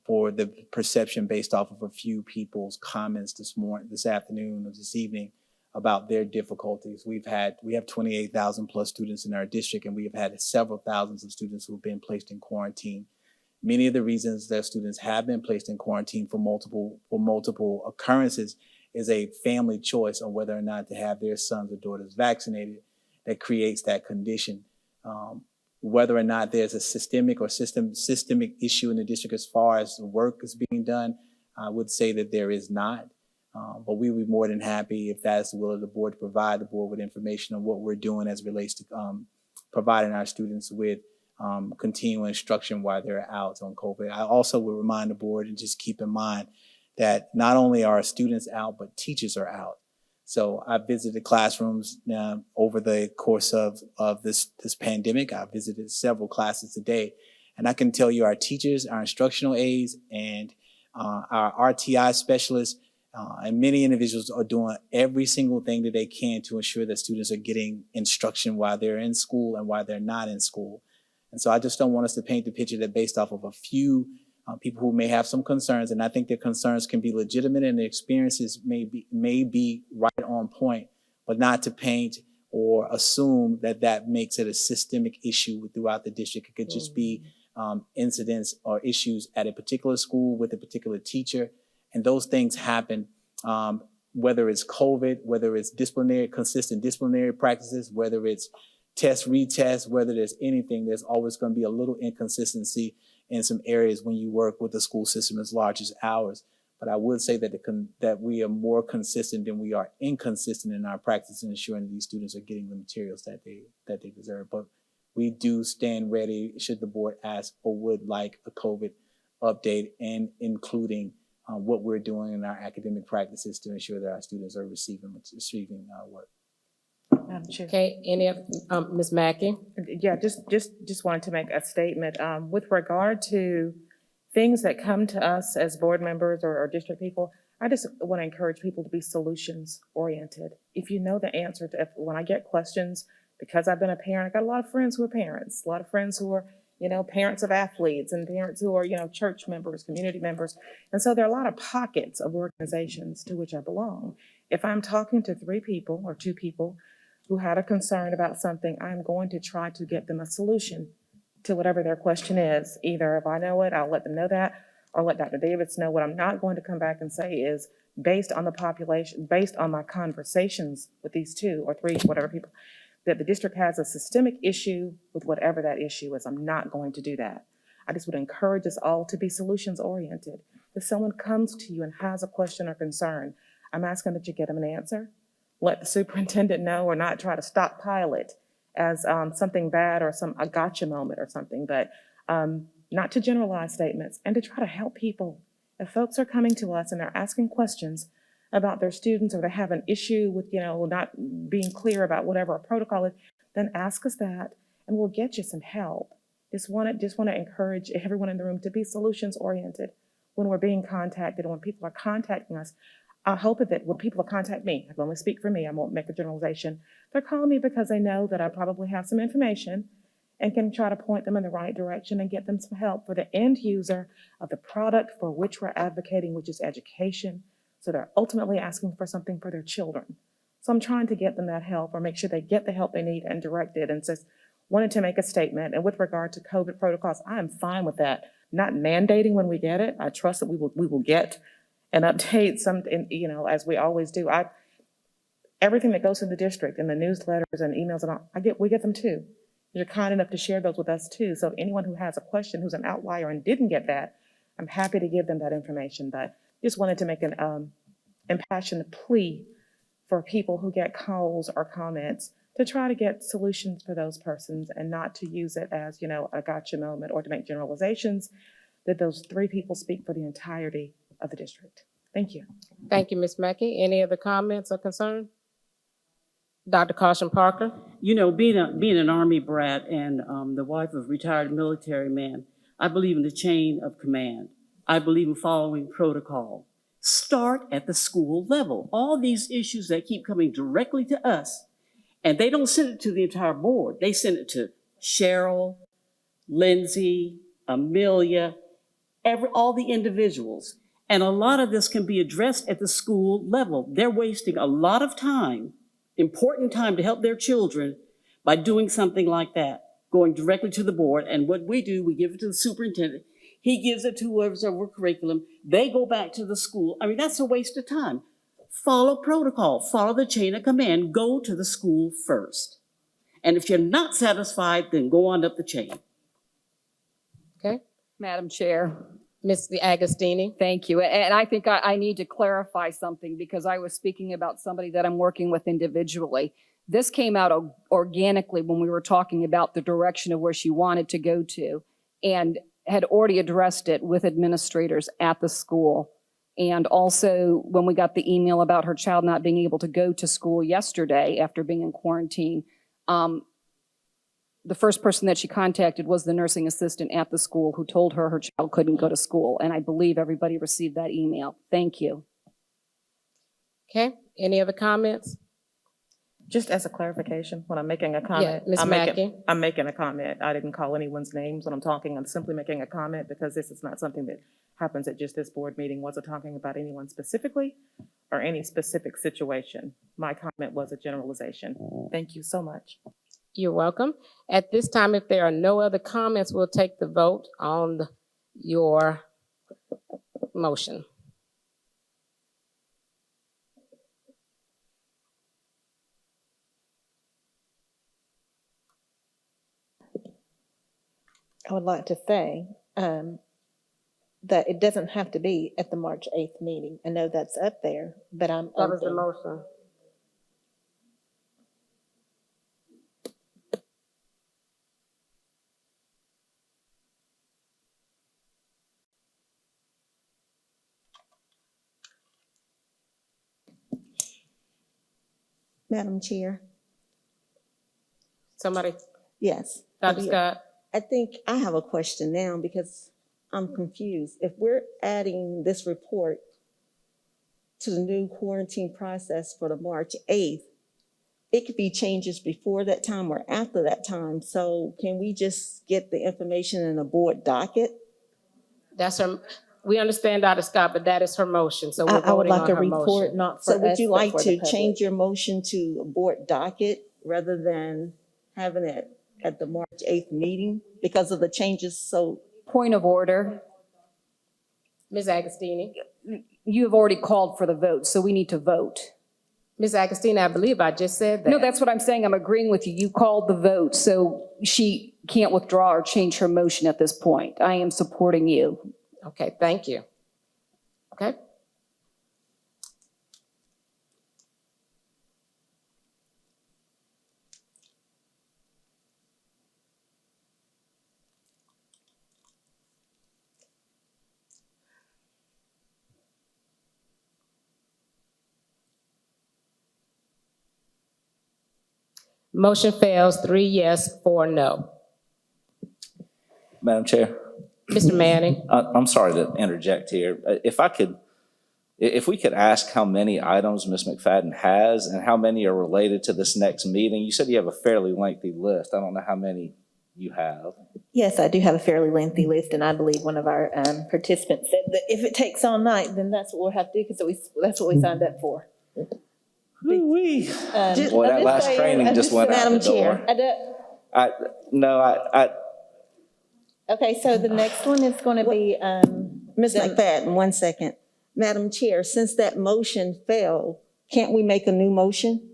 for the perception based off of a few people's comments this afternoon or this evening about their difficulties. We have 28,000 plus students in our district, and we have had several thousands of students who have been placed in quarantine. Many of the reasons that students have been placed in quarantine for multiple occurrences is a family choice on whether or not to have their sons or daughters vaccinated that creates that condition. Whether or not there's a systemic issue in the district as far as the work is being done, I would say that there is not. But we would be more than happy, if that's the will of the board, to provide the board with information on what we're doing as it relates to providing our students with continuing instruction while they're out on COVID. I also would remind the board and just keep in mind that not only are students out, but teachers are out. So I visited classrooms over the course of this pandemic. I visited several classes a day, and I can tell you our teachers, our instructional aides, and our R2I specialists, and many individuals are doing every single thing that they can to ensure that students are getting instruction while they're in school and while they're not in school. And so I just don't want us to paint the picture that based off of a few people who may have some concerns, and I think their concerns can be legitimate and their experiences may be right on point, but not to paint or assume that makes it a systemic issue throughout the district. It could just be incidents or issues at a particular school with a particular teacher, and those things happen, whether it's COVID, whether it's consistent disciplinary practices, whether it's test, retest, whether there's anything, there's always going to be a little inconsistency in some areas when you work with a school system as large as ours. But I would say that we are more consistent than we are inconsistent in our practice in ensuring that these students are getting the materials that they deserve. But we do stand ready should the board ask or would like a COVID update, and including what we're doing in our academic practices to ensure that our students are receiving work. Madam Chair. Okay, any of, Ms. Mackey? Yeah, just wanted to make a statement with regard to things that come to us as board members or district people. I just want to encourage people to be solutions oriented. If you know the answer to, when I get questions, because I've been a parent, I got a lot of friends who are parents, a lot of friends who are, parents of athletes, and parents who are, church members, community members. And so there are a lot of pockets of organizations to which I belong. If I'm talking to 3 people or 2 people who had a concern about something, I'm going to try to get them a solution to whatever their question is. Either if I know it, I'll let them know that, or let Dr. Davis know. What I'm not going to come back and say is, based on the population, based on my conversations with these 2 or 3, whatever people, that the district has a systemic issue with whatever that issue is. I'm not going to do that. I just would encourage us all to be solutions oriented. If someone comes to you and has a question or concern, I'm asking that you get them an answer. Let the superintendent know, or not try to stockpile it as something bad or a gotcha moment or something, but not to generalize statements, and to try to help people. If folks are coming to us and they're asking questions about their students, or they have an issue with, not being clear about whatever a protocol is, then ask us that and we'll get you some help. Just want to encourage everyone in the room to be solutions oriented when we're being contacted, and when people are contacting us. I hope that when people contact me, I can only speak for me, I won't make a generalization. They're calling me because they know that I probably have some information and can try to point them in the right direction and get them some help for the end user of the product for which we're advocating, which is education. So they're ultimately asking for something for their children. So I'm trying to get them that help, or make sure they get the help they need and direct it. And just wanted to make a statement. And with regard to COVID protocols, I am fine with that. Not mandating when we get it. I trust that we will get an update, as we always do. Everything that goes to the district and the newsletters and emails and all, we get them too. You're kind enough to share those with us too. So anyone who has a question, who's an outlier and didn't get that, I'm happy to give them that information. But just wanted to make an impassioned plea for people who get calls or comments to try to get solutions for those persons, and not to use it as, a gotcha moment, or to make generalizations, that those 3 people speak for the entirety of the district. Thank you. Thank you, Ms. Mackey. Any other comments or concerns? Dr. Caution Parker? Being an Army brat and the wife of a retired military man, I believe in the chain of command. I believe in following protocol. Start at the school level. All these issues that keep coming directly to us, and they don't send it to the entire board. They send it to Cheryl, Lindsay, Amelia, all the individuals. And a lot of this can be addressed at the school level. They're wasting a lot of time, important time, to help their children by doing something like that, going directly to the board. And what we do, we give it to the superintendent. He gives it to whoever's over curriculum. They go back to the school. I mean, that's a waste of time. Follow protocol, follow the chain of command, go to the school first. And if you're not satisfied, then go on up the chain. Okay. Madam Chair. Ms. Agostini? Thank you. And I think I need to clarify something, because I was speaking about somebody that I'm working with individually. This came out organically when we were talking about the direction of where she wanted to go to, and had already addressed it with administrators at the school. And also when we got the email about her child not being able to go to school yesterday after being in quarantine, the first person that she contacted was the nursing assistant at the school, who told her her child couldn't go to school. And I believe everybody received that email. Thank you. Okay, any other comments? Just as a clarification, when I'm making a comment, Yeah, Ms. Mackey. I'm making a comment. I didn't call anyone's names when I'm talking. I'm simply making a comment, because this is not something that happens at just this board meeting. Wasn't talking about anyone specifically or any specific situation. My comment was a generalization. Thank you so much. You're welcome. At this time, if there are no other comments, we'll take the vote on your motion. I would like to say that it doesn't have to be at the March 8th meeting. I know that's up there, but I'm That was the open. motion. Madam Chair. Somebody? Yes. Dr. Scott? I think I have a question now, because I'm confused. If we're adding this report to the new quarantine process for the March 8th, it could be changes before that time or after that time. So can we just get the information in the board docket? That's her. We understand, Dr. Scott, but that is her motion, so we're I would voting like on a her report, motion. Not for So would us, you but like for to the change public. your motion to a board docket rather than having it at the March 8th meeting because of the changes. So Point of order. Ms. Agostini? You have already called for the vote, so we need to vote. Ms. Agostini, I believe I just said that. No, that's what I'm saying. I'm agreeing with you. You called the vote, so she can't withdraw or change her motion at this point. I am supporting you. Okay, thank you. Okay. Motion fails, 3 yes, 4 no. Madam Chair, Mr. Manning? I'm sorry to interject here. If we could ask how many items Ms. McFadden has and how many are related to this next meeting. You said you have a fairly lengthy list. I don't know how many you have. Yes, I do have a fairly lengthy list, and I believe one of our participants said that if it takes all night, then that's what we'll have to do, because that's what we signed up for. Boy, that last training just went out the door. Okay, so the next one is going to be Ms. McFadden, 1 second. Madam Chair, since that motion failed, can't we make a new motion?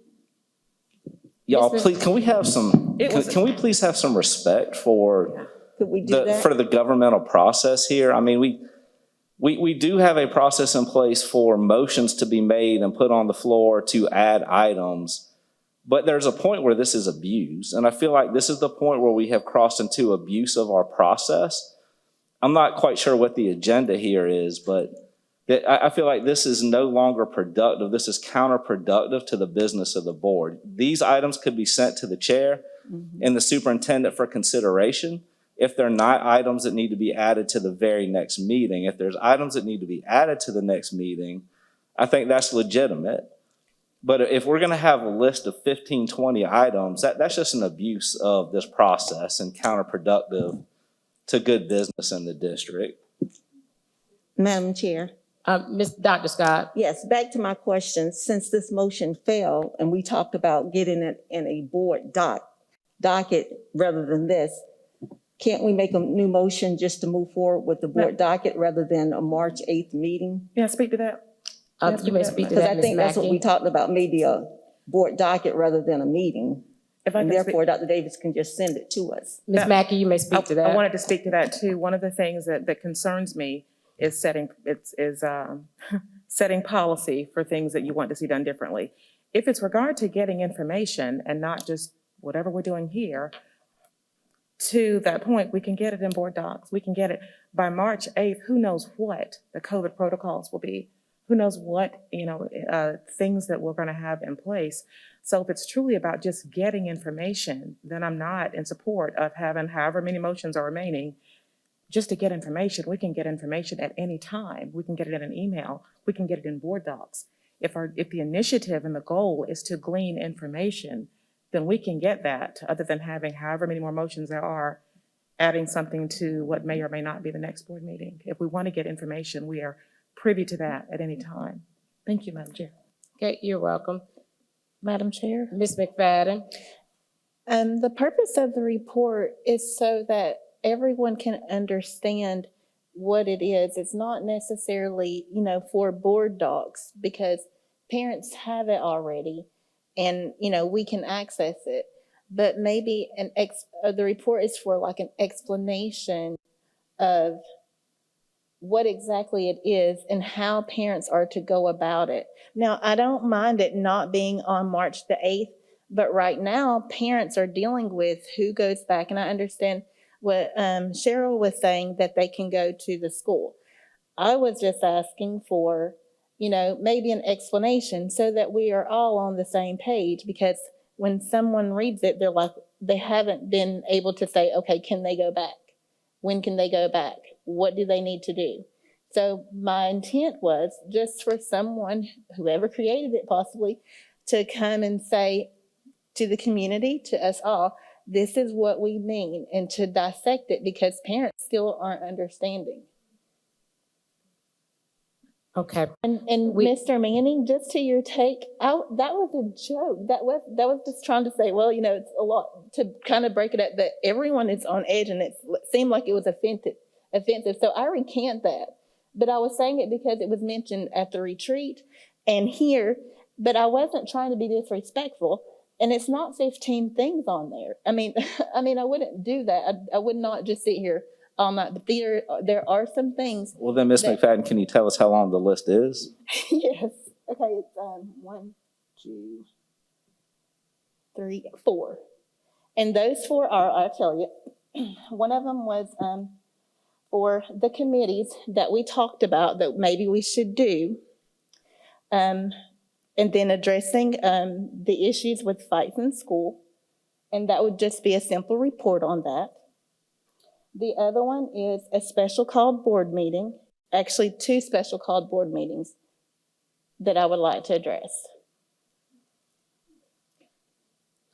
Y'all, please, can we have some, can we please have some respect for Could we do that? for the governmental process here? I mean, we do have a process in place for motions to be made and put on the floor to add items, but there's a point where this is abused. And I feel like this is the point where we have crossed into abuse of our process. I'm not quite sure what the agenda here is, but I feel like this is no longer productive. This is counterproductive to the business of the board. These items could be sent to the chair and the superintendent for consideration. If they're not items that need to be added to the very next meeting, if there's items that need to be added to the next meeting, I think that's legitimate. But if we're going to have a list of 15, 20 items, that's just an abuse of this process and counterproductive to good business in the district. Madam Chair. Dr. Scott? Yes, back to my question. Since this motion failed and we talked about getting it in a board docket rather than this, can't we make a new motion just to move forward with the board docket rather than a March 8th meeting? Yeah, speak to that. You may speak to Because that, I think Ms. that's what Mackey. we talked about, maybe a board docket rather than a meeting. And therefore, Dr. Davis can just send it to us. Ms. Mackey, you may speak to that. I wanted to speak to that too. One of the things that concerns me is setting policy for things that you want to see done differently. If it's regard to getting information and not just whatever we're doing here, to that point, we can get it in board docs. We can get it by March 8th. Who knows what the COVID protocols will be? Who knows what, things that we're going to have in place. So if it's truly about just getting information, then I'm not in support of having however many motions are remaining just to get information. We can get information at any time. We can get it in an email. We can get it in board docs. If the initiative and the goal is to glean information, then we can get that, other than having however many more motions there are, adding something to what may or may not be the next board meeting. If we want to get information, we are privy to that at any time. Thank you, Madam Chair. Okay, you're welcome. Madam Chair. Ms. McFadden? The purpose of the report is so that everyone can understand what it is. It's not necessarily, for board docs, because parents have it already and, we can access it. But maybe the report is for like an explanation of what exactly it is and how parents are to go about it. Now, I don't mind it not being on March the 8th, but right now parents are dealing with who goes back. And I understand what Cheryl was saying, that they can go to the school. I was just asking for, maybe an explanation so that we are all on the same page, because when someone reads it, they're like, they haven't been able to say, okay, can they go back? When can they go back? What do they need to do? So my intent was just for someone, whoever created it possibly, to come and say to the community, to us all, this is what we mean, and to dissect it, because parents still aren't understanding. Okay. And Mr. Manning, just to your take, that was a joke. That was just trying to say, well, it's a lot to kind of break it up that everyone is on edge, and it seemed like it was offensive. So I recant that. But I was saying it because it was mentioned at the retreat and here, but I wasn't trying to be disrespectful. And it's not 15 things on there. I mean, I wouldn't do that. I would not just sit here all night. But there are some things. Well, then, Ms. McFadden, can you tell us how long the list is? Yes. Okay. It's 1, 2, 3, 4, and those 4 are. I'll tell you. One of them was for the committees that we talked about that maybe we should do. And then addressing the issues with fights in school. And that would just be a simple report on that. The other one is a special called board meeting, actually 2 special called board meetings that I would like to address.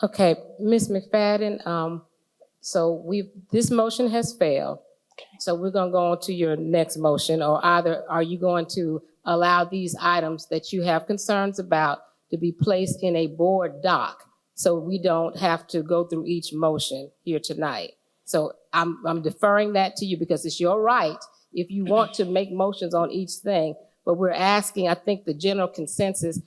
Okay, Ms. McFadden, so this motion has failed. Okay. So we're gonna go on to your next motion, or either are you going to allow these items that you have concerns about to be placed in a board doc so we don't have to go through each motion here tonight? So I'm deferring that to you because it's your right if you want to make motions on each thing, but we're asking, I think the general consensus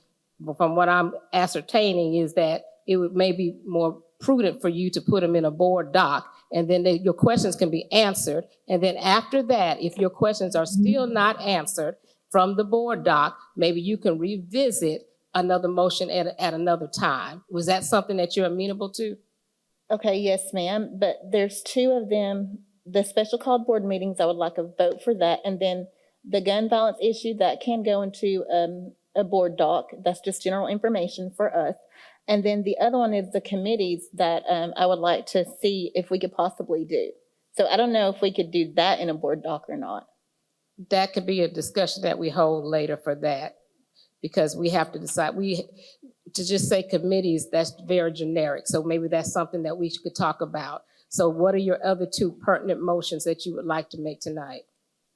from what I'm ascertaining is that it may be more prudent for you to put them in a board doc, and then your questions can be answered. And then after that, if your questions are still not answered from the board doc, maybe you can revisit another motion at another time. Was that something that you're amenable to? Okay, yes, ma'am. But there's 2 of them, the special called board meetings, I would like a vote for that. And then the gun violence issue, that can go into a board doc. That's just general information for us. And then the other one is the committees that I would like to see if we could possibly do. So I don't know if we could do that in a board doc or not. That could be a discussion that we hold later for that, because we have to decide. To just say committees, that's very generic. So maybe that's something that we could talk about. So what are your other 2 pertinent motions that you would like to make tonight?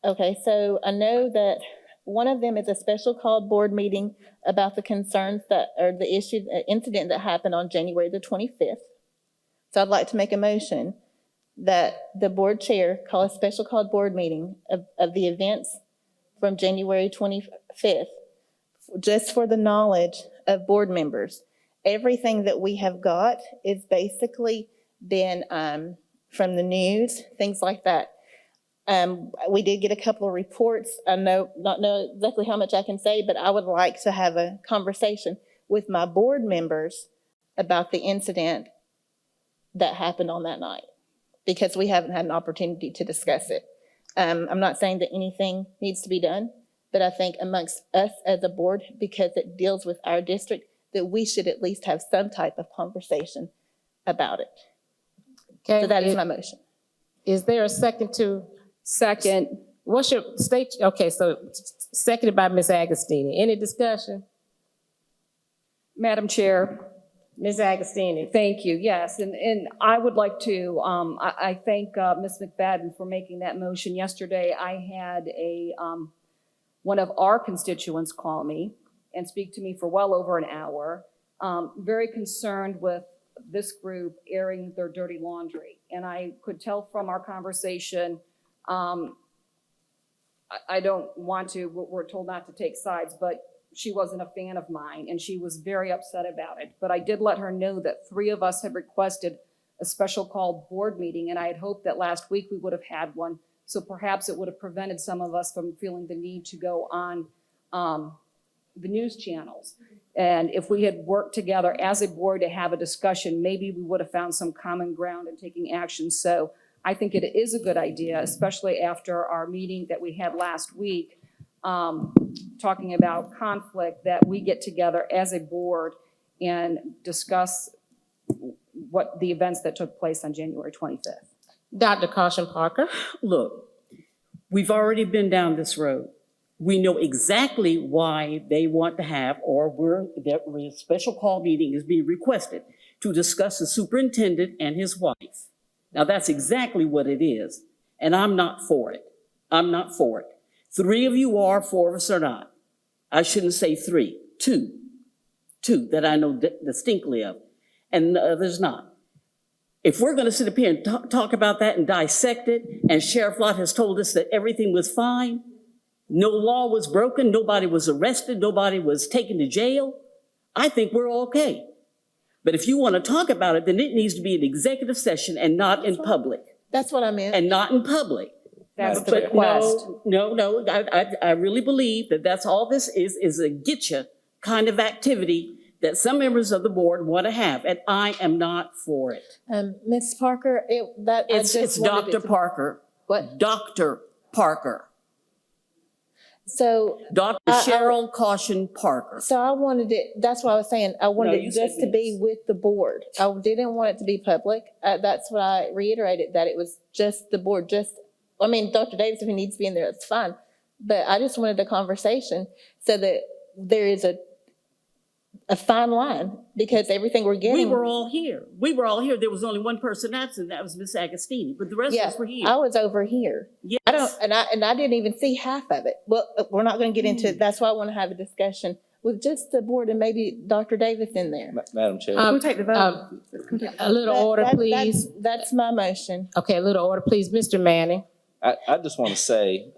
Okay, so I know that one of them is a special called board meeting about the concerns or the incident that happened on January the 25th. So I'd like to make a motion that the board chair call a special called board meeting of the events from January 25th, just for the knowledge of board members. Everything that we have got is basically been from the news, things like that. We did get a couple of reports. I not know exactly how much I can say, but I would like to have a conversation with my board members about the incident that happened on that night, because we haven't had an opportunity to discuss it. I'm not saying that anything needs to be done, but I think amongst us as a board, because it deals with our district, that we should at least have some type of conversation about it. Okay. So that is my motion. Is there a second to? Second. What's your state? Okay, so seconded by Ms. Agostini. Any discussion? Madam Chair. Ms. Agostini. Thank you, yes. And I would like to, I thank Ms. McFadden for making that motion. Yesterday, I had one of our constituents call me and speak to me for well over an hour, very concerned with this group airing their dirty laundry. And I could tell from our conversation, I don't want to, we're told not to take sides, but she wasn't a fan of mine and she was very upset about it. But I did let her know that 3 of us had requested a special called board meeting, and I had hoped that last week we would have had one. So perhaps it would have prevented some of us from feeling the need to go on the news channels. And if we had worked together as a board to have a discussion, maybe we would have found some common ground in taking action. So I think it is a good idea, especially after our meeting that we had last week, talking about conflict, that we get together as a board and discuss what the events that took place on January 25th. Dr. Caution Parker. Look, we've already been down this road. We know exactly why they want to have, or a special call meeting is being requested to discuss the superintendent and his wife. Now that's exactly what it is, and I'm not for it. I'm not for it. 3 of you are, 4 of us are not. I shouldn't say 3, 2 that I know distinctly of, and the others not. If we're going to sit up here and talk about that and dissect it, and Sheriff Lott has told us that everything was fine, no law was broken, nobody was arrested, nobody was taken to jail, I think we're okay. But if you want to talk about it, then it needs to be an executive session and not in public. That's what I meant. And not in public. That's the But request. no, I really believe that that's all this is a getcha kind of activity that some members of the board want to have, and I am not for it. Ms. Parker, It's Dr. Parker. What? Dr. Parker. So. Dr. Cheryl Caution Parker. So I wanted it, that's what I was saying, I wanted it just to be with the board. I didn't want it to be public. That's what I reiterated, that it was just the board, Dr. Davis, if he needs to be in there, that's fine. But I just wanted a conversation so that there is a fine line, because everything we're getting. We were all here. There was only one person absent, that was Miss Agostini, but the rest of us were here. I was over here. Yes. I didn't even see half of it. Well, we're not gonna get into it. That's why I want to have a discussion with just the board and maybe Dr. Davis in there. Madam Chair. Can we take the vote? A little order, please. That's my motion. Okay, a little order, please. Mr. Manning. I just want to say,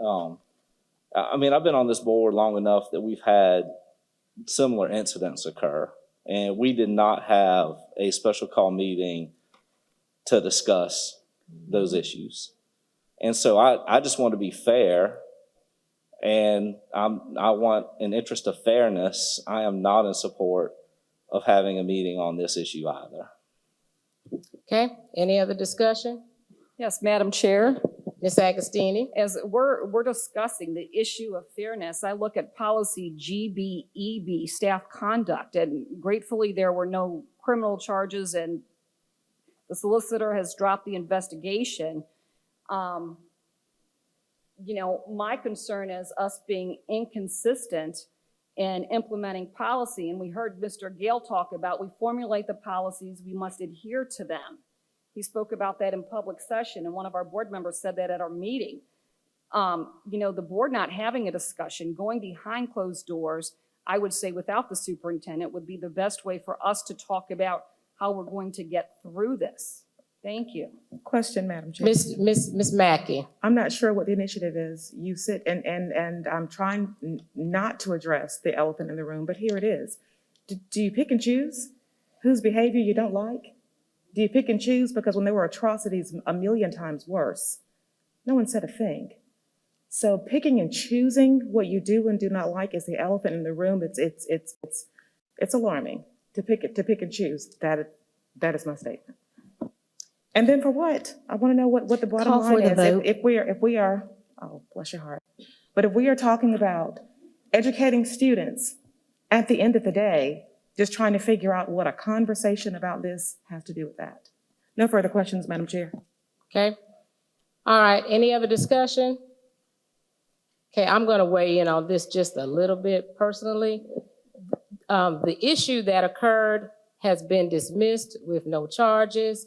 I've been on this board long enough that we've had similar incidents occur, and we did not have a special call meeting to discuss those issues. And so I just want to be fair, and I want, in interest of fairness, I am not in support of having a meeting on this issue either. Okay, any other discussion? Yes, Madam Chair. Ms. Agostini? As we're discussing the issue of fairness, I look at policy GBEB, staff conduct, and gratefully there were no criminal charges and the solicitor has dropped the investigation. My concern is us being inconsistent in implementing policy, and we heard Mr. Gale talk about we formulate the policies, we must adhere to them. He spoke about that in public session, and one of our board members said that at our meeting. The board not having a discussion, going behind closed doors, I would say without the superintendent would be the best way for us to talk about how we're going to get through this. Thank you. Question, Madam Chair. Miss Mackey. I'm not sure what the initiative is. You sit and I'm trying not to address the elephant in the room, but here it is. Do you pick and choose whose behavior you don't like? Do you pick and choose? Because when there were atrocities a million times worse, no one said a thing. So picking and choosing what you do and do not like is the elephant in the room. It's alarming to pick and choose. That is my statement. And then for what? I want to know what the bottom line is. If we are, oh, bless your heart. But if we are talking about educating students at the end of the day, just trying to figure out what a conversation about this has to do with that. No further questions, Madam Chair. Okay. All right, any other discussion? Okay, I'm gonna weigh in on this just a little bit personally. The issue that occurred has been dismissed with no charges.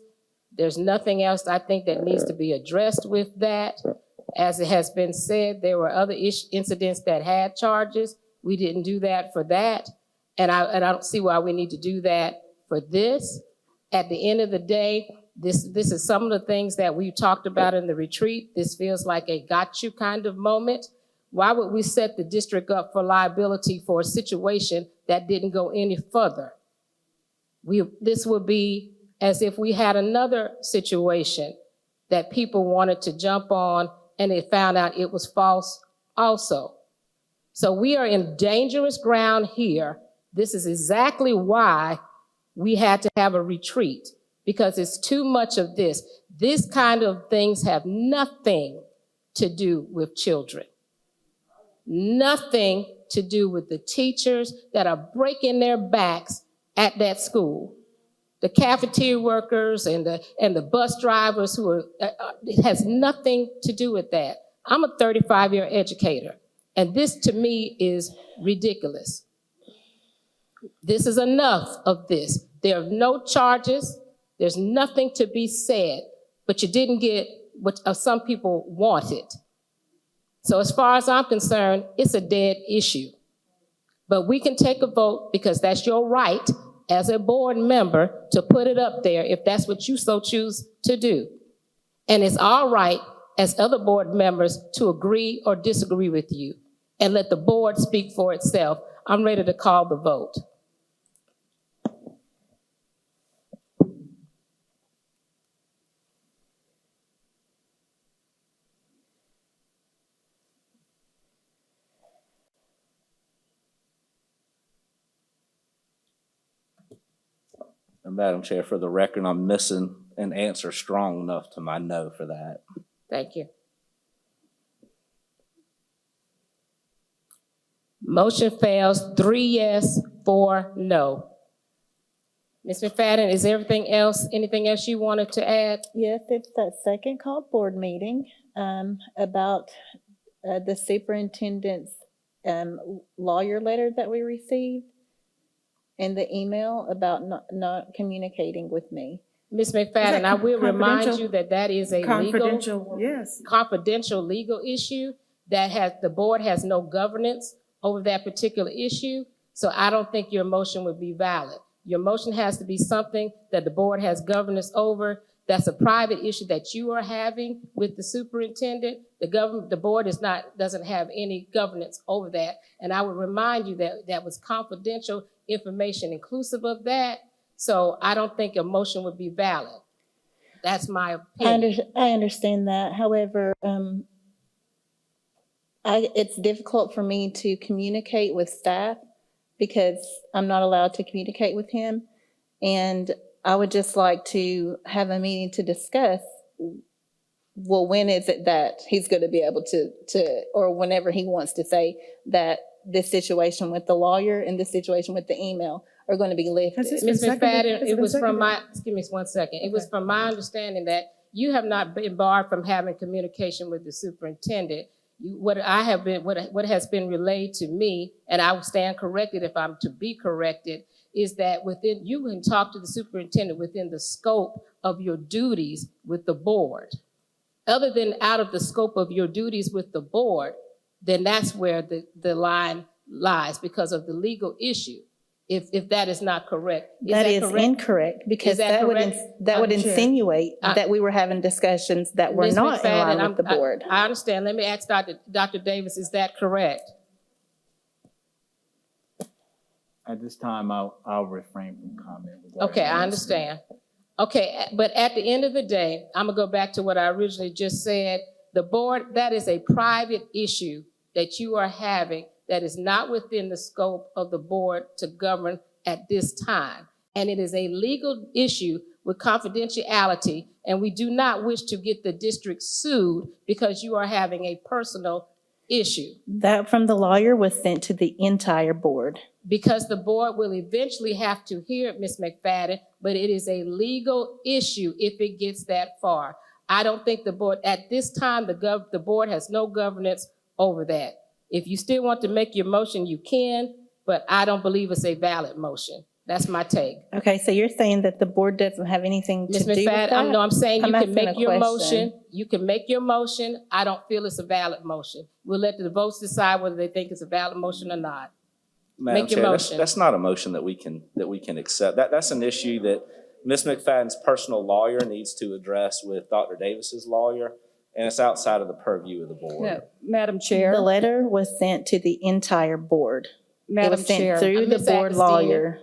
There's nothing else I think that needs to be addressed with that. As it has been said, there were other incidents that had charges. We didn't do that for that. And I don't see why we need to do that for this. At the end of the day, this is some of the things that we talked about in the retreat. This feels like a got you kind of moment. Why would we set the district up for liability for a situation that didn't go any further? This would be as if we had another situation that people wanted to jump on and they found out it was false also. So we are in dangerous ground here. This is exactly why we had to have a retreat, because it's too much of this. This kind of things have nothing to do with children. Nothing to do with the teachers that are breaking their backs at that school. The cafeteria workers and the bus drivers who are, it has nothing to do with that. I'm a 35-year educator, and this to me is ridiculous. This is enough of this. There are no charges. There's nothing to be said, but you didn't get what some people wanted. So as far as I'm concerned, it's a dead issue. But we can take a vote because that's your right as a board member to put it up there if that's what you so choose to do. And it's all right as other board members to agree or disagree with you and let the board speak for itself. I'm ready to call the vote. And Madam Chair, for the record, I'm missing an answer strong enough to my no for that. Thank you. Motion fails, 3 yes, 4 no. Ms. McFadden, is there anything else you wanted to add? Yes, it's that second called board meeting about the superintendent's lawyer letter that we received and the email about not communicating with me. Ms. McFadden, I will remind confidential? you that that is a Confidential, yes. confidential legal issue that the board has no governance over that particular issue. So I don't think your motion would be valid. Your motion has to be something that the board has governance over. That's a private issue that you are having with the superintendent. The board doesn't have any governance over that. And I would remind you that that was confidential information inclusive of that. So I don't think a motion would be valid. That's my opinion. I understand that. However, it's difficult for me to communicate with staff because I'm not allowed to communicate with him. And I would just like to have a meeting to discuss, well, when is it that he's going to be able to, or whenever he wants to say that this situation with the lawyer and this situation with the email are going to be lifted. Ms. McFadden, it was from my, excuse me 1 second. It was from my understanding that you have not been barred from having communication with the superintendent. What has been relayed to me, and I will stand corrected if I'm to be corrected, is that you can talk to the superintendent within the scope of your duties with the board. Other than out of the scope of your duties with the board, then that's where the line lies because of the legal issue. If that is not correct. That is incorrect because that would insinuate that we were having discussions that were not in line with the board. I understand. Let me ask Dr. Davis, is that correct? At this time, I'll refrain from comment. Okay, I understand. Okay, but at the end of the day, I'm gonna go back to what I originally just said. The board, that is a private issue that you are having that is not within the scope of the board to govern at this time. And it is a legal issue with confidentiality, and we do not wish to get the district sued because you are having a personal issue. That from the lawyer was sent to the entire board. Because the board will eventually have to hear it, Ms. McFadden, but it is a legal issue if it gets that far. I don't think the board, at this time, the board has no governance over that. If you still want to make your motion, you can, but I don't believe it's a valid motion. That's my take. Okay, so you're saying that the board doesn't have anything to do with that? I'm saying you can make your question. motion. You can make your motion. I don't feel it's a valid motion. We'll let the votes decide whether they think it's a valid motion or not. Madam Make your Chair, motion. that's not a motion that we can accept. That's an issue that Ms. McFadden's personal lawyer needs to address with Dr. Davis's lawyer, and it's outside of the purview of the board. No, Madam Chair. The letter was sent to the entire board. Madam It was sent Chair. through the Ms. board Agostini. lawyer.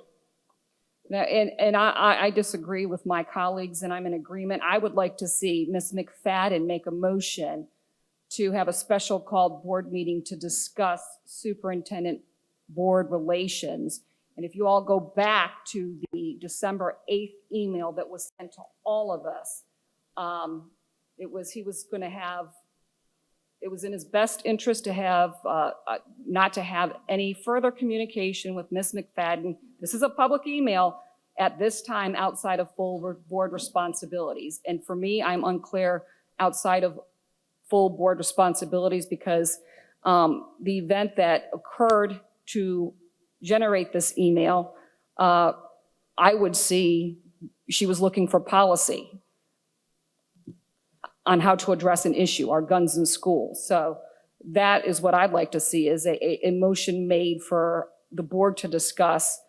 Now, and I disagree with my colleagues, and I'm in agreement. I would like to see Ms. McFadden make a motion to have a special called board meeting to discuss superintendent board relations. And if you all go back to the December 8th email that was sent to all of us, it was in his best interest to have, not to have any further communication with Ms. McFadden. This is a public email at this time outside of full board responsibilities. And for me, I'm unclear outside of full board responsibilities because the event that occurred to generate this email, I would see she was looking for policy on how to address an issue, our guns in schools. So that is what I'd like to see, is a motion made for the board to discuss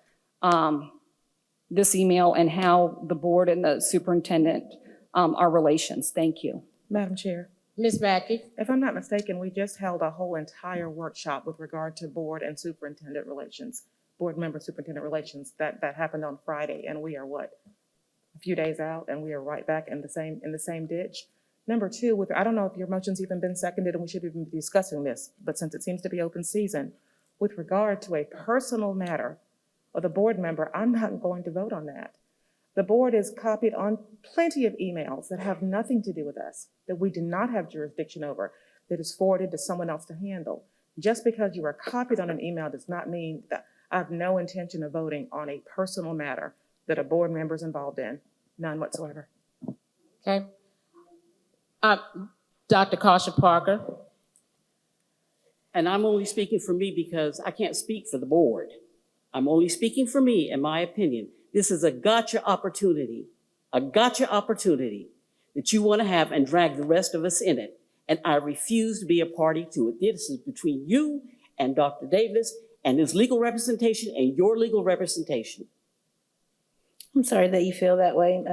this email and how the board and the superintendent are relations. Thank you. Madam Chair, Ms. Mackey? if I'm not mistaken, we just held a whole entire workshop with regard to board and superintendent relations, board member superintendent relations. That happened on Friday, and we are what? A few days out, and we are right back in the same ditch. Number two, I don't know if your motion's even been seconded and we should even be discussing this, but since it seems to be open season, with regard to a personal matter of the board member, I'm not going to vote on that. The board is copied on plenty of emails that have nothing to do with us, that we do not have jurisdiction over, that is forwarded to someone else to handle. Just because you are copied on an email does not mean that I have no intention of voting on a personal matter that a board member is involved in, none whatsoever. Okay. Dr. Kasha Parker? And I'm only speaking for me because I can't speak for the board. I'm only speaking for me, in my opinion. This is a gotcha opportunity that you want to have and drag the rest of us in it. And I refuse to be a party to it. This is between you and Dr. Davis and his legal representation and your legal representation. I'm sorry that you feel that way,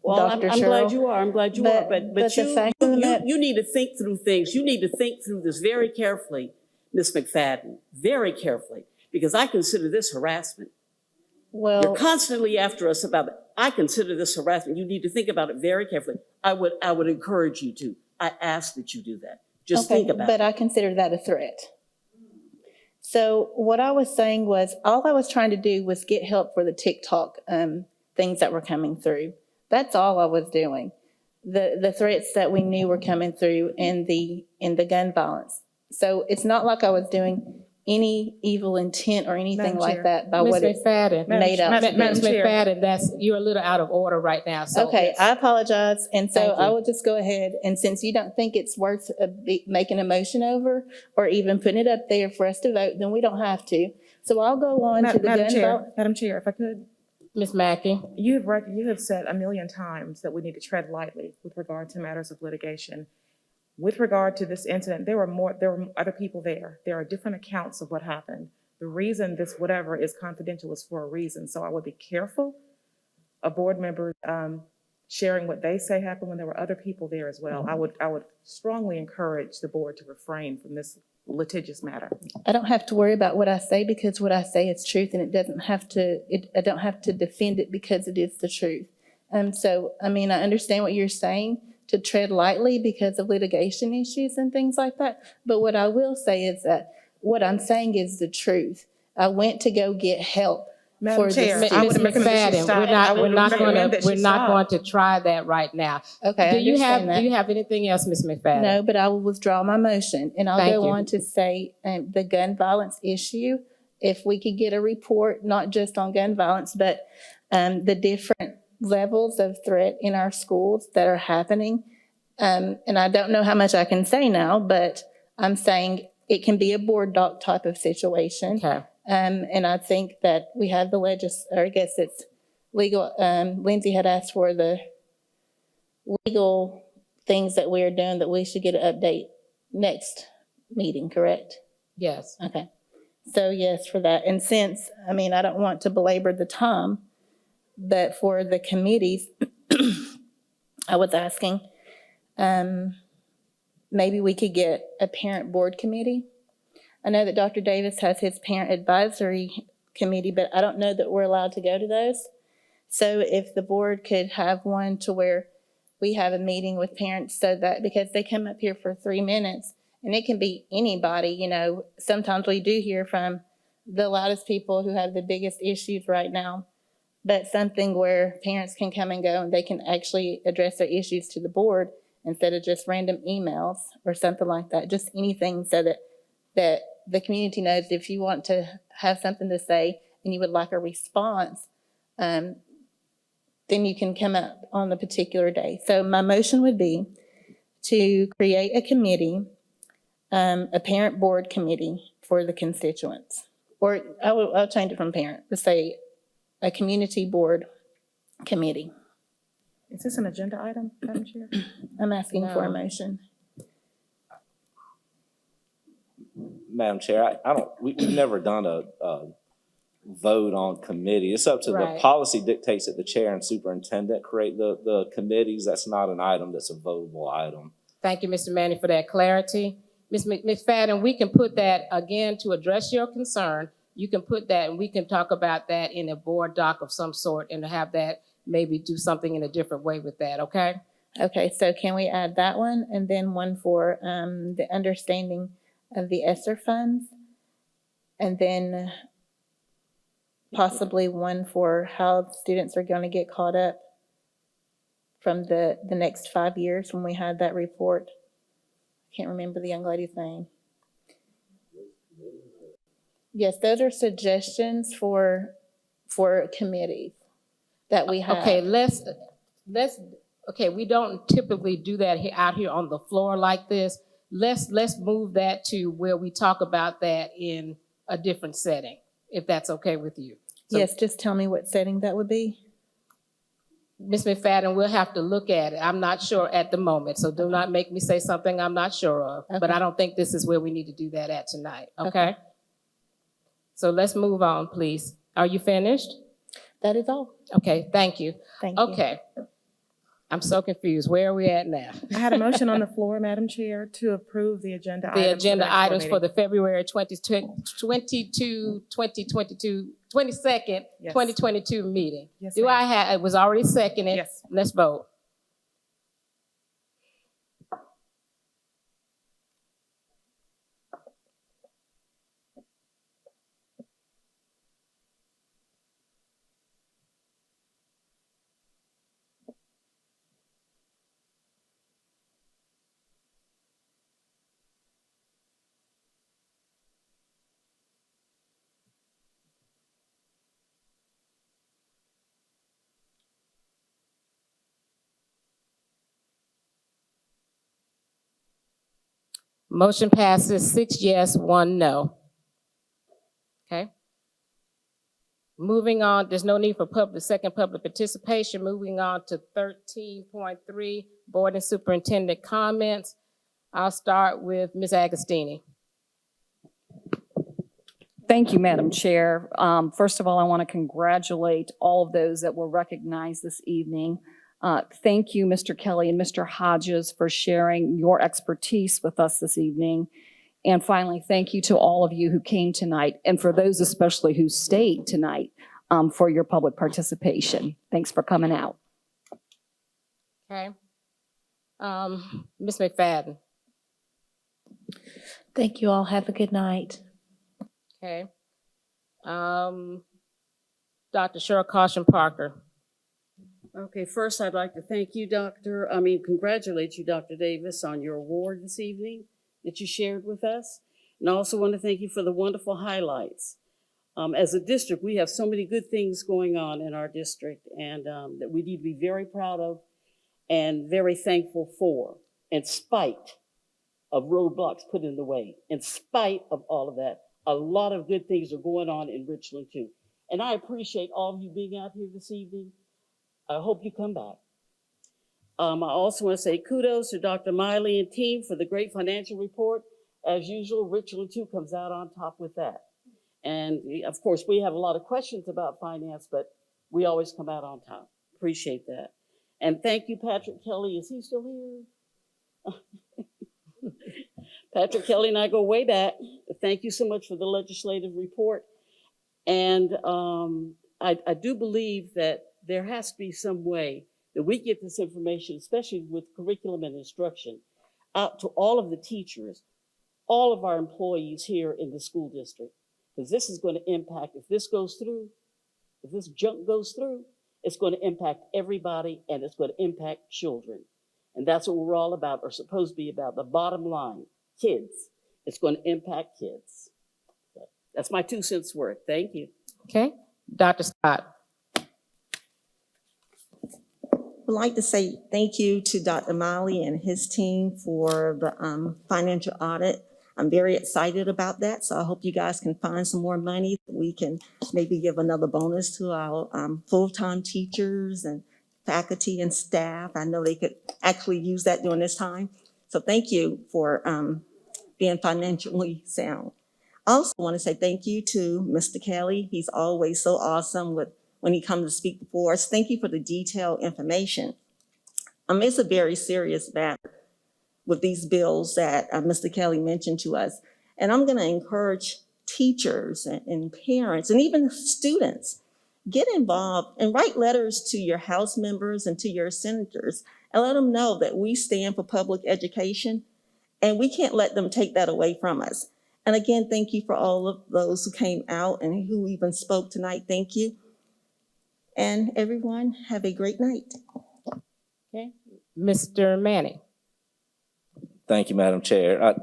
Well, Dr. I'm glad you are. I'm glad you are. But you need to think through things. You need to think through this very carefully, Ms. McFadden, very carefully, because I consider this harassment. Well, you're constantly after us about it. I consider this harassment. You need to think about it very carefully. I would encourage you to. I ask that you do that. Just think about it. But I consider that a threat. So what I was saying was, all I was trying to do was get help for the TikTok things that were coming through. That's all I was doing. The threats that we knew were coming through in the gun violence. So it's not like I was doing any evil intent or anything like that by what it made up. Ms. McFadden, you're a little out of order right now. So okay, I apologize. And so I will just go ahead, and since you don't think it's worth making a motion over or even putting it up there for us to vote, then we don't have to. So I'll go on to the gun vote. Madam Chair, if I could. Ms. Mackey? You have said a million times that we need to tread lightly with regard to matters of litigation. With regard to this incident, there were other people there. There are different accounts of what happened. The reason this whatever is confidential is for a reason. So I would be careful of board members sharing what they say happened when there were other people there as well. I would strongly encourage the board to refrain from this litigious matter. I don't have to worry about what I say because what I say is truth, and I don't have to defend it because it is the truth. So, I mean, I understand what you're saying, to tread lightly because of litigation issues and things like that. But what I will say is that what I'm saying is the truth. I went to go get help. Madam Chair, Ms. McFadden, we're not going to try that right now. Okay, do you have anything else, Ms. McFadden? No, but I will withdraw my motion, and I'll go on to say the gun violence issue. If we could get a report, not just on gun violence, but the different levels of threat in our schools that are happening. And I don't know how much I can say now, but I'm saying it can be a board doc type of situation. Okay. And I think that we have I guess it's legal. Lindsay had asked for the legal things that we are doing that we should get an update next meeting, correct? Yes. Okay. So yes, for that. And since, I mean, I don't want to belabor the time, but for the committees, I was asking, maybe we could get a parent board committee. I know that Dr. Davis has his parent advisory committee, but I don't know that we're allowed to go to those. So if the board could have one to where we have a meeting with parents, so that, because they come up here for 3 minutes, and it can be anybody, you know, sometimes we do hear from the loudest people who have the biggest issues right now, but something where parents can come and go and they can actually address their issues to the board instead of just random emails or something like that, just anything so that the community knows if you want to have something to say and you would like a response, then you can come up on a particular day. So my motion would be to create a committee, a parent board committee for the constituents. Or I'll change it from parent to say a community board committee. Is this an agenda item, Madam Chair? I'm asking for a motion. Madam Chair, we've never done a vote on committee. It's up to the policy dictates that the chair and superintendent create the committees. That's not an item that's a votable item. Thank you, Mr. Manning, for that clarity. Ms. McFadden, we can put that again to address your concern. You can put that and we can talk about that in a board doc of some sort and have that maybe do something in a different way with that, okay? Okay, so can we add that one and then one for the understanding of the ESSER funds? And then possibly one for how students are going to get caught up from the next 5 years when we had that report. I can't remember the young lady's name. Yes, those are suggestions for committees that we have. Okay, okay, we don't typically do that out here on the floor like this. Let's move that to where we talk about that in a different setting, if that's okay with you. So, yes, just tell me what setting that would be. Ms. McFadden, we'll have to look at it. I'm not sure at the moment, so do not make me say something I'm not sure of. Okay. But I don't think this is where we need to do that at tonight, okay? So let's move on, please. Are you finished? That is all. Okay, thank you. Thank you. Okay. I'm so confused. Where are we at now? I had a motion on the floor, Madam Chair, to approve the agenda items. The agenda items for the February 22nd, 2022 meeting. Yes, Do I have, it was already seconded. Yes. Let's vote. Motion passes 6 yes, 1 no. Okay. Moving on, there's no need for second public participation. Moving on to 13.3, Board and Superintendent comments. I'll start with Ms. Agostini. Thank you, Madam Chair. First of all, I want to congratulate all of those that were recognized this evening. Thank you, Mr. Kelly and Mr. Hodges, for sharing your expertise with us this evening. And finally, thank you to all of you who came tonight, and for those especially who stayed tonight for your public participation. Thanks for coming out. Okay. Ms. McFadden. Thank you all. Have a good night. Okay. Dr. Cheryl Caution Parker. Okay, first I'd like to congratulate you, Dr. Davis, on your award this evening that you shared with us. And I also want to thank you for the wonderful highlights. As a district, we have so many good things going on in our district and that we need to be very proud of and very thankful for, in spite of roadblocks put in the way. In spite of all of that, a lot of good things are going on in Richland too. And I appreciate all of you being out here this evening. I hope you come back. I also want to say kudos to Dr. Miley and team for the great financial report. As usual, Richland 2 comes out on top with that. And of course, we have a lot of questions about finance, but we always come out on top. Appreciate that. And thank you, Patrick Kelly. Is he still here? Patrick Kelly and I go way back. Thank you so much for the legislative report. And I do believe that there has to be some way that we get this information, especially with curriculum and instruction, out to all of the teachers, all of our employees here in the school district, because this is going to impact, if this goes through, if this junk goes through, it's going to impact everybody and it's going to impact children. And that's what we're all about, or supposed to be about, the bottom line, kids. It's going to impact kids. So that's my 2 cents worth. Thank you. Okay, Dr. Scott. I'd like to say thank you to Dr. Miley and his team for the financial audit. I'm very excited about that, so I hope you guys can find some more money. We can maybe give another bonus to our full-time teachers and faculty and staff. I know they could actually use that during this time. So thank you for being financially sound. I also want to say thank you to Mr. Kelly. He's always so awesome when he comes to speak before us. Thank you for the detailed information. It's a very serious matter with these bills that Mr. Kelly mentioned to us. And I'm going to encourage teachers and parents and even students, get involved and write letters to your House members and to your senators and let them know that we stand for public education and we can't let them take that away from us. And again, thank you for all of those who came out and who even spoke tonight. Thank you. And everyone, have a great night. Okay, Mr. Manning. Thank you, Madam Chair.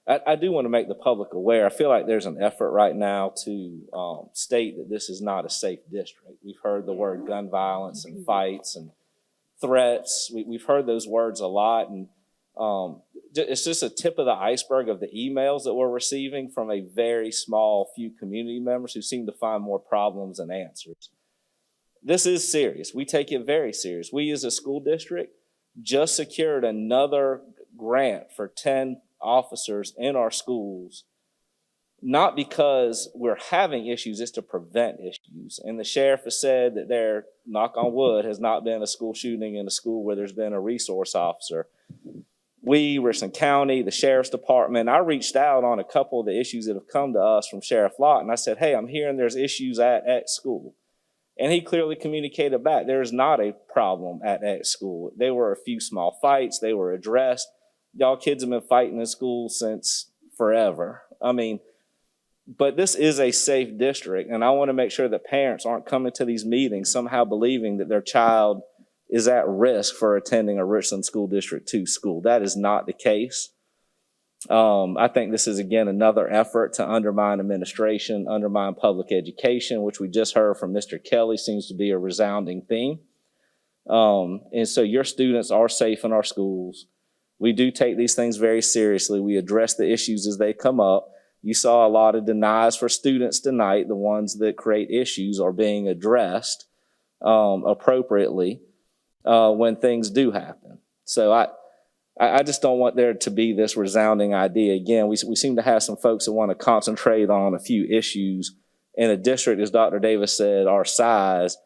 I do want to make the public aware. I feel like there's an effort right now to state that this is not a safe district. We've heard the word gun violence and fights and threats. We've heard those words a lot, and it's just a tip of the iceberg of the emails that we're receiving from a very small few community members who seem to find more problems than answers. This is serious. We take it very serious. We as a school district just secured another grant for 10 officers in our schools, not because we're having issues, it's to prevent issues. And the sheriff has said that there, knock on wood, has not been a school shooting in a school where there's been a resource officer. We, Richland County, the sheriff's department, I reached out on a couple of the issues that have come to us from Sheriff Lott, and I said, hey, I'm hearing there's issues at X school. And he clearly communicated back, there is not a problem at X school. There were a few small fights, they were addressed. Y'all kids have been fighting in school since forever. I mean, but this is a safe district, and I want to make sure that parents aren't coming to these meetings somehow believing that their child is at risk for attending a Richland School District 2 school. That is not the case. I think this is, again, another effort to undermine administration, undermine public education, which we just heard from Mr. Kelly seems to be a resounding theme. And so your students are safe in our schools. We do take these things very seriously. We address the issues as they come up. You saw a lot of denies for students tonight. The ones that create issues are being addressed appropriately when things do happen. So I just don't want there to be this resounding idea. Again, we seem to have some folks that want to concentrate on a few issues. In a district, as Dr. Davis said, our size,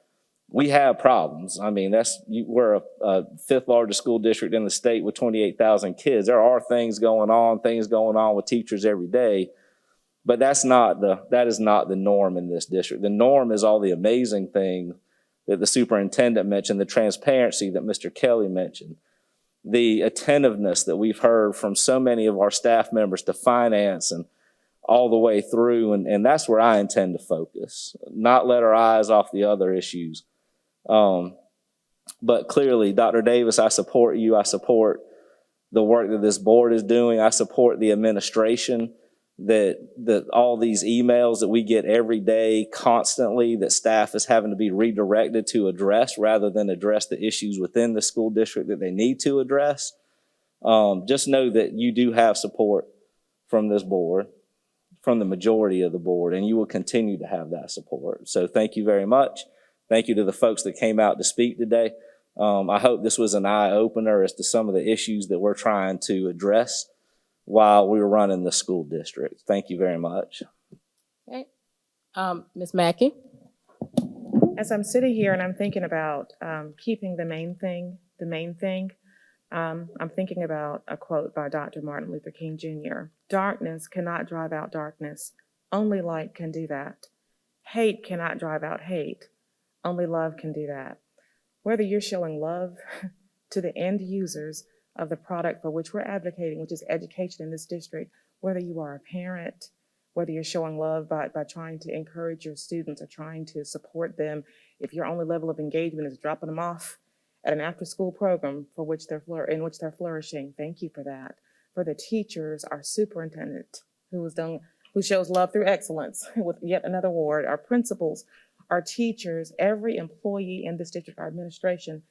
we have problems. I mean, we're a fifth largest school district in the state with 28,000 kids. There are things going on with teachers every day, but that is not the norm in this district. The norm is all the amazing things that the superintendent mentioned, the transparency that Mr. Kelly mentioned, the attentiveness that we've heard from so many of our staff members to finance and all the way through. And that's where I intend to focus, not let our eyes off the other issues. But clearly, Dr. Davis, I support you. I support the work that this board is doing. I support the administration, that all these emails that we get every day constantly that staff is having to be redirected to address rather than address the issues within the school district that they need to address. Just know that you do have support from this board, from the majority of the board, and you will continue to have that support. So thank you very much. Thank you to the folks that came out to speak today. I hope this was an eye-opener as to some of the issues that we're trying to address while we were running the school district. Thank you very much. Okay, Ms. Mackey. As I'm sitting here and I'm thinking about keeping the main thing, I'm thinking about a quote by Dr. Martin Luther King Jr. Darkness cannot drive out darkness. Only light can do that. Hate cannot drive out hate. Only love can do that. Whether you're showing love to the end users of the product for which we're advocating, which is education in this district, whether you are a parent, whether you're showing love by trying to encourage your students or trying to support them, if your only level of engagement is dropping them off at an after-school program in which they're flourishing, thank you for that. For the teachers, our superintendent who shows love through excellence with yet another award, our principals, our teachers, every employee in this district, our administration,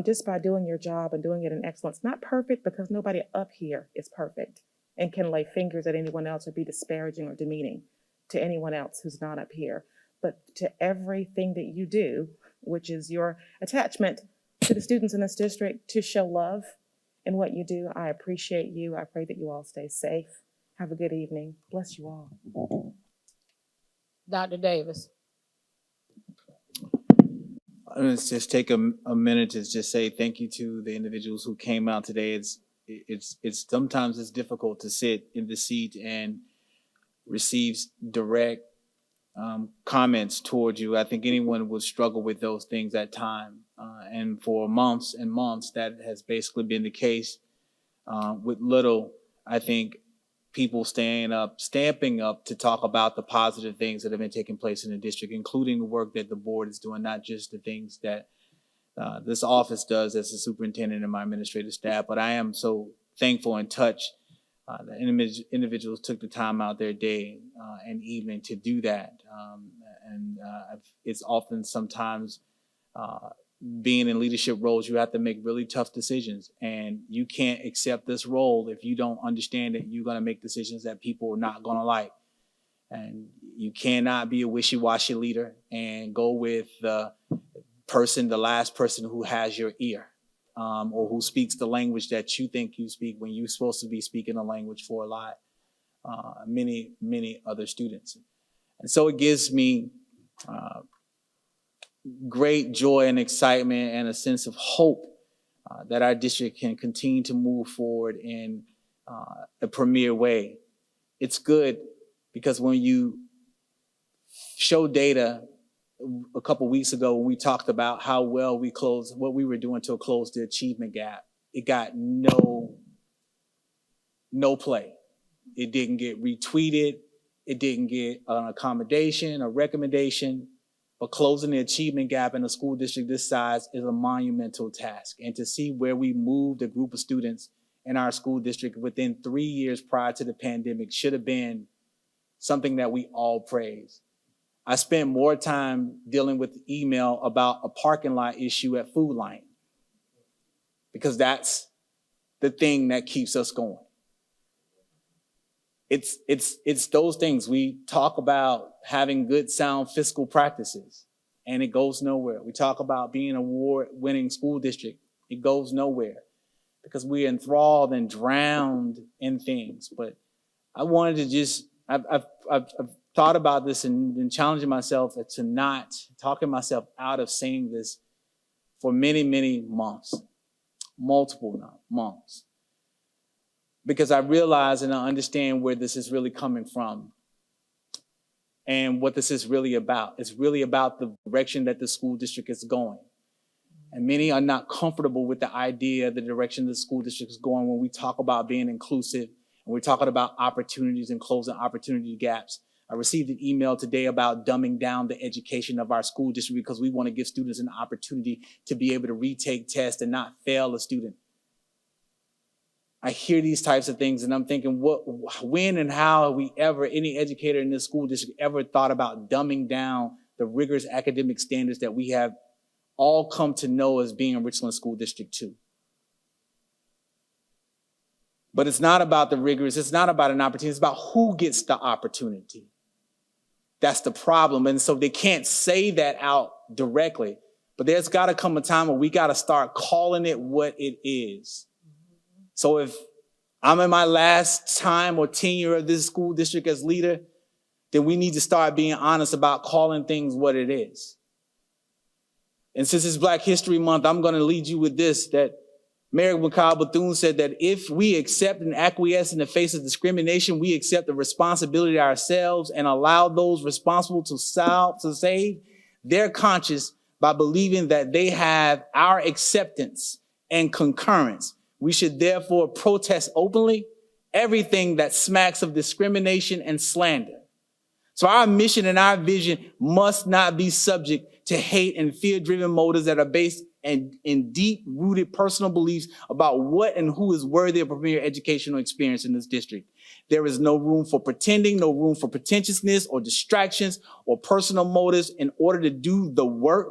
just by doing your job and doing it in excellence. Not perfect, because nobody up here is perfect and can lay fingers at anyone else or be disparaging or demeaning to anyone else who's not up here. But to everything that you do, which is your attachment to the students in this district to show love in what you do, I appreciate you. I pray that you all stay safe. Have a good evening. Bless you all. Dr. Davis. Let's just take a minute to just say thank you to the individuals who came out today. It's sometimes it's difficult to sit in the seat and receive direct comments towards you. I think anyone would struggle with those things at time. And for months and months, that has basically been the case. With little, I think, people stamping up to talk about the positive things that have been taking place in the district, including the work that the board is doing, not just the things that this office does as the superintendent and my administrative staff. But I am so thankful and touched that individuals took the time out their day and evening to do that. It's often sometimes being in leadership roles, you have to make really tough decisions, and you can't accept this role if you don't understand that you're going to make decisions that people are not going to like. And you cannot be a wishy-washy leader and go with the last person who has your ear, or who speaks the language that you think you speak when you're supposed to be speaking a language for a lot, many other students. And so it gives me great joy and excitement and a sense of hope that our district can continue to move forward in a premier way. It's good because when you show data a couple weeks ago, when we talked about how well we closed, what we were doing to close the achievement gap, it got no play. It didn't get retweeted. It didn't get an accommodation, a recommendation. But closing the achievement gap in a school district this size is a monumental task. And to see where we moved a group of students in our school district within 3 years prior to the pandemic should have been something that we all praise. I spent more time dealing with email about a parking lot issue at Food Lion, because that's the thing that keeps us going. It's those things. We talk about having good, sound fiscal practices, and it goes nowhere. We talk about being an award-winning school district. It goes nowhere because we're enthralled and drowned in things. But I wanted to just, I've thought about this and been challenging myself to not talking myself out of saying this for many months, multiple months. Because I realize and I understand where this is really coming from and what this is really about. It's really about the direction that the school district is going. And many are not comfortable with the idea, the direction the school district is going when we talk about being inclusive and we're talking about opportunities and closing opportunity gaps. I received an email today about dumbing down the education of our school district because we want to give students an opportunity to be able to retake tests and not fail a student. I hear these types of things and I'm thinking, when and how have we ever, any educator in this school district ever thought about dumbing down the rigorous academic standards that we have all come to know as being Richland School District 2? But it's not about the rigorous, it's not about an opportunity, it's about who gets the opportunity. That's the problem. And so they can't say that out directly, but there's got to come a time where we got to start calling it what it is. So if I'm in my last time or tenure of this school district as leader, then we need to start being honest about calling things what it is. And since it's Black History Month, I'm going to lead you with this, that Mayor McCall Bethune said that if we accept and acquiesce in the face of discrimination, we accept the responsibility ourselves and allow those responsible to save their conscience by believing that they have our acceptance and concurrence. We should therefore protest openly everything that smacks of discrimination and slander. So our mission and our vision must not be subject to hate and fear-driven motives that are based in deep-rooted personal beliefs about what and who is worthy of premier educational experience in this district. There is no room for pretending, no room for pretentiousness or distractions or personal motives. In order to do the work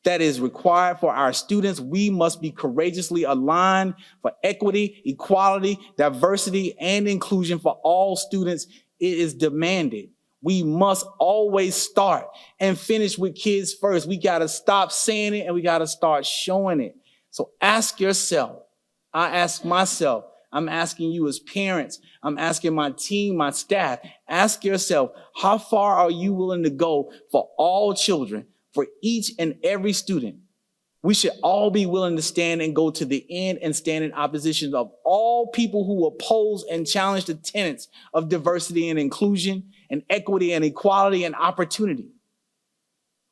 that is required for our students, we must be courageously aligned for equity, equality, diversity, and inclusion for all students. It is demanded. We must always start and finish with kids first. We got to stop saying it and we got to start showing it. So ask yourself, I ask myself, I'm asking you as parents. I'm asking my team, my staff. Ask yourself, how far are you willing to go for all children, for each and every student? We should all be willing to stand and go to the end and stand in opposition of all people who oppose and challenge the tenets of diversity and inclusion and equity and equality and opportunity,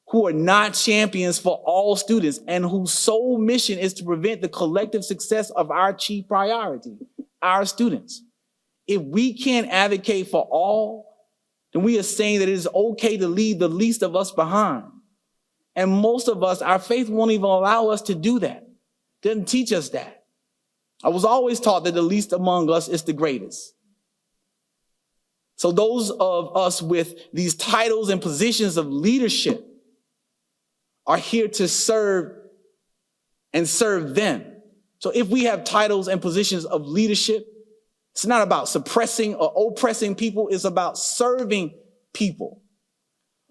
who are not champions for all students and whose sole mission is to prevent the collective success of our chief priority, our students. If we can't advocate for all, then we are saying that it is okay to leave the least of us behind. And most of us, our faith won't even allow us to do that. Doesn't teach us that. I was always taught that the least among us is the greatest. So those of us with these titles and positions of leadership are here to serve and serve them. So if we have titles and positions of leadership, it's not about suppressing or oppressing people, it's about serving people.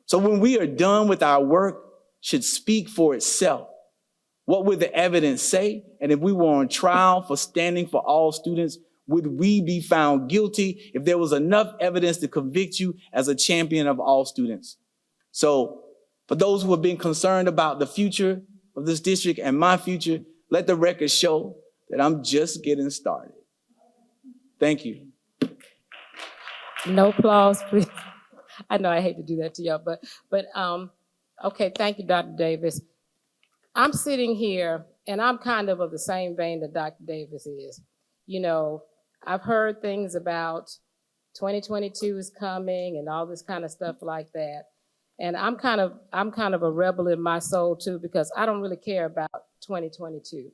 So when we are done with our work, should speak for itself. What would the evidence say? And if we were on trial for standing for all students, would we be found guilty if there was enough evidence to convict you as a champion of all students? So for those who have been concerned about the future of this district and my future, let the record show that I'm just getting started. Thank you. No applause, please. I know I hate to do that to y'all, but okay, thank you, Dr. Davis. I'm sitting here, and I'm kind of the same vein that Dr. Davis is. You know, I've heard things about 2022 is coming and all this kind of stuff like that. And I'm kind of a rebel in my soul too, because I don't really care about 2022.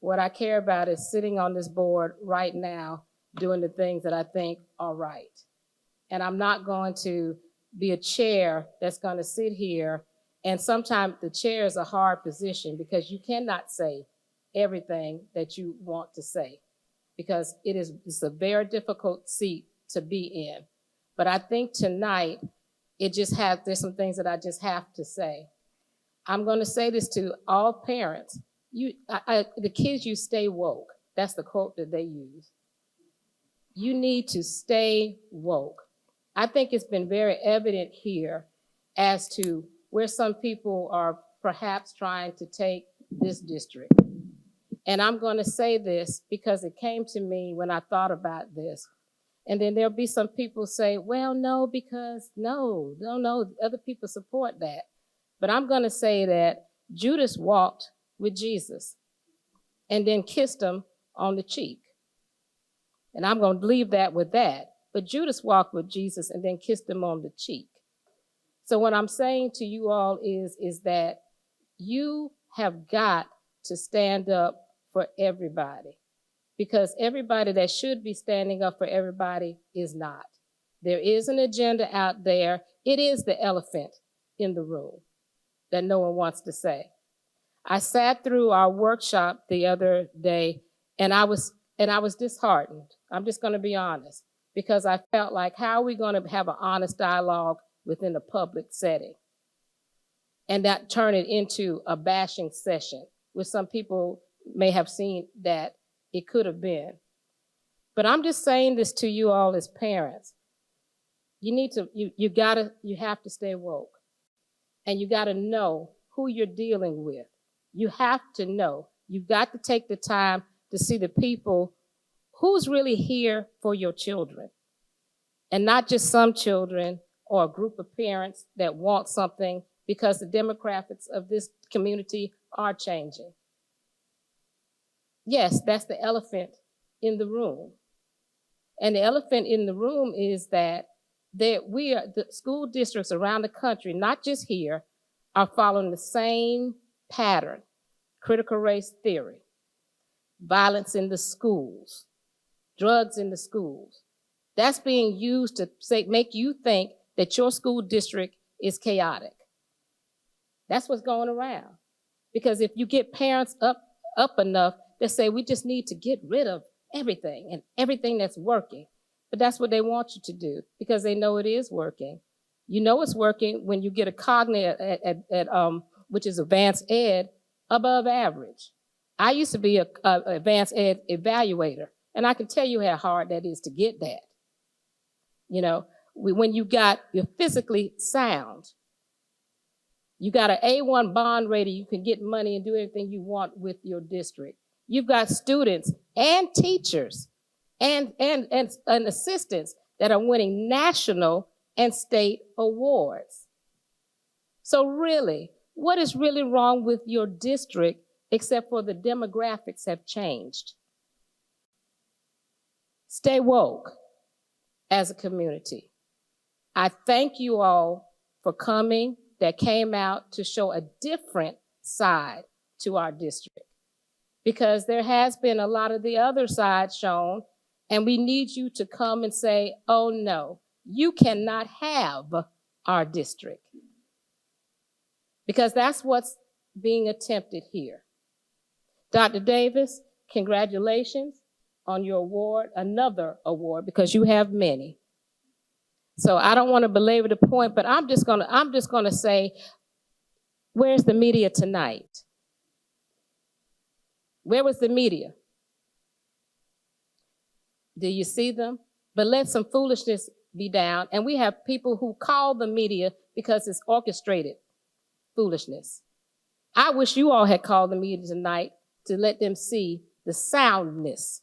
What I care about is sitting on this board right now, doing the things that I think are right. And I'm not going to be a chair that's going to sit here. And sometimes the chair is a hard position because you cannot say everything that you want to say, because it's a very difficult seat to be in. But I think tonight, there's some things that I just have to say. I'm going to say this to all parents. The kids, you stay woke. That's the quote that they use. You need to stay woke. I think it's been very evident here as to where some people are perhaps trying to take this district. And I'm going to say this because it came to me when I thought about this. And then there'll be some people say, well, no, because no, other people support that. But I'm going to say that Judas walked with Jesus and then kissed him on the cheek. And I'm going to leave that with that. But Judas walked with Jesus and then kissed him on the cheek. So what I'm saying to you all is that you have got to stand up for everybody, because everybody that should be standing up for everybody is not. There is an agenda out there. It is the elephant in the room that no one wants to say. I sat through our workshop the other day and I was disheartened. I'm just going to be honest, because I felt like, how are we going to have an honest dialogue within a public setting and not turn it into a bashing session, which some people may have seen that it could have been. But I'm just saying this to you all as parents. You have to stay woke, and you got to know who you're dealing with. You have to know. You've got to take the time to see the people who's really here for your children, and not just some children or a group of parents that want something, because the demographics of this community are changing. Yes, that's the elephant in the room. And the elephant in the room is that the school districts around the country, not just here, are following the same pattern: critical race theory, violence in the schools, drugs in the schools. That's being used to make you think that your school district is chaotic. That's what's going around. Because if you get parents up enough, they say, we just need to get rid of everything and everything that's working. But that's what they want you to do, because they know it is working. You know it's working when you get a cognitive which is advanced ed, above average. I used to be an advanced ed evaluator, And I can tell you how hard that is to get that. You know, when you're physically sound, you got an A1 bond rating, you can get money and do everything you want with your district. You've got students and teachers and assistants that are winning national and state awards. So really, what is really wrong with your district except for the demographics have changed? Stay woke as a community. I thank you all for coming, that came out to show a different side to our district, because there has been a lot of the other side shown, and we need you to come and say, oh no, you cannot have our district. Because that's what's being attempted here. Dr. Davis, congratulations on your award, another award, because you have many. So I don't want to belabor the point, but I'm just gonna say, where's the media tonight? Where was the media? Do you see them? But let some foolishness be down. And we have people who call the media because it's orchestrated foolishness. I wish you all had called the media tonight to let them see the soundness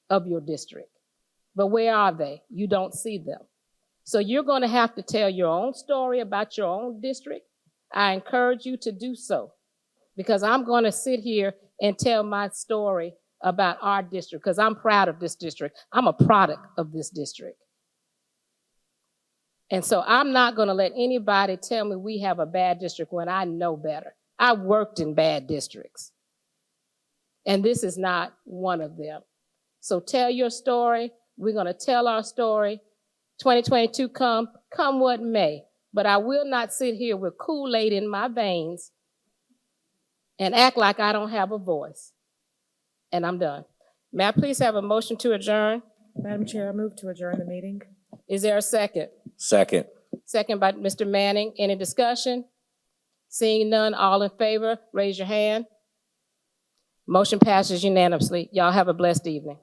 of your district. But where are they? You don't see them. So you're going to have to tell your own story about your own district. I encourage you to do so, because I'm going to sit here and tell my story about our district, because I'm proud of this district. I'm a product of this district. And so I'm not going to let anybody tell me we have a bad district when I know better. I worked in bad districts, and this is not one of them. So tell your story. We're going to tell our story. 2022 come what may, but I will not sit here with Kool-Aid in my veins and act like I don't have a voice. And I'm done. May I please have a motion to adjourn? Madam Chair, I move to adjourn the meeting. Is there a second? Second. Second by Mr. Manning. Any discussion? Seeing none, all in favor, raise your hand. Motion passes unanimously. Y'all have a blessed evening.